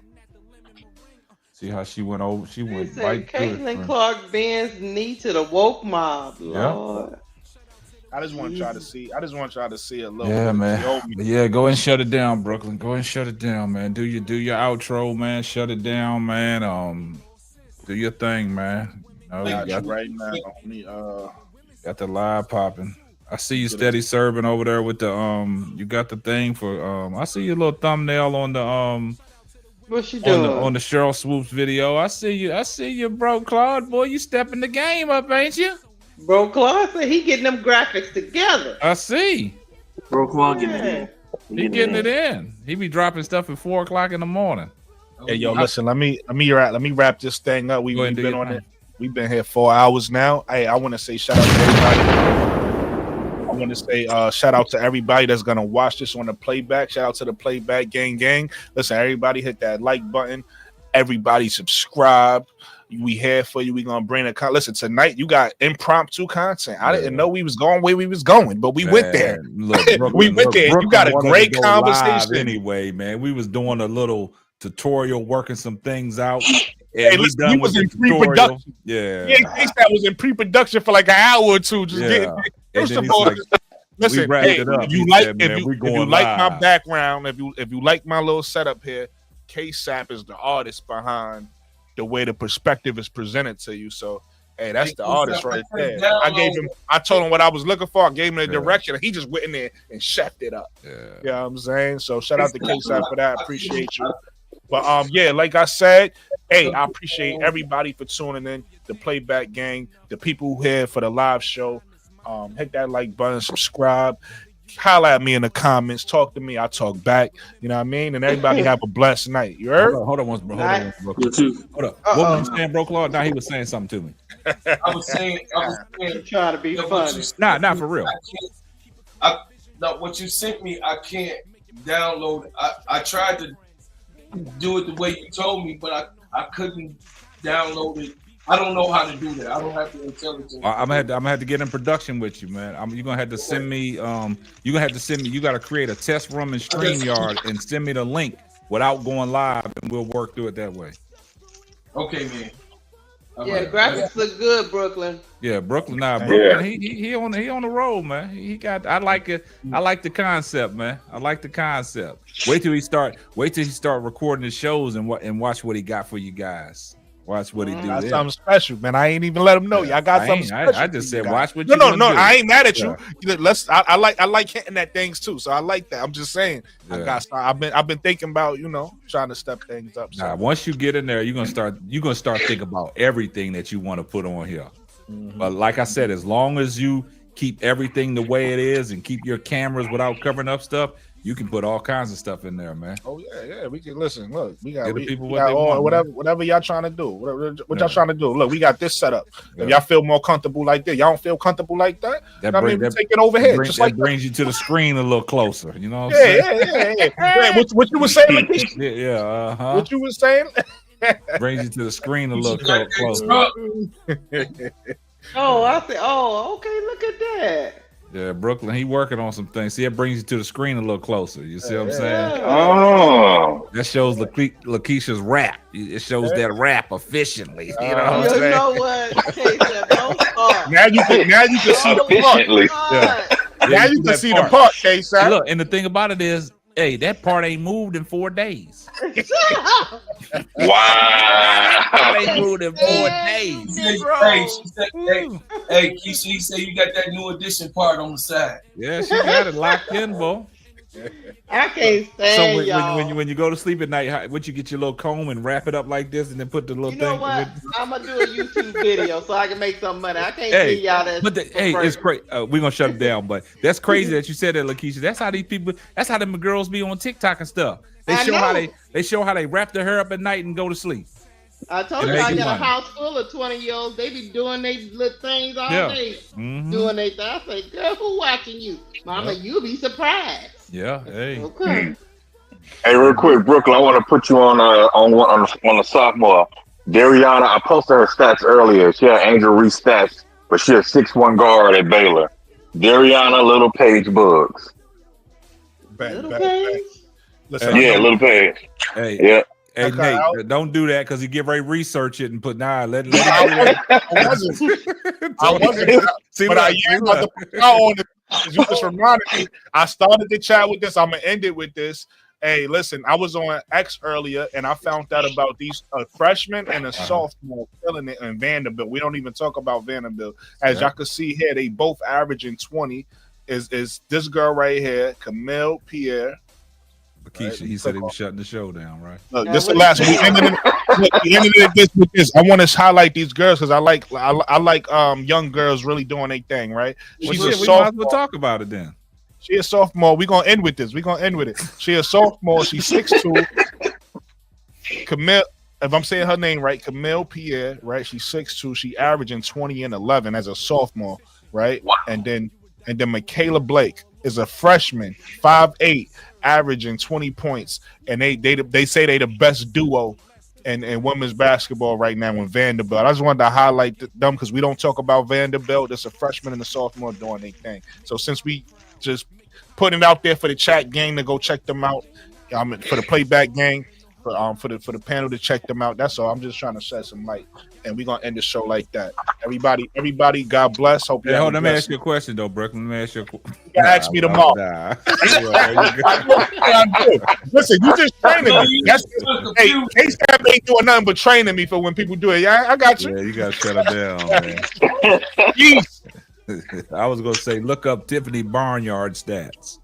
See how she went over? She went right through Caitlin Clark bends knee to the woke mob. Lord. Yep. I just want y'all to see a little. Yeah, man. Yeah, go and shut it down, Brooklyn. Go and shut it down, man. Do your outro, man. Shut it down, man. Do your thing, man. You got right now. Got the live popping. I see you steady serving over there with the you got the thing for I see your little thumbnail on the What's she doing? On the Cheryl Swoops video. I see you, bro, Claude. Boy, you stepping the game up, ain't you? Bro, Claude said he getting them graphics together. I see. Bro, Claude getting it in. He getting it in. He be dropping stuff at 4:00 in the morning. Hey, yo, listen. Let me wrap this thing up. We've been on it. We've been here 4 hours now. Hey, I want to say shout out to everybody. I want to say shout out to everybody that's gonna watch this on the playback. Shout out to the playback gang. Listen, everybody hit that like button. Everybody subscribe. We here for you. We gonna bring a listen tonight. You got impromptu content. I didn't know we was going where we was going, but we went there. Look, we went there. You got a great conversation. Anyway, man, we was doing a little tutorial, working some things out. Hey, listen, he was in pre-production. Yeah, that was in pre-production for like an hour or two. Just getting. First of all, listen. Hey, if you like my background, if you like my little setup here, K-Sap is the artist behind the way the perspective is presented to you. So, hey, that's the artist right there. I told him what I was looking for. I gave him the direction. And he just went in there and chefed it up. Yeah, you know what I'm saying? So, shout out to K-Sap for that. I appreciate you. But yeah, like I said, hey, I appreciate everybody for tuning in, the playback gang, the people who here for the live show. Hit that like button, subscribe. holla at me in the comments. Talk to me. I talk back. You know what I mean? And everybody have a blessed night. You heard? Hold on, hold on, Hold up. Uh-oh. What was you saying, Bro Claude? Now he was saying something to me. I was saying, trying to be funny. Not for real. No, what you sent me, I can't download. I tried to do it the way you told me, but I couldn't download it. I don't know how to do that. I don't have the intelligence. I'm gonna have to get in production with you, man. You're gonna have to send me. You're gonna have to send me. You got to create a test room in StreamYard and send me the link without going live, and we'll work through it that way. Okay, man. Yeah, graphics look good, Brooklyn. Yeah, Brooklyn. Brooklyn. He on the road, man. He got. I like it. I like the concept, man. I like the concept. Wait till he start recording the shows and watch what he got for you guys. Watch what he do. Got something special, man. I ain't even let him know. Y'all got something special. I just said, watch what. No. I ain't mad at you. I like hitting at things too. So I like that. I'm just saying. Yeah. I've been thinking about trying to step things up. So. Once you get in there, you're gonna start thinking about everything that you want to put on here. Mm-hmm. But like I said, as long as you keep everything the way it is and keep your cameras without covering up stuff, you can put all kinds of stuff in there, man. Oh yeah. We can listen. Look, we got people we got all, whatever y'all trying to do. What y'all trying to do? Look, we got this set up. If y'all feel more comfortable like that, y'all don't feel comfortable like that. Take it over here. That brings you to the screen a little closer. You know what I'm saying? Yeah. What you were saying, Lakeisha? Yeah. What you were saying? Brings you to the screen a little closer. I said, okay. Look at that. Yeah, Brooklyn, he working on some things. See, it brings you to the screen a little closer. You see what I'm saying? Oh. That shows Lakeisha's rap. It shows that rap efficiently. You know what I'm saying? You know what? Okay, don't start. Now you can see the part. Yeah. Now you can see the part, K-Side. Look, and the thing about it is, hey, that part ain't moved in 4 days. Wow. They moved in 4 days. Hey, Keisha, he said you got that new edition part on the side. Yeah, she got it locked in, boy. I can't stand so when you go to sleep at night, would you get your little comb and wrap it up like this and then put the little thing? You know what? I'm gonna do a YouTube video so I can make some money. I can't see y'all that. But it's crazy. We're gonna shut it down, but that's crazy that you said that, Lakeisha. That's how these people. That's how them girls be on TikTok and stuff. They show how they wrap their hair up at night and go to sleep. I told you I got a house full of 20-year-olds. They be doing their little things all day, doing their thing. I say, girl, who watching you, Mama? You'll be surprised. Yeah. Hey. Okay. Hey, real quick, Brooklyn, I want to put you on the sophomore. Dariana, I posted her stats earlier. She had Angel Reese stats, but she a 6'1" guard at Baylor. Dariana, little Paige Bugs. Little Paige? Listen, little Paige. Hey, yeah. Hey, okay, Nate, don't do that because you get ready to research it and put let it I wasn't. See, but I am about to put on it. You just reminded me. I started the chat with this. I'm gonna end it with this. Hey, listen, I was on X earlier and I found out about these freshmen and a sophomore killing it in Vanderbilt. We don't even talk about Vanderbilt. As y'all can see here, they both averaging 20. Is this girl right here, Camille Pierre? Lakeisha, he said he was shutting the show down, right? Look, this is the last one. We ended it with this. I want to highlight these girls because I like young girls really doing their thing, right? She's we might as well talk about it then. She a sophomore. We're gonna end with this. She a sophomore. She's 6'2". Camille, if I'm saying her name right, Camille Pierre, right? She's 6'2". She averaging 20 and 11 as a sophomore, right? Wow. And then Michaela Blake is a freshman, 5'8", averaging 20 points, and they say they the best duo in women's basketball right now in Vanderbilt. I just wanted to highlight them because we don't talk about Vanderbilt. There's a freshman and a sophomore doing their thing. So since we just putting it out there for the chat gang to go check them out, for the playback gang, for the panel to check them out. That's all. I'm just trying to shed some light, and we're gonna end the show like that. Everybody, God bless. Hope. Hey, let me ask you a question though, Brooklyn. Let me ask you a question. You can ask me tomorrow. Listen, you just training me. Hey, K-Stab ain't doing nothing but training me for when people do it. Yeah, I got you. Yeah, you gotta shut it down, man. Jeez. I was gonna say, look up Tiffany Barnyard stats.